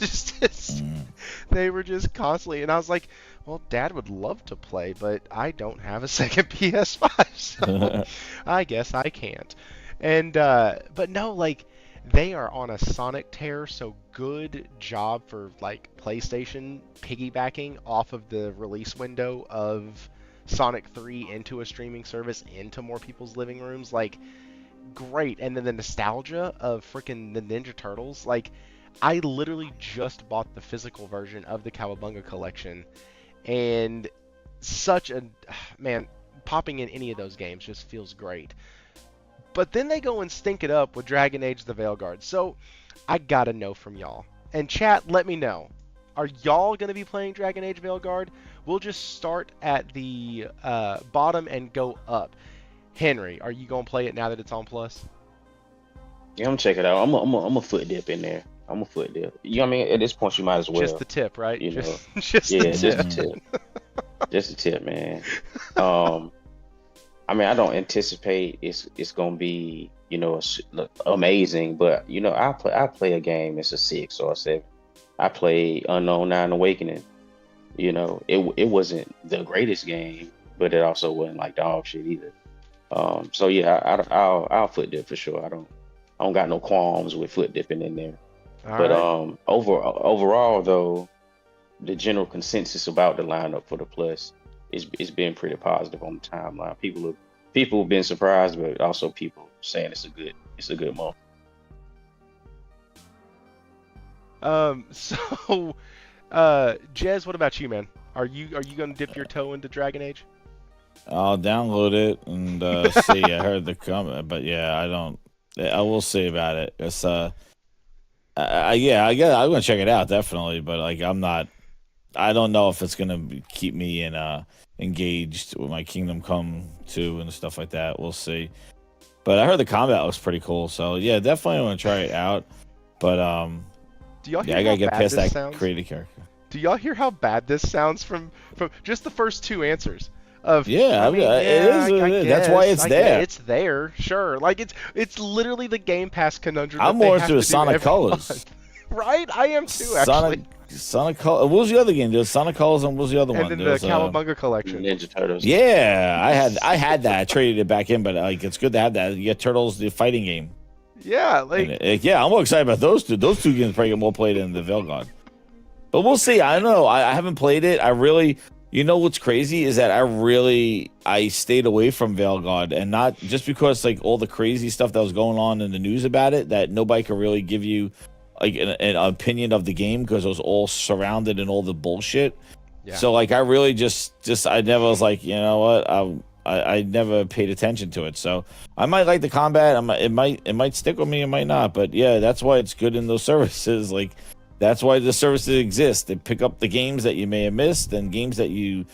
they were just constantly, and I was like, well, Dad would love to play, but I don't have a second PS5, so I guess I can't. And but no, like, they are on a Sonic tear, so good job for like PlayStation piggybacking off of the release window of Sonic 3 into a streaming service, into more people's living rooms. Like, great. And then the nostalgia of freaking the Ninja Turtles. Like, I literally just bought the physical version of the Cowabunga collection, and such a man, popping in any of those games just feels great. But then they go and stink it up with Dragon Age the Veilguard. So I gotta know from y'all. And chat, let me know. Are y'all gonna be playing Dragon Age Veilguard? We'll just start at the bottom and go up. Henry, are you gonna play it now that it's on Plus? Yeah, I'm gonna check it out. I'm a foot dip in there. I'm a foot dip. You know what I mean? At this point, you might as well. Just the tip, right? You know, just the tip. Just the tip, man. I mean, I don't anticipate it's gonna be, you know, amazing, but you know, I play a game. It's a 6 or a 7. I play Unknown Nine Awakening. You know, it wasn't the greatest game, but it also wasn't like dog shit either. So yeah, I'll foot dip for sure. I don't got no qualms with foot dipping in there. Overall though, the general consensus about the lineup for the Plus is been pretty positive on the timeline. People have been surprised, but also people saying it's a good month. So Jez, what about you, man? Are you gonna dip your toe into Dragon Age? I'll download it and see. I heard the comment, but yeah, I will see about it. It's I'm gonna check it out definitely, but like I don't know if it's gonna keep me engaged with my Kingdom Come 2 and stuff like that. We'll see. But I heard the combat looks pretty cool, so yeah, definitely want to try it out. But do y'all hear I gotta get past that sounds? creative character. Do y'all hear how bad this sounds from just the first 2 answers? of. Yeah, I mean, it yeah, is. I That's why guess. it's there. It's there, sure. Like it's literally the Game Pass conundrum I'm that they more have into to do Sonic every Colors. month. Right? I am too, actually. Sonic Colors. What was the other game? There's Sonic Colors, and what was the other And one? then There the was, Cowabunga collection. Ninja Turtles. yeah, I had that. I traded it back in, but like it's good to have that. You get Turtles, the fighting game. Yeah, And, yeah, I'm more excited about those two. Those two games probably get more played than the Veilguard. But we'll see. I don't know. I haven't played it. I really, what's crazy is that I stayed away from Veilguard, and not just because like all the crazy stuff that was going on in the news about it, that nobody could really give you like an opinion of the game because it was all surrounded in all the bullshit. Yeah. So like I really just I never was like, you know what, I never paid attention to it. So I might like the combat. It might stick with me. It might not. But yeah, that's why it's good in those services. Like that's why the services exist. They pick up the games that you may have missed and games that you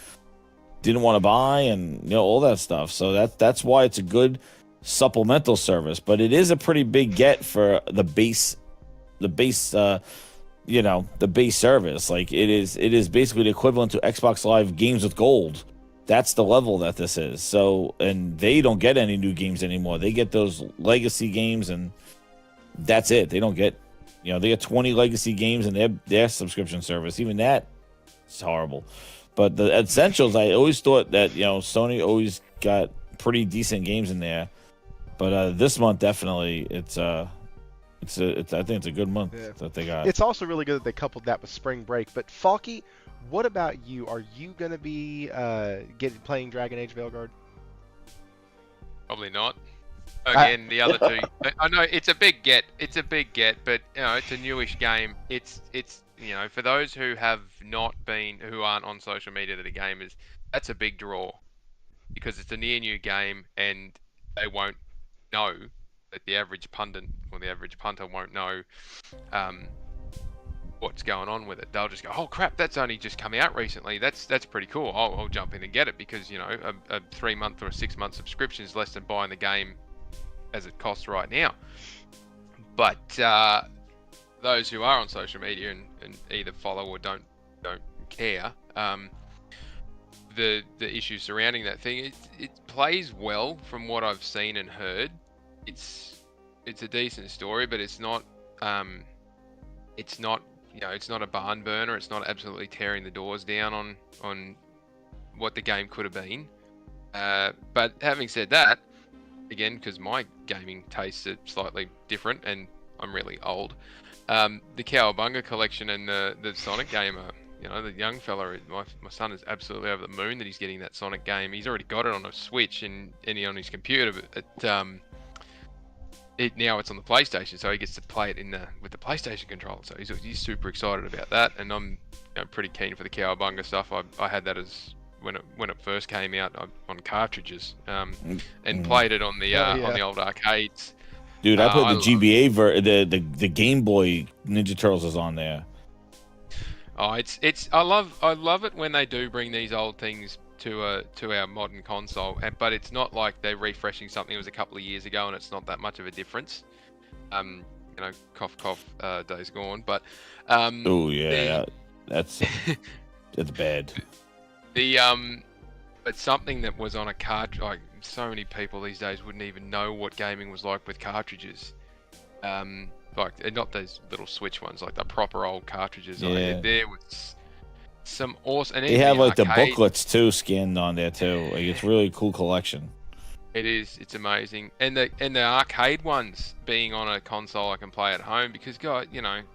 didn't want to buy, and all that stuff. So that's why it's a good supplemental service. But it is a pretty big get for the base the base service. Like it is basically the equivalent to Xbox Live Games with Gold. That's the level that this is. So, and they don't get any new games anymore. They get those legacy games, and that's it. They don't get, they get 20 legacy games in their subscription service. Even that is horrible. But the essentials, I always thought that Sony always got pretty decent games in there. But this month definitely, I think it's a good month that they got. It's also really good that they coupled that with spring break. But Faulkie, what about you? Are you going to be playing Dragon Age Veilguard? Probably not. Again, the other two. I know it's a big get. It's a big get, but it's a newish game. It's for those who aren't on social media that are gamers, that's a big draw because it's a near new game, and they won't know that the average pundit or the average punter won't know what's going on with it. They'll just go, "Oh crap, that's only just come out recently. That's pretty cool. I'll jump in and get it because a 3-month or a 6-month subscription is less than buying the game as it costs right now." But those who are on social media and either follow or don't care, the issues surrounding that thing, it plays well from what I've seen and heard. It's a decent story, but it's not it's not a barn burner. It's not absolutely tearing the doors down on what the game could have been. But having said that, again, because my gaming tastes are slightly different and I'm really old, the Cowabunga collection and the Sonic game are, the young fella, my son is absolutely over the moon that he's getting that Sonic game. He's already got it on a Switch and on his computer, but now it's on the PlayStation, so he gets to play it with the PlayStation controller. So he's super excited about that, and I'm pretty keen for the Cowabunga stuff. I had that as when it first came out on cartridges, and played it on the old arcades. Dude, I put the GBA the Game Boy Ninja Turtles is on there. Oh, I love it when they do bring these old things to our modern console, but it's not like they're refreshing something that was a couple of years ago and it's not that much of a difference. Cough cough, days gone. But oh yeah, that's bad. But something that was on a cartridge, like so many people these days wouldn't even know what gaming was like with cartridges. Like not those little Switch ones, like the proper old cartridges. Yeah. There was some awesome. And they have like arcade, the booklets too scanned on there too. Like it's really cool collection. It is. It's amazing. And the arcade ones being on a console I can play at home because God, I don't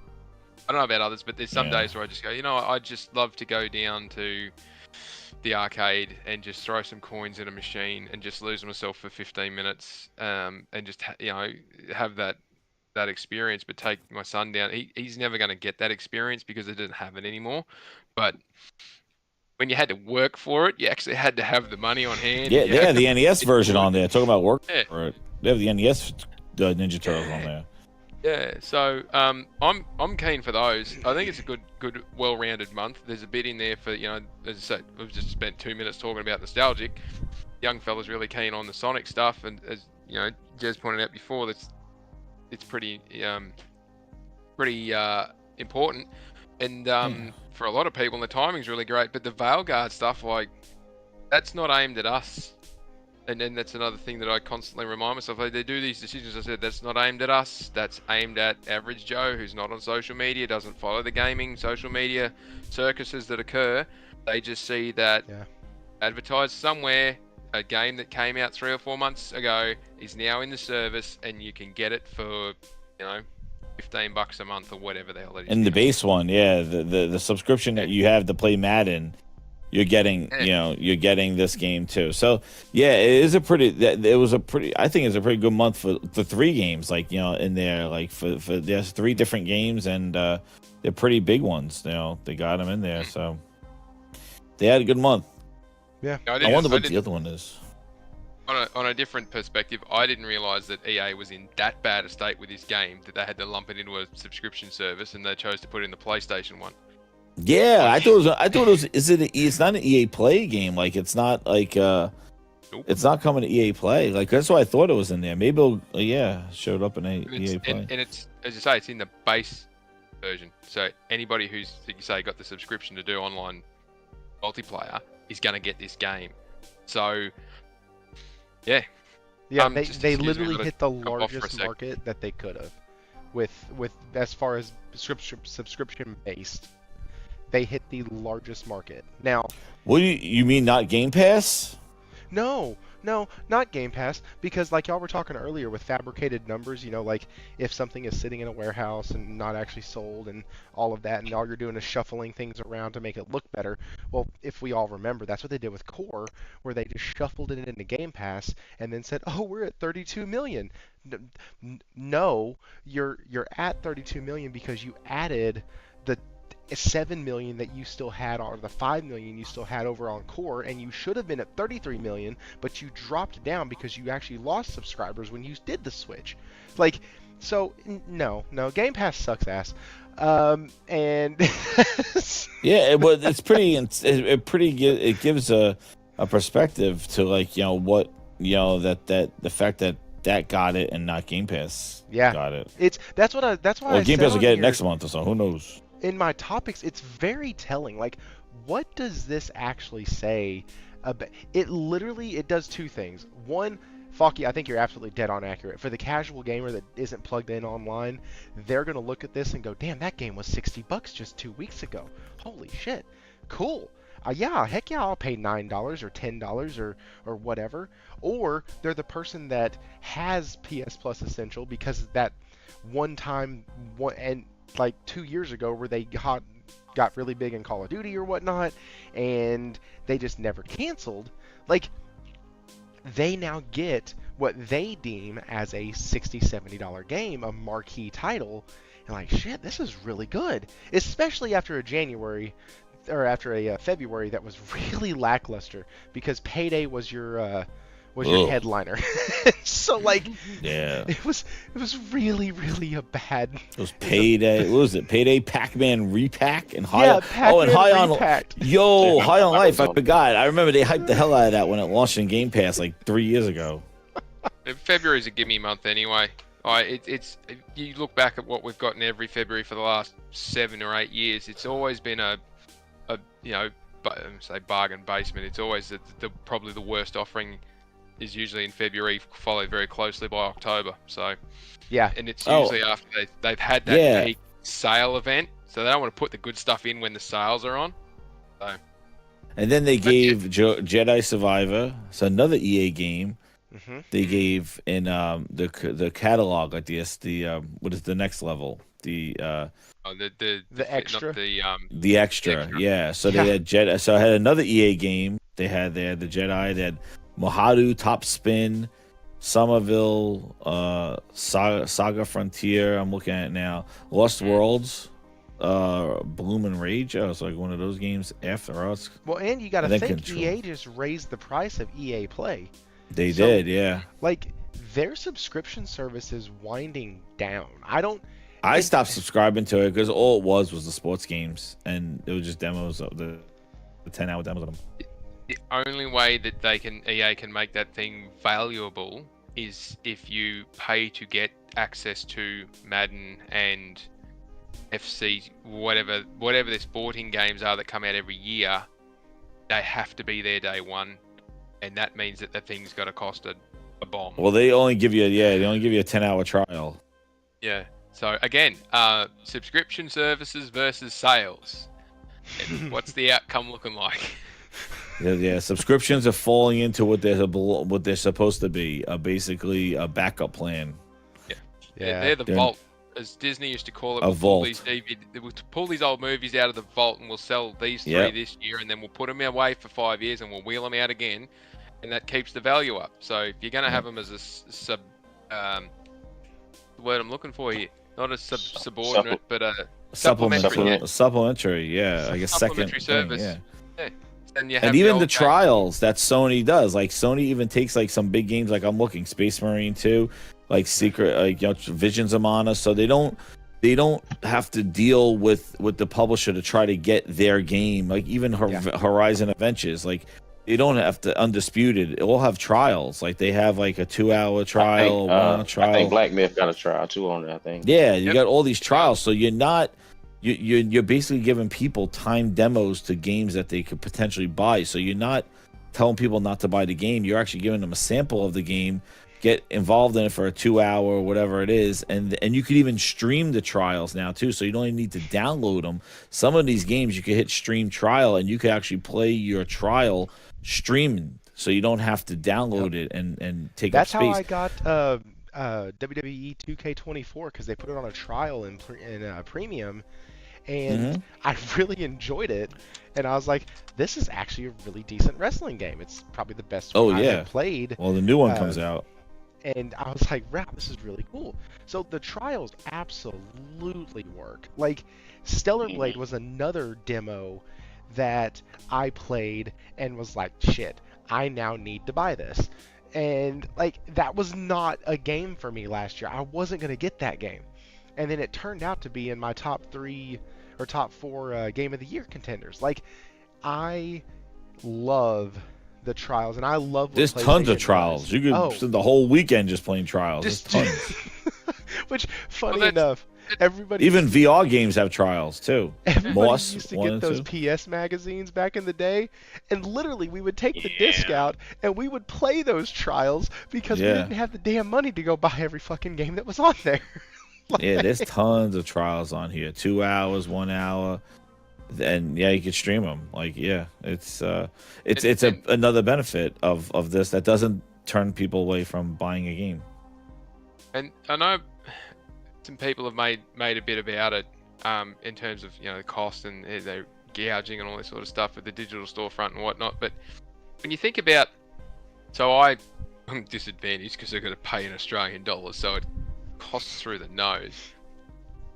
know about others, but there's some days where I just go, I'd just love to go down to the arcade and just throw some coins in a machine and just lose myself for 15 minutes, and just have that experience. But take my son down. He's never going to get that experience because it doesn't have it anymore. But when you had to work for it, you actually had to have the money on hand. Yeah, they have the NES version on there. Talking about work for it. They have the NES Ninja Turtles on there. Yeah, so I'm keen for those. I think it's a good, well-rounded month. There's a bit in there for, as I said, we've just spent 2 minutes talking about nostalgic. Young fella's really keen on the Sonic stuff, and as Jez pointed out before, it's pretty important. And for a lot of people, the timing's really great. But the Veilguard stuff, like that's not aimed at us. And then that's another thing that I constantly remind myself. Like, they do these decisions. I said that's not aimed at us. That's aimed at average Joe who's not on social media, doesn't follow the gaming social media circuses that occur. They just see that advertised somewhere a game that came out 3 or 4 months ago is now in the service, and you can get it for $15 a month or whatever the hell it is. And the base one, the subscription that you have to play Madden. You're getting, you're getting this game too. So yeah, I think it's a pretty good month for the 3 games, like, in there, like for there's 3 different games, and they're pretty big ones. They got them in there, so they had a good month. Yeah. I wonder what the other one is. On a different perspective, I didn't realize that EA was in that bad a state with this game that they had to lump it into a subscription service, and they chose to put it in the PlayStation one. Yeah, I thought it was. It's not an EA Play game. Like, it's not like Nope. It's not coming to EA Play. Like, that's why I thought it was in there. Maybe showed up in EA Play. And it's, as you say, it's in the base version. So anybody who's, like you say, got the subscription to do online multiplayer is going to get this game. So yeah, they literally hit the largest market that they could have with as far as subscription based. They hit the largest market. Now, what do you mean, not Game Pass? No, not Game Pass, because like y'all were talking earlier with fabricated numbers, like if something is sitting in a warehouse and not actually sold and all of that, and all you're doing is shuffling things around to make it look better. Well, if we all remember, that's what they did with Core, where they just shuffled it into Game Pass and then said, "Oh, we're at 32 million." No, you're at 32 million because you added the 7 million that you still had, or the 5 million you still had over on Core, and you should have been at 33 million, but you dropped down because you actually lost subscribers when you did the switch. Like, so no, Game Pass sucks ass. And yeah, but it's pretty. It gives a perspective to, like, what that the fact that got it and not Game Pass got it. That's why Game Pass will get it next month or so. Who knows? In my topics, it's very telling. Like, what does this actually say about it? Literally, it does 2 things. One, Faulkie, I think you're absolutely dead on accurate. For the casual gamer that isn't plugged in online, they're going to look at this and go, damn, that game was $60 just 2 weeks ago. Holy shit. Cool. Heck yeah, I'll pay $9 or $10 or whatever. Or they're the person that has PS Plus Essential because that one time, and like 2 years ago, where they got really big in Call of Duty or whatnot, and they just never canceled. Like, they now get what they deem as a $60-$70 game, a marquee title, and like, shit, this is really good. Especially after a February that was really lackluster, because Payday was your headliner. So like, yeah, it was really a bad. It was Payday. What was it? Payday, Pac-Man Repack, and High. Yeah, Pac-Man and High on Repacked. High on Life. I forgot. I remember they hyped the hell out of that when it launched in Game Pass like 3 years ago. February's a gimme month anyway. It's you look back at what we've gotten every February for the last 7 or 8 years. It's always been a say bargain basement. It's always probably the worst offering is usually in February, followed very closely by October. So yeah, and it's usually after they've had that peak sale event, so they don't want to put the good stuff in when the sales are on. So, and then they gave Jedi Survivor, so another EA game. Mm-hmm. They gave in the catalog, like the what is the next level? The extra. The extra, yeah. So they had Jedi. So I had another EA game. They had the Jedi. They had Mojado, Top Spin, Somerville, Saga Frontier. I'm looking at it now. Lost Worlds, Bloom and Rage. Oh, it's like one of those games after us. Well, and you got to think EA just raised the price of EA Play. They did, yeah. Like, their subscription service is winding down. I stopped subscribing to it because all it was the sports games, and it was just demos of the 10-hour demos of them. The only way that EA can make that thing valuable is if you pay to get access to Madden and FC, whatever the sporting games are that come out every year, they have to be there day one, and that means that the thing's got to cost a bomb. Well, they only give you they only give you a 10-hour trial. Yeah. So again, subscription services versus sales. And what's the outcome looking like? Yeah, subscriptions are falling into what they're supposed to be, basically a backup plan. Yeah. They're the vault, as Disney used to call it. A vault. We'll pull these old movies out of the vault, and we'll sell these three this year, and then we'll put them away for 5 years, and we'll wheel them out again, and that keeps the value up. So if you're going to have them as a the word I'm looking for here, not a subordinate, but a supplementary. Yeah, I guess supplementary service. Yeah. And, you have even the trials that Sony does, like Sony even takes like some big games, like I'm looking Space Marine 2, like Secret, like Visions of Mana, so they don't have to deal with the publisher to try to get their game. Like even Horizon Adventures, like they don't have to Undisputed. It will have trials. Like they have like a 2-hour trial, 1 hour trial. I think Black Myth got a trial too on it, I think. Yeah, you got all these trials, so you're not. You're basically giving people timed demos to games that they could potentially buy. So you're not telling people not to buy the game. You're actually giving them a sample of the game, get involved in it for a 2-hour or whatever it is, and you could even stream the trials now too. So you don't even need to download them. Some of these games you could hit stream trial, and you could actually play your trial streaming, so you don't have to download it and take up space. That's how I got WWE 2K24, because they put it on a trial in premium. And I really enjoyed it, and I was like, "This is actually a really decent wrestling game. It's probably the best one I've played." Well, the new one comes out, and I was like, "Wow, this is really cool." So the trials absolutely work. Like, Stellar Blade was another demo that I played and was like, "Shit, I now need to buy this." And like, that was not a game for me last year. I wasn't gonna get that game. And then it turned out to be in my top 3 or top 4 Game of the Year contenders. Like, I love the trials, and I love. There's tons of trials. You could spend the whole weekend just playing trials. Just tons. Which, funny enough, everybody. Even VR games have trials too. Everybody used to get those PS magazines back in the day, and literally we would take the disc out and we would play those trials because we didn't have the damn money to go buy every fucking game that was on there. Yeah, there's tons of trials on here. 2 hours, 1 hour, and you can stream them. Like, it's another benefit of this that doesn't turn people away from buying a game. And I know some people have made a bit about it, in terms of the cost and they're gouging and all this sort of stuff with the digital storefront and whatnot. But when you think about, so I'm disadvantaged because I've got to pay in Australian dollars, so it costs through the nose.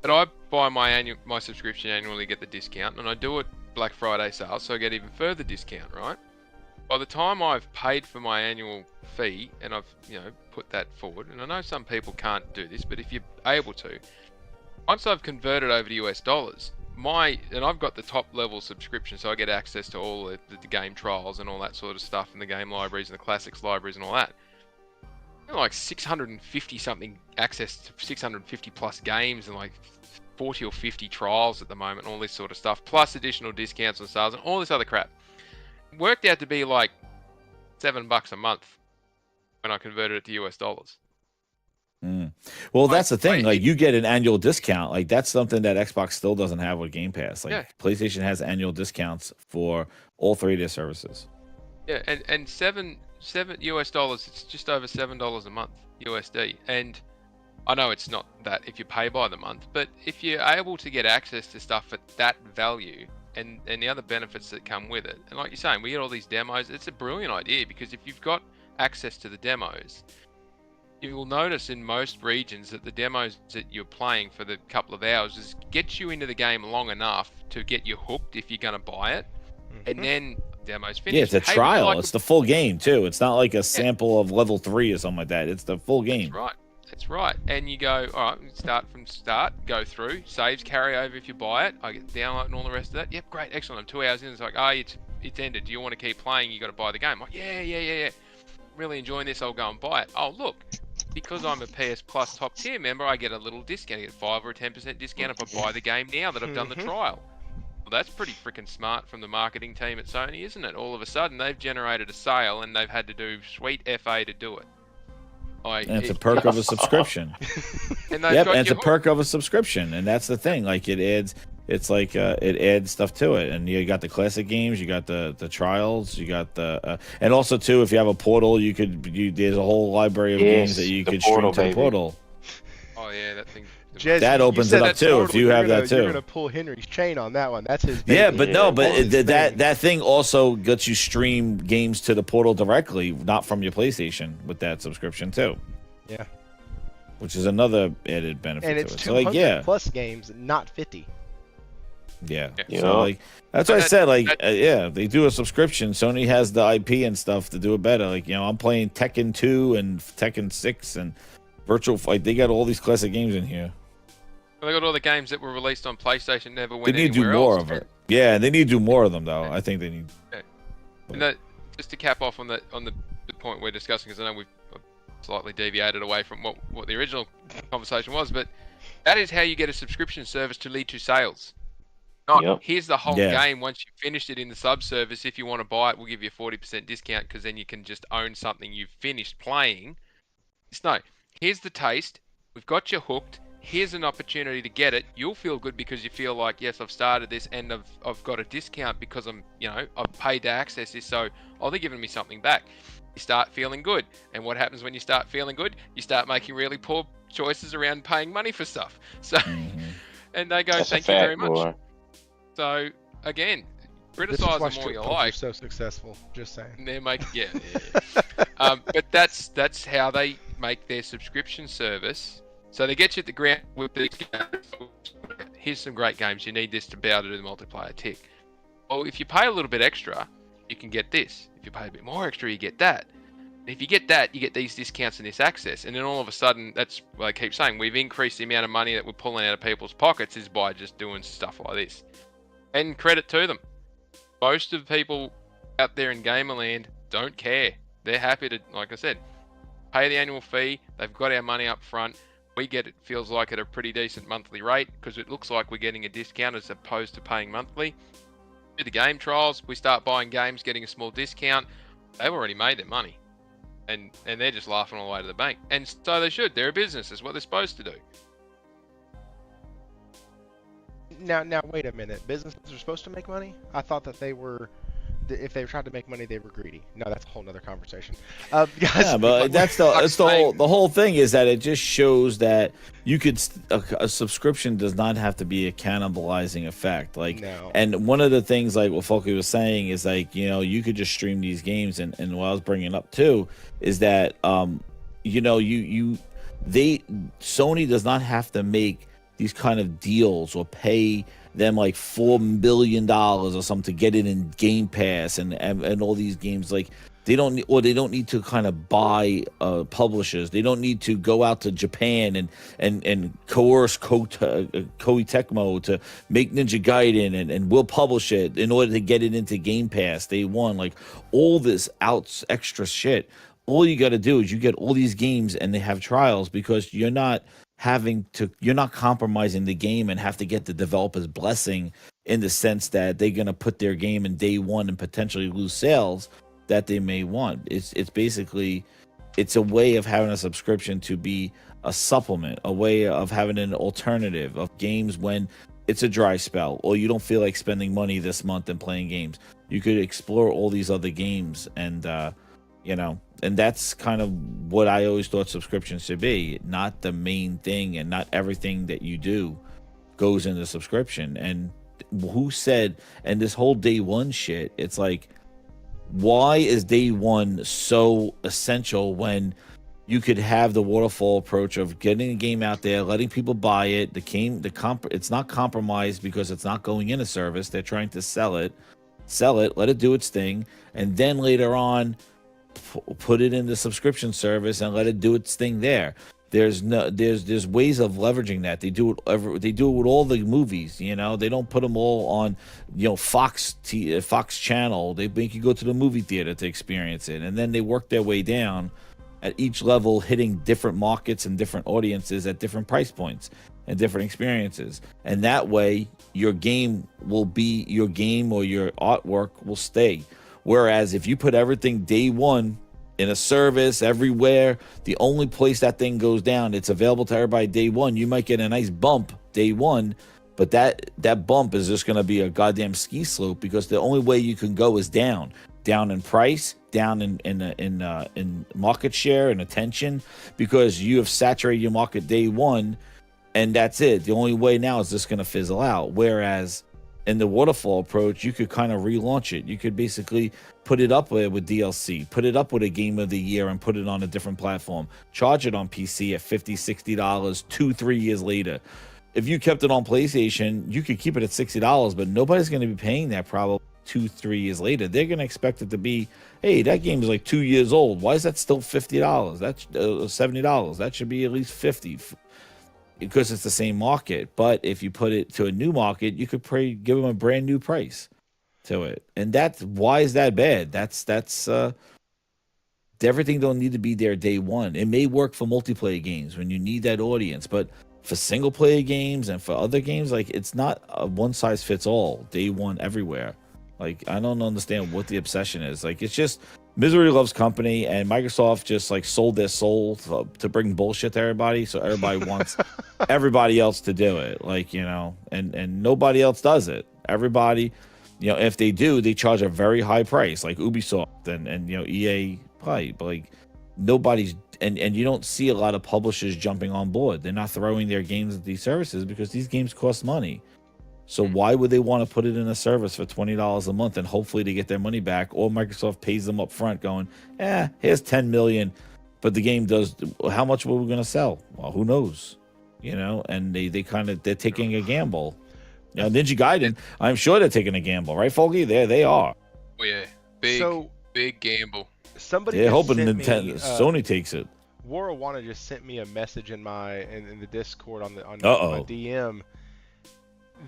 But I buy my subscription annually, get the discount, and I do it Black Friday sales, so I get even further discount, right? By the time I've paid for my annual fee and I've put that forward, and I know some people can't do this, but if you're able to, once I've converted over to US dollars, and I've got the top level subscription, so I get access to all the game trials and all that sort of stuff, and the game libraries and the classics libraries and all that. Like 650 something access to 650 plus games and like 40 or 50 trials at the moment, all this sort of stuff, plus additional discounts on sales and all this other crap. It worked out to be like $7 a month when I converted it to US dollars. Well, that's the thing. Like, you get an annual discount. Like, that's something that Xbox still doesn't have with Game Pass. Like, PlayStation has annual discounts for all 3 of their services. Yeah, and $7 US dollars, it's just over $7 a month USD. And I know it's not that if you pay by the month, but if you're able to get access to stuff at that value and the other benefits that come with it, and like you're saying, we get all these demos, it's a brilliant idea, because if you've got access to the demos, you will notice in most regions that the demos that you're playing for the couple of hours is gets you into the game long enough to get you hooked if you're going to buy it, and then demo's finished. Yeah, it's a trial. It's the full game too. It's not like a sample of level 3 or something like that. It's the full game. That's right. And you go, all right, start from start, go through, saves carry over if you buy it. I get download and all the rest of that. Yep, great, excellent. I'm 2 hours in. It's like, it's ended. Do you want to keep playing? You got to buy the game. I'm like, yeah. Really enjoying this. I'll go and buy it. Oh, look, because I'm a PS Plus top tier member, I get a little discount. I get 5 or 10% discount if I buy the game now that I've done the trial. Well, that's pretty freaking smart from the marketing team at Sony, isn't it? All of a sudden, they've generated a sale and they've had to do sweet FA to do it. And it's a perk of a subscription. And they've Yep, got and it's you a perk of a subscription, and that's the thing. Like it adds, it's like it adds stuff to it, and you got the classic games, you got the trials, you got the, and also too, if you have a portal, there's a whole library of games that you could stream to the portal. Oh yeah, that thing. Jez, that you opens said it up that's too. portal, If you have that too, you're gonna pull Henry's chain on that one. That's his baby. yeah, but no, but That's his thing. that thing also lets you stream games to the portal directly, not from your PlayStation, with that subscription too. Yeah. Which is another added benefit And it's to it. 200 So like, yeah, plus games, not 50. yeah. Yeah. So like that's what I said. Like, yeah, they do a subscription. Sony has the IP and stuff to do it better. Like, you know, I'm playing Tekken 2 and Tekken 6 and Virtual Fight. They got all these classic games in here. Well, they got all the games that were released on PlayStation never They went need to do anywhere more else. of it. Yeah, they need to do more of them though. I think they need. And that, just to cap off on the point we're discussing, because I know we've slightly deviated away from what the original conversation was, but that is how you get a subscription service to lead to sales. Not here's the whole game. Once you've finished it in the sub-service, if you want to buy it, we'll give you a 40% discount because then you can just own something you've finished playing. It's no, here's the taste. We've got you hooked. Here's an opportunity to get it. You'll feel good because you feel like, yes, I've started this and I've got a discount because I've paid to access this, so they're giving me something back. You start feeling good. And what happens when you start feeling good? You start making really poor choices around paying money for stuff. So, and they go, thank you very much. Boy. So, again, This is criticize why them all you strip clubs like. are so successful. Just saying. They're making, but that's how they make their subscription service. So they get you at the ground with these games. Here's some great games. You need this to be able to do the multiplayer tick. Well, if you pay a little bit extra, you can get this. If you pay a bit more extra, you get that. And if you get that, you get these discounts and this access. And then all of a sudden, that's what I keep saying. We've increased the amount of money that we're pulling out of people's pockets is by just doing stuff like this. And credit to them. Most of the people out there in Gamerland don't care. They're happy to, like I said, pay the annual fee. They've got our money up front. We get it, feels like, at a pretty decent monthly rate because it looks like we're getting a discount as opposed to paying monthly. Do the game trials. We start buying games, getting a small discount. They've already made their money. And they're just laughing all the way to the bank. And so they should. They're a business. It's what they're supposed to do. Now, wait a minute. Businesses are supposed to make money? I thought that they were... If they tried to make money, they were greedy. No, that's a whole nother conversation. Guys, Yeah, but that's the whole thing is that it just shows that you could a subscription does not have to be a cannibalizing effect. Like, No. and one of the things like what Faulkie was saying is like, you know, you could just stream these games, and what I was bringing up too is that Sony does not have to make these kind of deals or pay them like $4 billion or something to get it in Game Pass and all these games. Like they don't need to kind of buy publishers. They don't need to go out to Japan and coerce Koei Tecmo to make Ninja Gaiden and we'll publish it in order to get it into Game Pass day one. Like all this extra shit. All you got to do is you get all these games and they have trials because you're not compromising the game and have to get the developer's blessing in the sense that they're going to put their game in day one and potentially lose sales that they may want. It's basically, it's a way of having a subscription to be a supplement, a way of having an alternative of games when it's a dry spell or you don't feel like spending money this month and playing games. You could explore all these other games and that's kind of what I always thought subscriptions should be. Not the main thing and not everything that you do goes into subscription. And who said, and this whole day one shit, it's like, why is day one so essential when you could have the waterfall approach of getting a game out there, letting people buy it. It's not compromised because it's not going in a service. They're trying to sell it, let it do its thing. And then later on, put it in the subscription service and let it do its thing there. There's ways of leveraging that. They do it with all the movies. They don't put them all on Fox channel. They make you go to the movie theater to experience it, and then they work their way down at each level, hitting different markets and different audiences at different price points and different experiences. And that way, your game will be your game, or your artwork will stay. Whereas if you put everything day one in a service everywhere, the only place that thing goes down, it's available to everybody day one. You might get a nice bump day one, but that bump is just going to be a goddamn ski slope, because the only way you can go is down in price, down in market share and attention, because you have saturated your market day one, and that's it. The only way now is just going to fizzle out. Whereas in the waterfall approach, you could kind of relaunch it. You could basically put it up with DLC, put it up with a game of the year, and put it on a different platform. Charge it on PC at $50, $60, 2-3 years later. If you kept it on PlayStation, you could keep it at $60, but nobody's going to be paying that probably 2-3 years later. They're going to expect it to be, hey, that game is like 2 years old. Why is that still $50? That's $70. That should be at least $50, because it's the same market. But if you put it to a new market, you could give them a brand new price to it. And why is that bad? That's everything don't need to be there day one. It may work for multiplayer games when you need that audience, but for single player games and for other games, like, it's not a one size fits all day one everywhere. Like, I don't understand what the obsession is. Like, it's just misery loves company, and Microsoft just like sold their soul to bring bullshit to everybody, so everybody wants everybody else to do it. Like, and nobody else does it. Everybody, if they do, they charge a very high price, like Ubisoft and EA Play. But like, nobody's and you don't see a lot of publishers jumping on board. They're not throwing their games at these services because these games cost money. So why would they want to put it in a service for $20 a month and hopefully they get their money back, or Microsoft pays them up front going, here's $10 million, but the game does, how much were we going to sell? Well, who knows? And they're taking a gamble. Ninja Gaiden, I'm sure they're taking a gamble, right, Faulkie? They are. Oh yeah, big gamble. Somebody they're just hoping sent Nintendo, me, Sony takes it. Warawana just sent me a message in the Discord on my DM.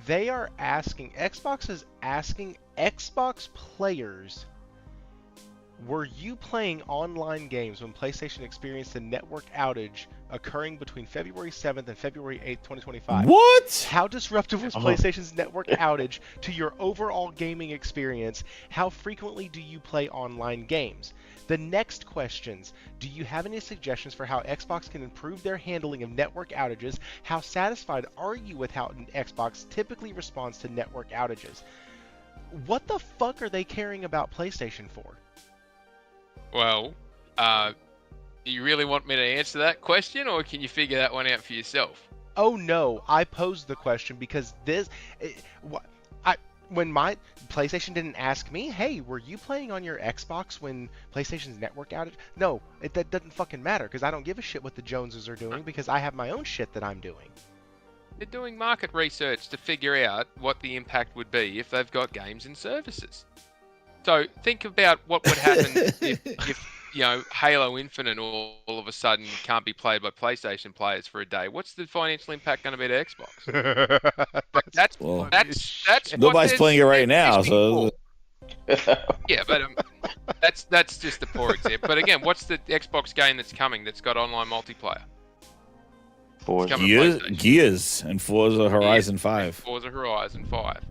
They are asking, Xbox is asking Xbox players, were you playing online games when PlayStation experienced a network outage occurring between February 7th and February 8th, 2025? What? How disruptive was PlayStation's network outage to your overall gaming experience? How frequently do you play online games? The next questions: do you have any suggestions for how Xbox can improve their handling of network outages? How satisfied are you with how Xbox typically responds to network outages? What the fuck are they caring about PlayStation for? Well, do you really want me to answer that question, or can you figure that one out for yourself? Oh no, I posed the question because when my PlayStation didn't ask me, hey, were you playing on your Xbox when PlayStation's network outage? No, that doesn't fucking matter, because I don't give a shit what the Joneses are doing, because I have my own shit that I'm doing. They're doing market research to figure out what the impact would be if they've got games and services. So think about what would happen if Halo Infinite all of a sudden can't be played by PlayStation players for a day. What's the financial impact going to be to Xbox? That's nobody's playing it right now, so yeah, but that's just a poor example. But again, what's the Xbox game that's coming that's got online multiplayer? Gears and Forza Horizon 5. Forza Horizon 5,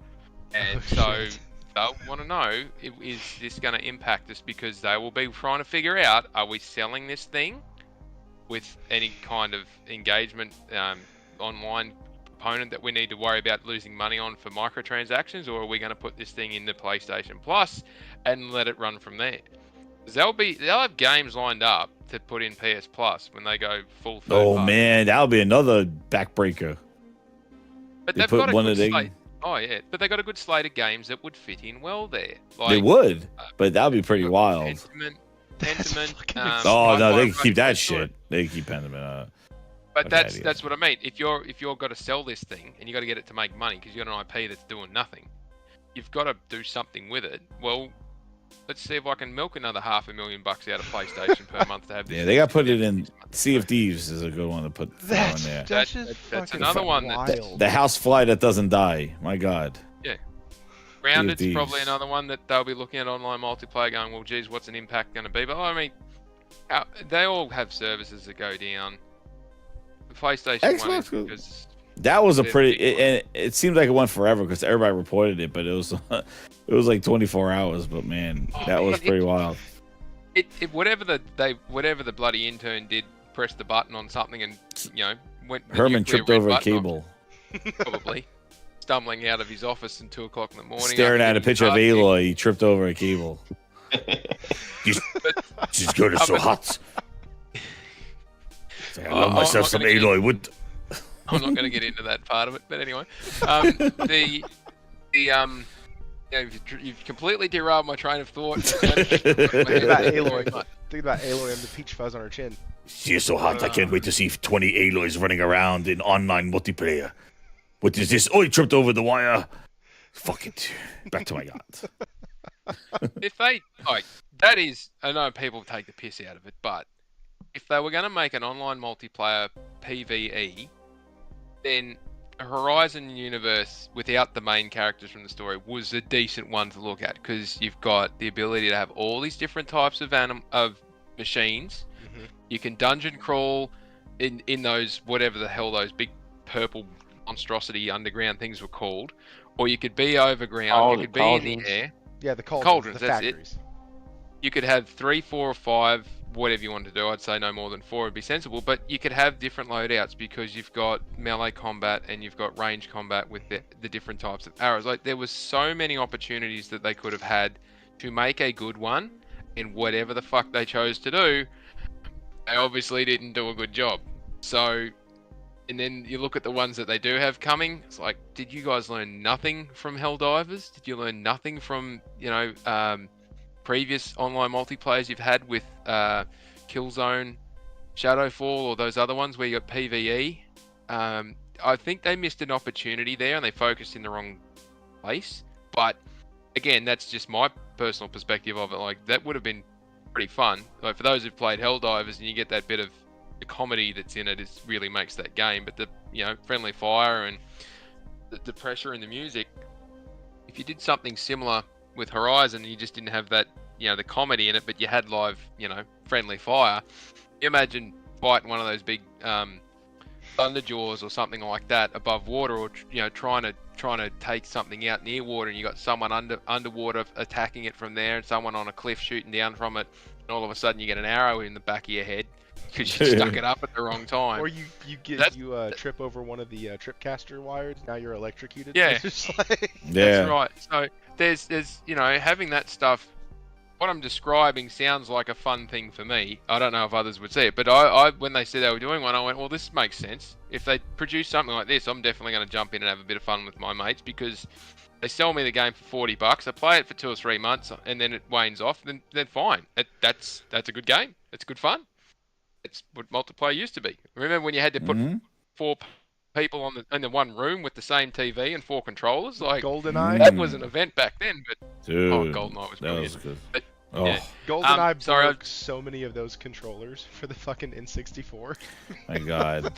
and so they'll want to know, is this going to impact us, because they will be trying to figure out, are we selling this thing with any kind of engagement online component that we need to worry about losing money on for microtransactions, or are we going to put this thing into PlayStation Plus and let it run from there? They'll have games lined up to put in PS Plus when they go full third party. Man, that'll be another backbreaker. But they've got a good slate. Oh yeah, but they got a good slate of games that would fit in well there. Like, they would, but that would be pretty wild. Pentiment. Oh no, they can keep that shit. They can keep Pentiment. But that's what I mean. If you're got to sell this thing and you got to get it to make money because you got an IP that's doing nothing, you've got to do something with it. Well, let's see if I can milk another $500,000 out of PlayStation per month to have this. Yeah, they got to put it in. Sea of Thieves is a good one to put on there. That's another one. The house fly that doesn't die. My God. Yeah. Grounded's probably another one that they'll be looking at online multiplayer going, well, geez, what's an impact going to be? But I mean, They all have services that go down. The PlayStation One is Xbox. because That was a they're pretty, big and it seemed like it went forever because everybody reported it, but it was it was like 24 hours. But man, that was pretty wild. It whatever the bloody intern did, press the button on something and went. The Herman nuclear tripped red over a button off, cable, probably stumbling out of his office at 2 o'clock in the morning. staring after at a getting picture of his Aloy. He tripped over a cable. She's good, it's so hot. I love myself some Aloy. I'm not going to get into that part of it, but anyway, you've completely derailed my train of thought. Think about Aloy. Think about Aloy and the peach fuzz on her chin. She's so hot, I can't wait to see 20 Aloys running around in online multiplayer. What is this? Oh, he tripped over the wire. Fuck it. Back to my yacht. If they that is, I know people take the piss out of it, but if they were going to make an online multiplayer PvE, then a Horizon universe without the main characters from the story was a decent one to look at, because you've got the ability to have all these different types of machines. Mm-hmm. You can dungeon crawl in those, whatever the hell those big purple monstrosity underground things were called, or you could be overground. You could be in the air. Yeah, the cauldrons, the that's factories. it. You could have 3, 4, or 5, whatever you want to do. I'd say no more than 4 would be sensible, but you could have different loadouts because you've got melee combat and you've got range combat with the different types of arrows. Like, there was so many opportunities that they could have had to make a good one, and whatever the fuck they chose to do, they obviously didn't do a good job. So, and then you look at the ones that they do have coming, it's like, did you guys learn nothing from Helldivers? Did you learn nothing from, previous online multiplayers you've had with Killzone, Shadowfall, or those other ones where you got PvE? I think they missed an opportunity there and they focused in the wrong place. But again, that's just my personal perspective of it. Like, that would have been pretty fun. Like, for those who've played Helldivers, and you get that bit of the comedy that's in it, it really makes that game. But the friendly fire and the pressure and the music, if you did something similar with Horizon, you just didn't have that, the comedy in it, but you had live, friendly fire. You imagine fighting one of those big thunderjaws or something like that above water, or trying to take something out near water, and you got someone underwater attacking it from there, and someone on a cliff shooting down from it, and all of a sudden you get an arrow in the back of your head because you stuck it up at the wrong time. Or you trip over one of the tripcaster wires. Now you're electrocuted. Yeah, That's right. So there's having that stuff. What I'm describing sounds like a fun thing for me. I don't know if others would see it, but I when they said they were doing one, I went, well, this makes sense. If they produce something like this, I'm definitely going to jump in and have a bit of fun with my mates, because they sell me the game for $40. I play it for 2 or 3 months, and then it wanes off. Then fine. That's a good game. It's good fun. It's what multiplayer used to be. Remember when you had to put 4 people in the one room with the same TV and 4 controllers? Like, GoldenEye. That was an event back then, but Dude, GoldenEye was brilliant. That was good. But, yeah. GoldenEye broke so many of those controllers for the fucking N64. My God.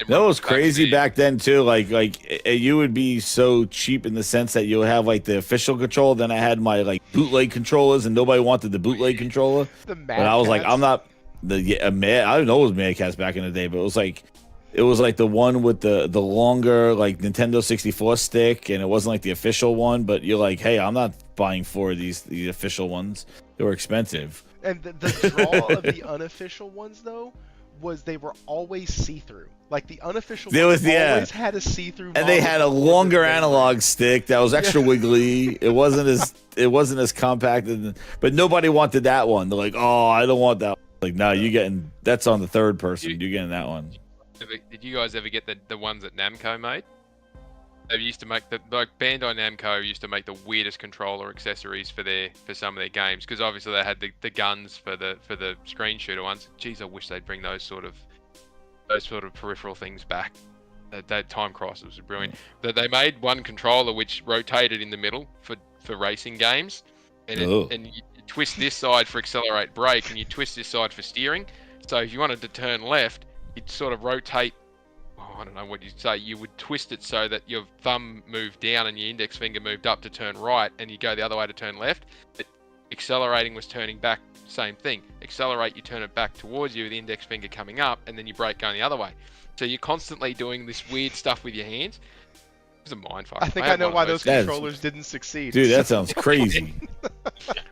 That was crazy back then too. Like you would be so cheap in the sense that you'll have like the official controller. Then I had my like bootleg controllers, and nobody wanted the bootleg controller. But I was like, I'm not I don't know, it was Mad Cats back in the day, but it was like the one with the longer like Nintendo 64 stick, and it wasn't like the official one. But you're like, hey, I'm not buying 4 of these official ones. They were expensive. And the draw of the unofficial ones though was they were always see-through. Like, the unofficial ones always had a see-through. And they had a longer analog stick that was extra wiggly. It wasn't as compacted. But nobody wanted that one. They're like, oh, I don't want that one. Like, no, you're getting that's on the third person. You're getting that one. Did you guys ever get the ones that Namco made? They used to make like Bandai Namco used to make the weirdest controller accessories for some of their games, because obviously they had the guns for the screen shooter ones. Jeez, I wish they'd bring those sort of peripheral things back. That Time Crisis was brilliant. That they made one controller which rotated in the middle for racing games, and you twist this side for accelerate brake, and you twist this side for steering. So if you wanted to turn left, you'd sort of rotate. I don't know what you'd say. You would twist it so that your thumb moved down and your index finger moved up to turn right, and you go the other way to turn left. But Accelerating was turning back, same thing. Accelerate, you turn it back towards you, the index finger coming up, and then you brake going the other way. So you're constantly doing this weird stuff with your hands. It was a mindfuck. I think I know why those controllers didn't succeed. Dude, that sounds crazy.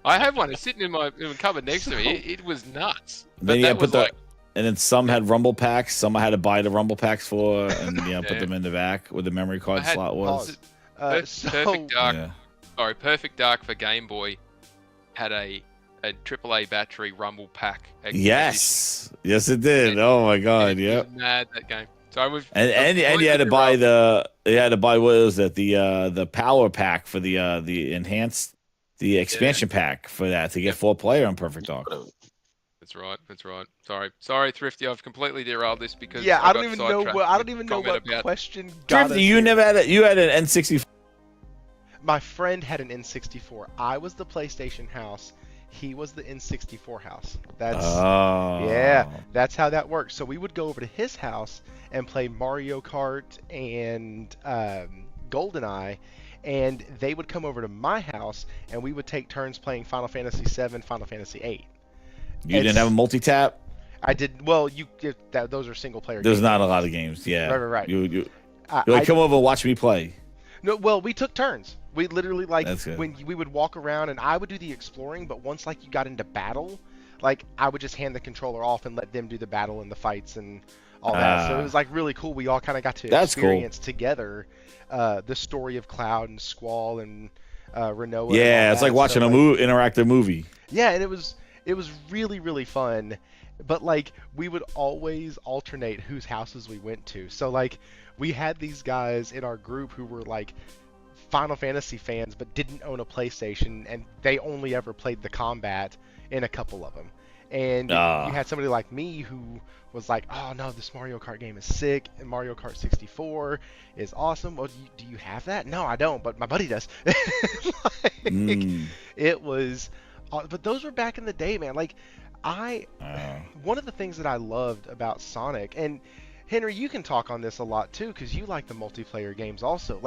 I have one. It's sitting in my cupboard next to me. It was nuts. Then you put and then some had rumble packs. Some I had to buy the rumble packs for, and put them in the back where the memory card slot was. Perfect Dark. Yeah. Sorry, Perfect Dark for Game Boy had a AAA battery rumble pack. Yes, it did. Oh my god, yeah. Mad that game. So and you had to buy what was that the power pack for the enhanced expansion pack for that to get 4-player on Perfect Dark. That's right. Sorry, Thrifty. I've completely derailed this because I don't even know what question. Thrifty, you never had you had an N64. My friend had an N64. I was the PlayStation house. He was the N64 house. That's how that works. So we would go over to his house and play Mario Kart and GoldenEye, and they would come over to my house and we would take turns playing Final Fantasy VII, Final Fantasy VIII. You didn't have a multi-tap? I did. Well, those are single player. There's not a lot of games. Yeah. Right. You come over and watch me play. No, well, we took turns. We literally when we would walk around and I would do the exploring, but once you got into battle, I would just hand the controller off and let them do the battle and the fights and all that. So it was really cool. We all kind of got to experience together the story of Cloud and Squall and Renoa. Yeah, it's like watching a interactive movie. Yeah, and it was really, really fun. But we would always alternate whose houses we went to. So we had these guys in our group who were Final Fantasy fans but didn't own a PlayStation, and they only ever played the combat in a couple of them. And you had somebody like me who was oh no, this Mario Kart game is sick, and Mario Kart 64 is awesome. Well, do you have that? No, I don't, but my buddy does. It was, but those were back in the day, man. One of the things that I loved about Sonic, and Henry, you can talk on this a lot too, because you like the multiplayer games also.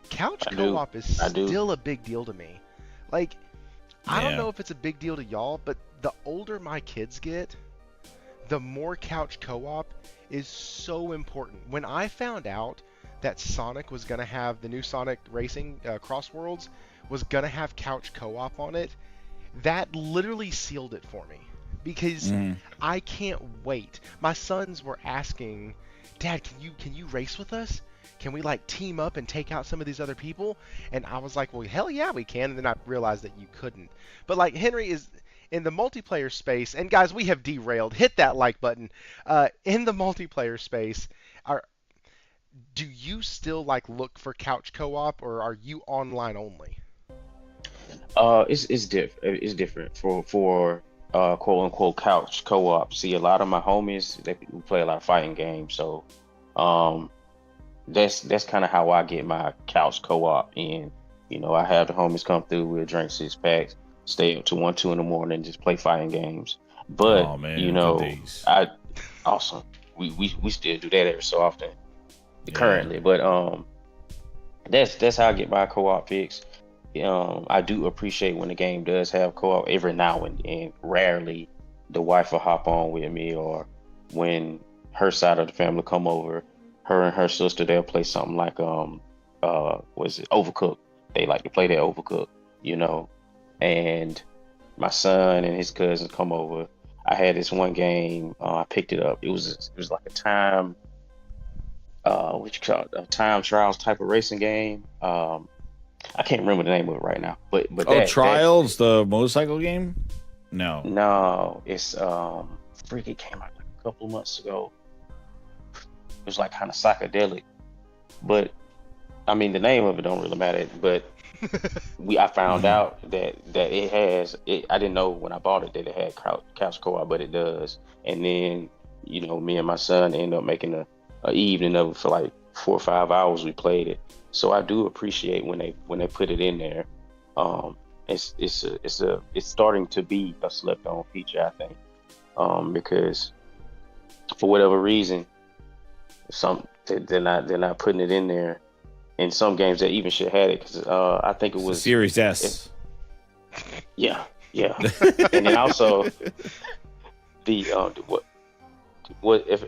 Couch co-op is still a big deal to me. I don't know if it's a big deal to y'all, but the older my kids get, the more couch co-op is so important. When I found out that Sonic was going to have the new Sonic Racing Cross Worlds was going to have couch co-op on it, that literally sealed it for me. Because I can't wait. My sons were asking, Dad, can you race with us? Can we team up and take out some of these other people? And I was like, well, hell yeah, we can. And then I realized that you couldn't. But Henry is in the multiplayer space, and guys, we have derailed. Hit that like button. In the multiplayer space, do you still look for couch co-op, or are you online only? It's different for quote unquote couch co-op. See, a lot of my homies, they play a lot of fighting games, so that's kind of how I get my couch co-op in. I have the homies come through, we'll drink 6 packs, stay up to 1, 2 in the morning, just play fighting games. But awesome. We still do that every so often currently. But that's how I get my co-op fix. I do appreciate when the game does have co-op every now and then. Rarely the wife will hop on with me, or when her side of the family come over, her and her sister, they'll play something like Overcooked. They like to play that Overcooked, and my son and his cousins come over. I had this one game, I picked it up. It was like a time time trials type of racing game. I can't remember the name of it right now, but Trials, the motorcycle game? No, it's it came out a couple of months ago. It was kind of psychedelic, but I mean the name of it don't really matter. But I found out that it has it. I didn't know when I bought it that it had couch co-op, but it does. And then me and my son ended up making a evening of it for 4 or 5 hours. We played it. So I do appreciate when they put it in there. It's starting to be a slept on feature, I think, because for whatever reason, they're not putting it in there. In some games, they even should have it, because I think it was Series S. Yeah, Yeah, and then also the what if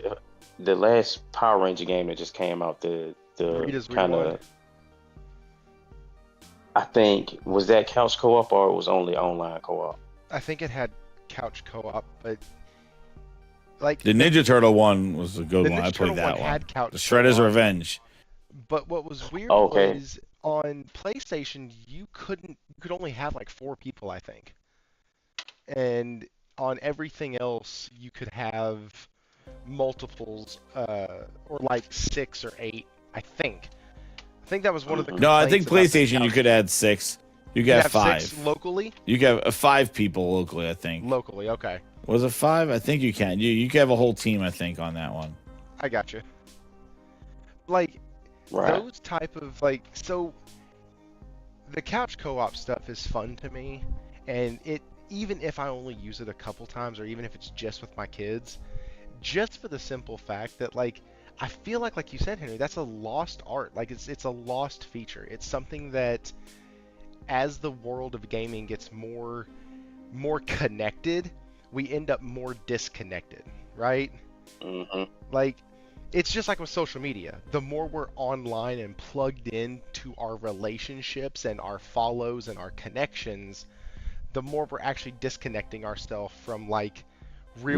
the last Power Ranger game that just came out, the Rita's kind Rewind. of, I think, was that couch co-op or it was only online co-op? I think it had couch co-op, but like The Ninja Turtle one was a good the one. I Ninja Turtle played that one. had couch The Shredder's co-op. Revenge. But what was weird Okay. was on PlayStation you could only have like 4 people, I think. And on everything else you could have multiples, or like 6 or 8, I think. I think that was one of the Hmm. No, I think complaints about the PlayStation you couch. could add 6. You You could have have 5. 6 locally? You could have 5 people locally, I think. Locally, okay. Was it 5? I think you can. You could have a whole team, I think, on that one. I got you. Like Right. those type of like, so the couch co-op stuff is fun to me, and it, even if I only use it a couple times or even if it's just with my kids, just for the simple fact that like I feel like you said, Henry, that's a lost art. Like it's a lost feature. It's something that as the world of gaming gets more connected, we end up more disconnected, right? Hmm. Like it's just like with social media. The more we're online and plugged in to our relationships and our follows and our connections, the more we're actually disconnecting ourselves from like Real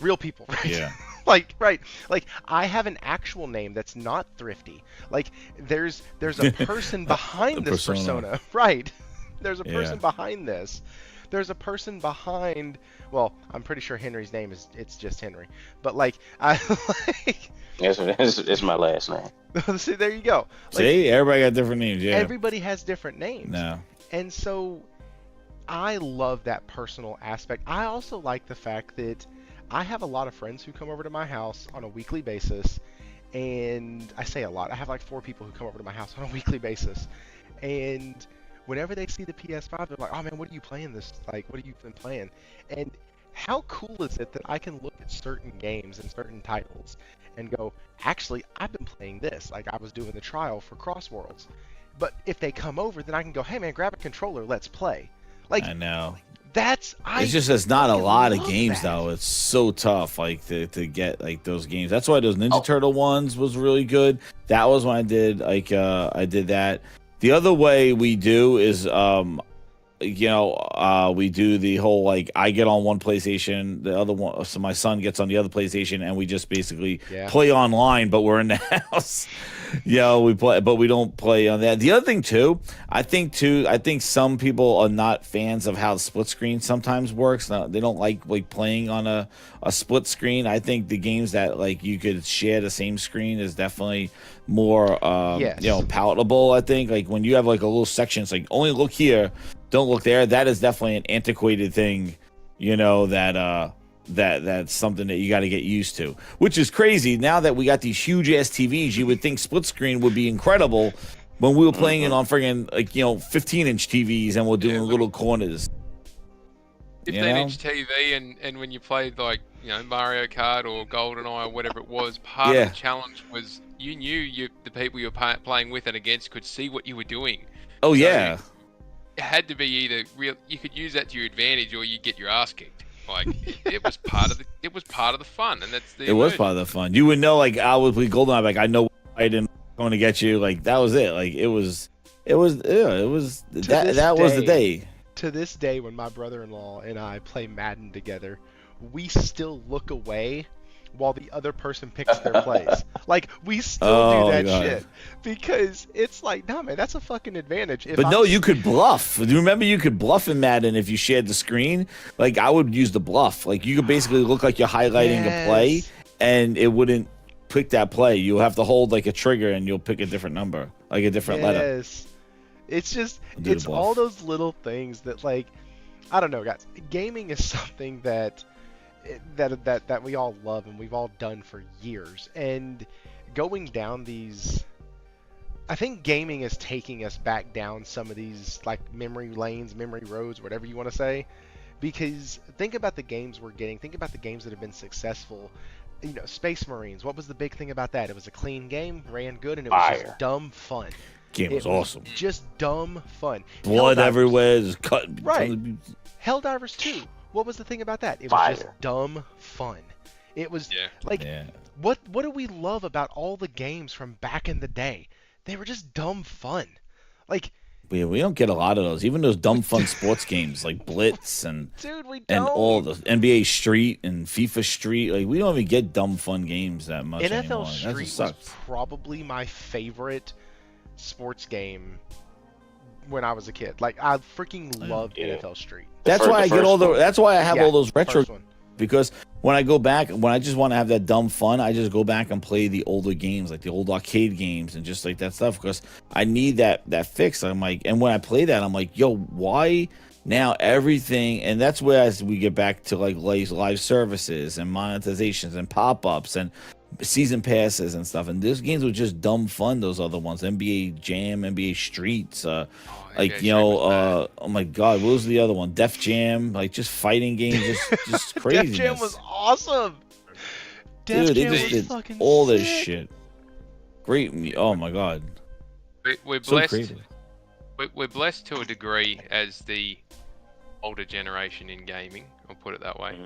real people, right? Yeah. Like, right, like I have an actual name that's not Thrifty. Like there's a person behind The this persona. persona, right? There's a Yeah. person behind this. There's a person behind. Well, I'm pretty sure Henry's name is, it's just Henry, but like I like. It's my last name. See, there you go. Like, See, everybody got different names. Yeah. everybody has different names. No. And so I love that personal aspect. I also like the fact that I have a lot of friends who come over to my house on a weekly basis. And I say a lot. I have like 4 people who come over to my house on a weekly basis. And whenever they see the PS5, they're like, "Oh man, what are you playing this? Like, what have you been playing?" And how cool is it that I can look at certain games and certain titles and go, "Actually, I've been playing this. Like, I was doing the trial for Cross Worlds." But if they come over, then I can go, "Hey man, grab a controller, let's play." Like, I know. that's It's just there's not a fucking lot of love games that. though. It's so tough, like to get like those games. That's why those Ninja Oh. Turtle ones was really good. That was when I did I did that. The other way we do is we do the whole like I get on one PlayStation, the other one, so my son gets on the other PlayStation, and we just basically Yeah. play online, but we're in the house. We play, but we don't play on that. The other thing too, I think some people are not fans of how the split screen sometimes works. Now, they don't like playing on a split screen. I think the games that like you could share the same screen is definitely more Yes. palatable. I think like when you have like a little section, it's like only look here, don't look there. That is definitely an antiquated thing, that's something that you got to get used to, which is crazy. Now that we got these huge ass TVs, you would think split screen would be incredible when we were playing it on friggin' 15-inch TVs and we're doing little corners. 15-inch TV, and when you played like Mario Kart or GoldenEye or whatever it was, part of the challenge was you knew the people you were playing with and against could see what you were doing. Oh So yeah. It had to be either real. You could use that to your advantage, or you get your ass kicked. Like it was part of the fun, and that's the. It was part of the fun. You would know, like I would play GoldenEye, like I know I didn't going to get you. Like that was it. Like it was that was the day. To this day, when my brother-in-law and I play Madden together, we still look away while the other person picks their plays. Like we still do that shit because it's like, nah, man, that's a fucking advantage. But no, you could bluff. Do you remember you could bluff in Madden if you shared the screen? Like I would use the bluff. Like you could basically look like you're highlighting a play, and it wouldn't pick that play. You'll have to hold like a trigger, and you'll pick a different number, like a different letter. Yes. It's just, it's all those little things that, like, I don't know, guys. Gaming is something that we all love and we've all done for years. And going down these, I think gaming is taking us back down some of these like memory lanes, memory roads, whatever you want to say. Because think about the games we're getting. Think about the games that have been successful. Space Marines. What was the big thing about that? It was a clean game, ran good, and it was just dumb fun. Game was awesome. Just dumb fun. Blood everywhere, just cut. Right. Helldivers 2. What was the thing about that? It was Fire. just dumb fun. It was like, Yeah. what do we love about all the games from back in the day? They were just dumb fun. Like, We don't get a lot of those. Even those dumb fun sports games like Blitz and dude, we don't. and all the NBA Street and FIFA Street. Like, we don't even get dumb fun games that much anymore. NFL Street was probably my favorite sports game when I was a kid. Like, I freaking loved NFL Street. That's why I get all the. That's why I have all those retro. Because when I go back, when I just want to have that dumb fun, I just go back and play the older games, like the old arcade games and just like that stuff. Because I need that fix. I'm like, and when I play that, I'm like, yo, why now everything? And that's where as we get back to like live services and monetizations and pop-ups and season passes and stuff. And those games were just dumb fun. Those other ones, NBA Jam, NBA Streets, like, you know, oh my God, what was the other one? Def Jam, like just fighting games, just crazy. Def Jam was awesome. Dude, they just did fucking all this sick. shit. Great, oh my God. We're So blessed. creative. We're blessed to a degree as the older generation in gaming. I'll put it that way.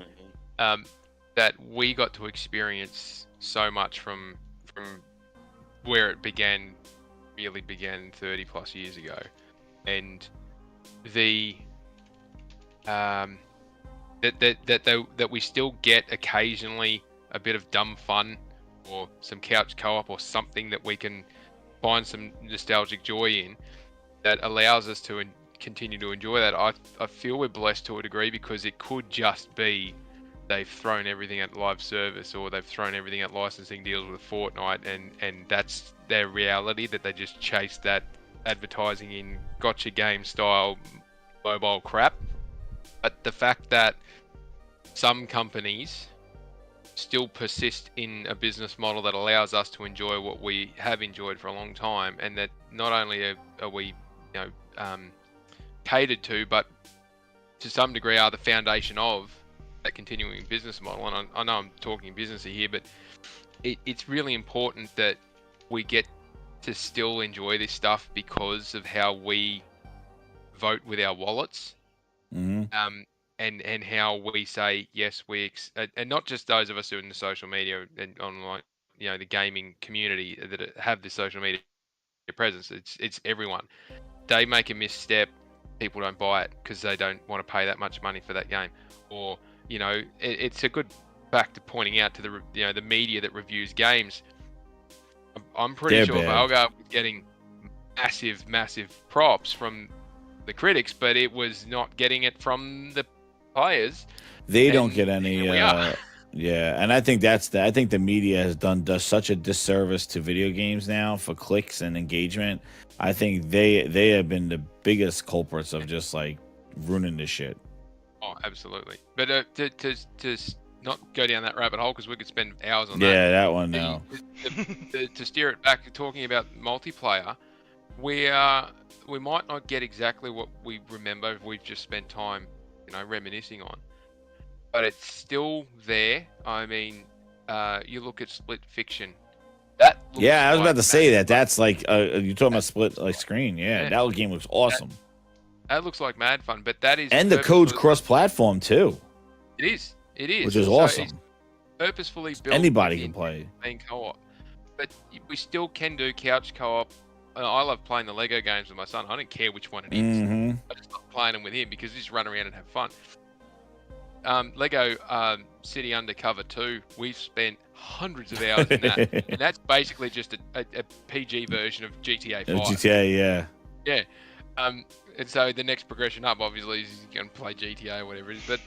That we got to experience so much from where it really began 30 plus years ago. And the that we still get occasionally a bit of dumb fun or some couch co-op or something that we can find some nostalgic joy in that allows us to continue to enjoy that. I feel we're blessed to a degree because it could just be they've thrown everything at live service or they've thrown everything at licensing deals with Fortnite and that's their reality, that they just chase that advertising in gotcha game style mobile crap. But the fact that some companies still persist in a business model that allows us to enjoy what we have enjoyed for a long time, and that not only are we catered to, but to some degree are the foundation of that continuing business model. And I know I'm talking businessy here, but it's really important that we get to still enjoy this stuff because of how we vote with our wallets, and how we say yes, and not just those of us who are in the social media and online, the gaming community that have this social media presence. It's everyone. They make a misstep, people don't buy it because they don't want to pay that much money for that game, or it's a good factor pointing out to the media that reviews games. I'm pretty sure Veilguard was getting massive props from the critics, but it was not getting it from the players. They don't get any. Yeah, and I think I think the media does such a disservice to video games now for clicks and engagement. I think they have been the biggest culprits of just like ruining this shit. Oh, absolutely. But to not go down that rabbit hole because we could spend hours on that. Yeah, that one now. To steer it back, talking about multiplayer, we might not get exactly what we remember. We've just spent time, reminiscing on, but it's still there. I mean, you look at Split Fiction. I was about to say that. That's like you're talking about split screen. Yeah, that game looks awesome. That looks like mad fun, but that is and the code's cross-platform too. It is, which is awesome. It's purposefully built. Anybody can play. Playing co-op, but we still can do couch co-op. I love playing the Lego games with my son. I don't care which one it is. I just love playing them with him because we just run around and have fun. Lego City Undercover 2, we've spent hundreds of hours in that, and that's basically just a PG version of GTA 5. GTA, yeah. Yeah. And so the next progression up, obviously, is he's going to play GTA or whatever it is. But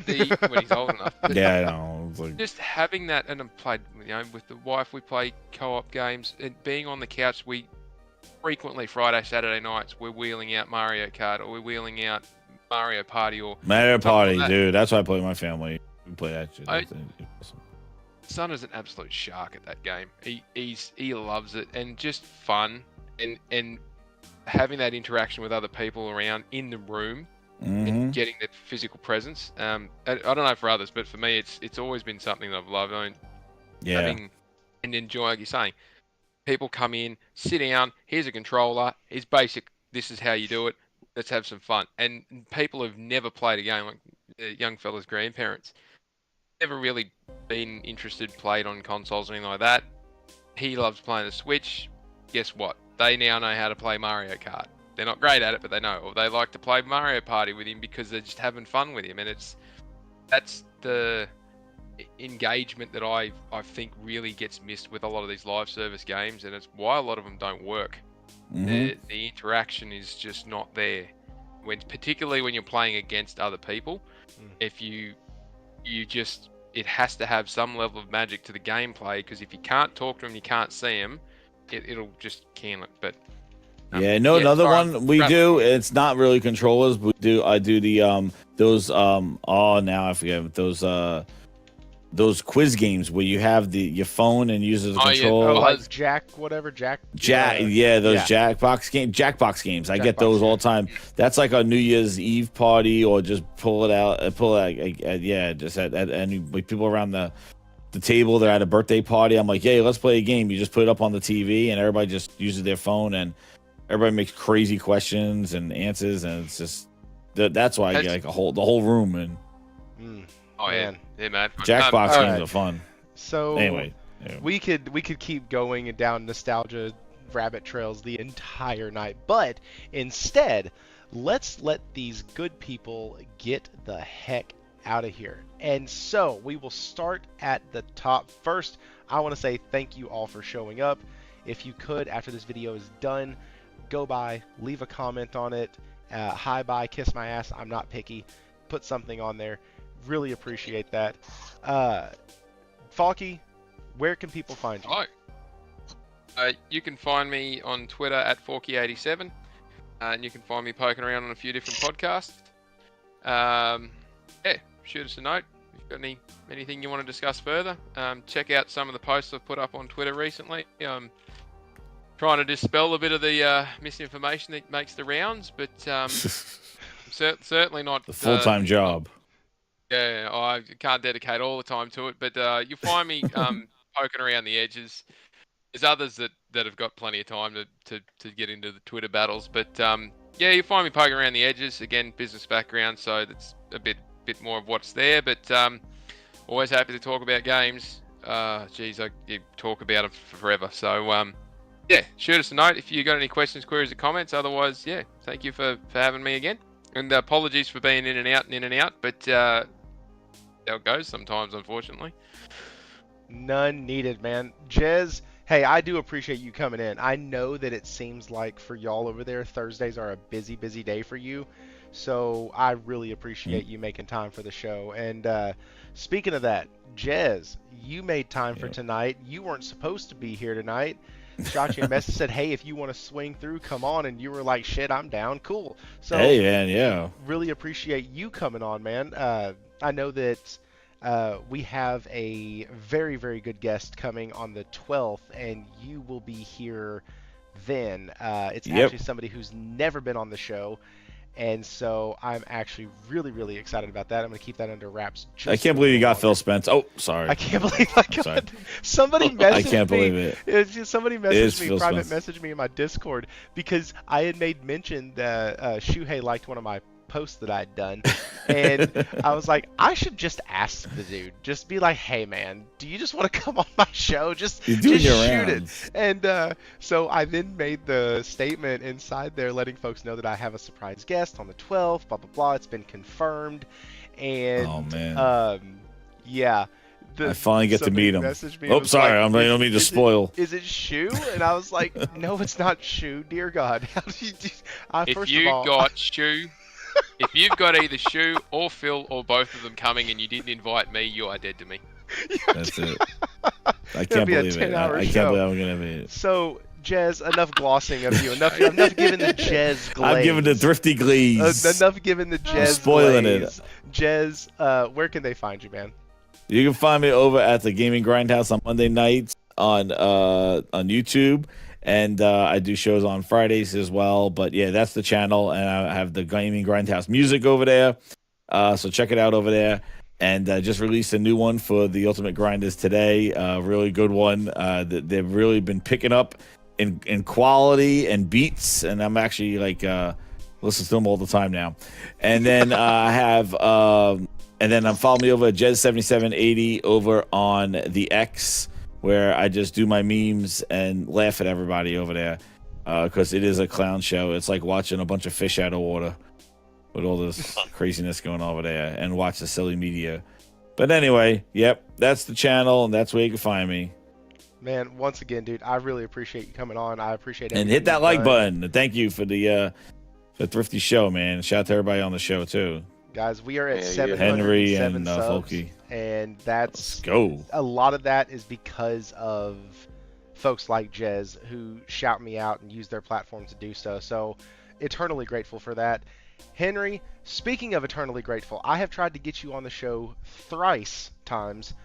when he's old enough, yeah, I know. Just having that, and I've played, with the wife, we play co-op games, and being on the couch, we frequently Friday, Saturday nights, we're wheeling out Mario Kart, or we're wheeling out Mario Party, or Mario Party, dude. That's why I play with my family. We play that shit. Awesome. Son is an absolute shark at that game. He loves it, and just fun, and having that interaction with other people around in the room and getting that physical presence. I don't know for others, but for me, it's always been something that I've loved. Having and enjoying, like you're saying, People come in, sit down, here's a controller, it's basic, this is how you do it, let's have some fun. And people who've never played a game, like young fellas' grandparents, never really been interested, played on consoles or anything like that. He loves playing the Switch. Guess what? They now know how to play Mario Kart. They're not great at it, but they know. Or they like to play Mario Party with him because they're just having fun with him. And that's the engagement that I think really gets missed with a lot of these live service games, and it's why a lot of them don't work. The interaction is just not there. Particularly when you're playing against other people, if you just, it has to have some level of magic to the gameplay, because if you can't talk to them, you can't see them, it'll just can it. But another one we do. It's not really controllers. I do the those now I forget those quiz games where you have your phone and use it as a controller. Like Jackbox games. I get those all the time. That's like a New Year's Eve party, or just pull it out. Just at any people around the table. They're at a birthday party. I'm like, hey, let's play a game. You just put it up on the TV, and everybody just uses their phone, and everybody makes crazy questions and answers, and it's just that's why I get like the whole room and. Oh man, man. Jackbox games are fun. So anyway, we could keep going down nostalgia rabbit trails the entire night, but instead, let's let these good people get the heck out of here. And so we will start at the top. First, I want to say thank you all for showing up. If you could, after this video is done, go by, leave a comment on it. Hi, bye, kiss my ass. I'm not picky. Put something on there. Really appreciate that. Faulkie, where can people find you? You can find me on Twitter at Faulkie87, and you can find me poking around on a few different podcasts. Shoot us a note if you've got anything you want to discuss further. Check out some of the posts I've put up on Twitter recently. Trying to dispel a bit of the misinformation that makes the rounds, but certainly not the full-time job. Yeah, I can't dedicate all the time to it, but you'll find me poking around the edges. There's others that have got plenty of time to get into the Twitter battles, but you'll find me poking around the edges. Again, business background, so that's a bit more of what's there, but always happy to talk about games. I talk about them for forever. So shoot us a note if you got any questions, queries, or comments. Otherwise, thank you for having me again. And apologies for being in and out, but how it goes sometimes, unfortunately. None needed, man. Jez, hey, I do appreciate you coming in. I know that it seems like for y'all over there, Thursdays are a busy, busy day for you. So I really appreciate you making time for the show. And speaking of that, Jez, you made time for tonight. You weren't supposed to be here tonight. Shot you a message, said, hey, if you want to swing through, come on. And you were like, shit, I'm down. Cool. So, hey, man, yeah. Really appreciate you coming on, man. I know that we have a very, very good guest coming on the 12th, and you will be here then. It's actually somebody who's never been on the show. And so I'm actually really, really excited about that. I'm going to keep that under wraps. I can't believe you got Phil Spence. Oh, sorry. I can't believe I got somebody messaged me. I can't believe it. It's just somebody messaged me, private Spence. messaged me in my Discord, because I had made mention that Shuhei liked one of my post that I'd done, and I was like, I should just ask the dude, just be like, hey man, do you just want to come on my show? Just shoot it. And so I then made the statement inside there letting folks know that I have a surprise guest on the 12th, blah blah blah. It's been confirmed, and oh man, I finally get to meet him. Oh, sorry, I don't mean to spoil. Is it Shu? And I was like, no, it's not Shu. Dear God, how do you do? If you got Shu. If you've got either Shu or Phil or both of them coming and you didn't invite me, you are dead to me. That's it. I can't believe it. I can't believe I'm going to be it. So, Jez, enough glossing of you. Enough giving the Jez glaze. I'm giving the thrifty glaze. Enough giving the Jez spoiling glaze. It. Jez, where can they find you, man? You can find me over at the Gaming Grindhouse on Monday nights on YouTube. And I do shows on Fridays as well. But yeah, that's the channel. And I have the Gaming Grindhouse music over there. So check it out over there. and just released a new one for the Ultimate Grinders today. Really good one. They've really been picking up in quality and beats, and I'm actually like listen to them all the time now. And then I have and then follow me over at Jez7780 over on the X, where I just do my memes and laugh at everybody over there, because it is a clown show. It's like watching a bunch of fish out of water with all this craziness going on over there, and watch the silly media. But anyway, yep, that's the channel, and that's where you can find me. Man, once again, dude, I really appreciate you coming on. I appreciate it. And hit that like button. Thank you for the Thrifty show, man. Shout out to everybody on the show too. Guys, we are at Yeah, 707 Henry and subs, Faulkie. and Let's that's go. a lot of that is because of folks like Jez who shout me out and use their platform to do so. So, eternally grateful for that. Henry, speaking of eternally grateful, I have tried to get you on the show thrice times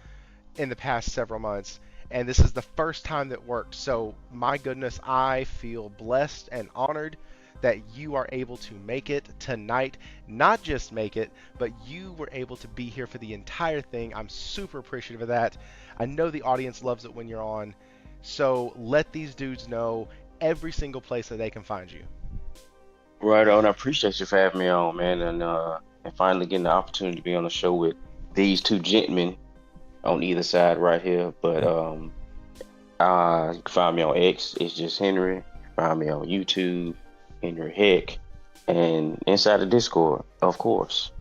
in the past several months, and this is the first time that worked. So, my goodness, I feel blessed and honored that you are able to make it tonight. Not just make it, but you were able to be here for the entire thing. I'm super appreciative of that. I know the audience loves it when you're on. So let these dudes know every single place that they can find you. Right on. I appreciate you for having me on, man, and finally getting the opportunity to be on the show with these two gentlemen on either side right here. But you can find me on X. It's just Henry. You can find me on YouTube, Henri Heck, and inside the Discord, of course.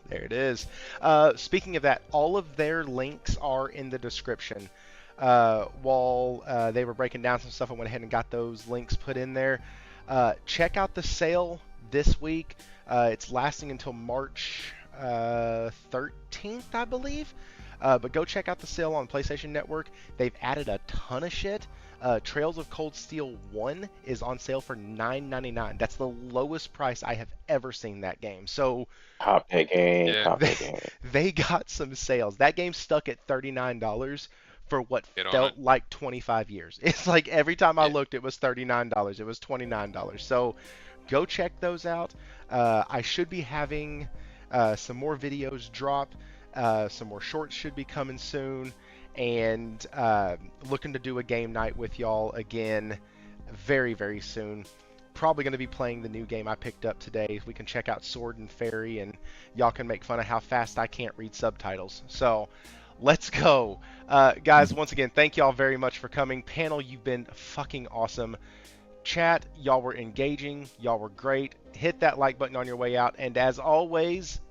There it is. Speaking of that, all of their links are in the description. While they were breaking down some stuff, I went ahead and got those links put in there. Check out the sale this week. It's lasting until March 13th, I believe. But go check out the sale on PlayStation Network. They've added a ton of shit. Trails of Cold Steel 1 is on sale for $9.99. That's the lowest price I have ever seen that game. So Hop that game. Yeah. Hop that game. they got some sales. That game stuck at $39 for what Get on felt it. like 25 years. It's like every time I Yeah. looked, it was $39. It was $29. So go check those out. I should be having some more videos drop. Some more shorts should be coming soon. And looking to do a game night with y'all again very, very soon. Probably going to be playing the new game I picked up today. We can check out Sword and Fairy, and y'all can make fun of how fast I can't read subtitles. So let's go. Guys, once again, thank y'all very much for coming. Panel, you've been fucking awesome. Chat, y'all were engaging. Y'all were great. Hit that like button on your way out. And as always,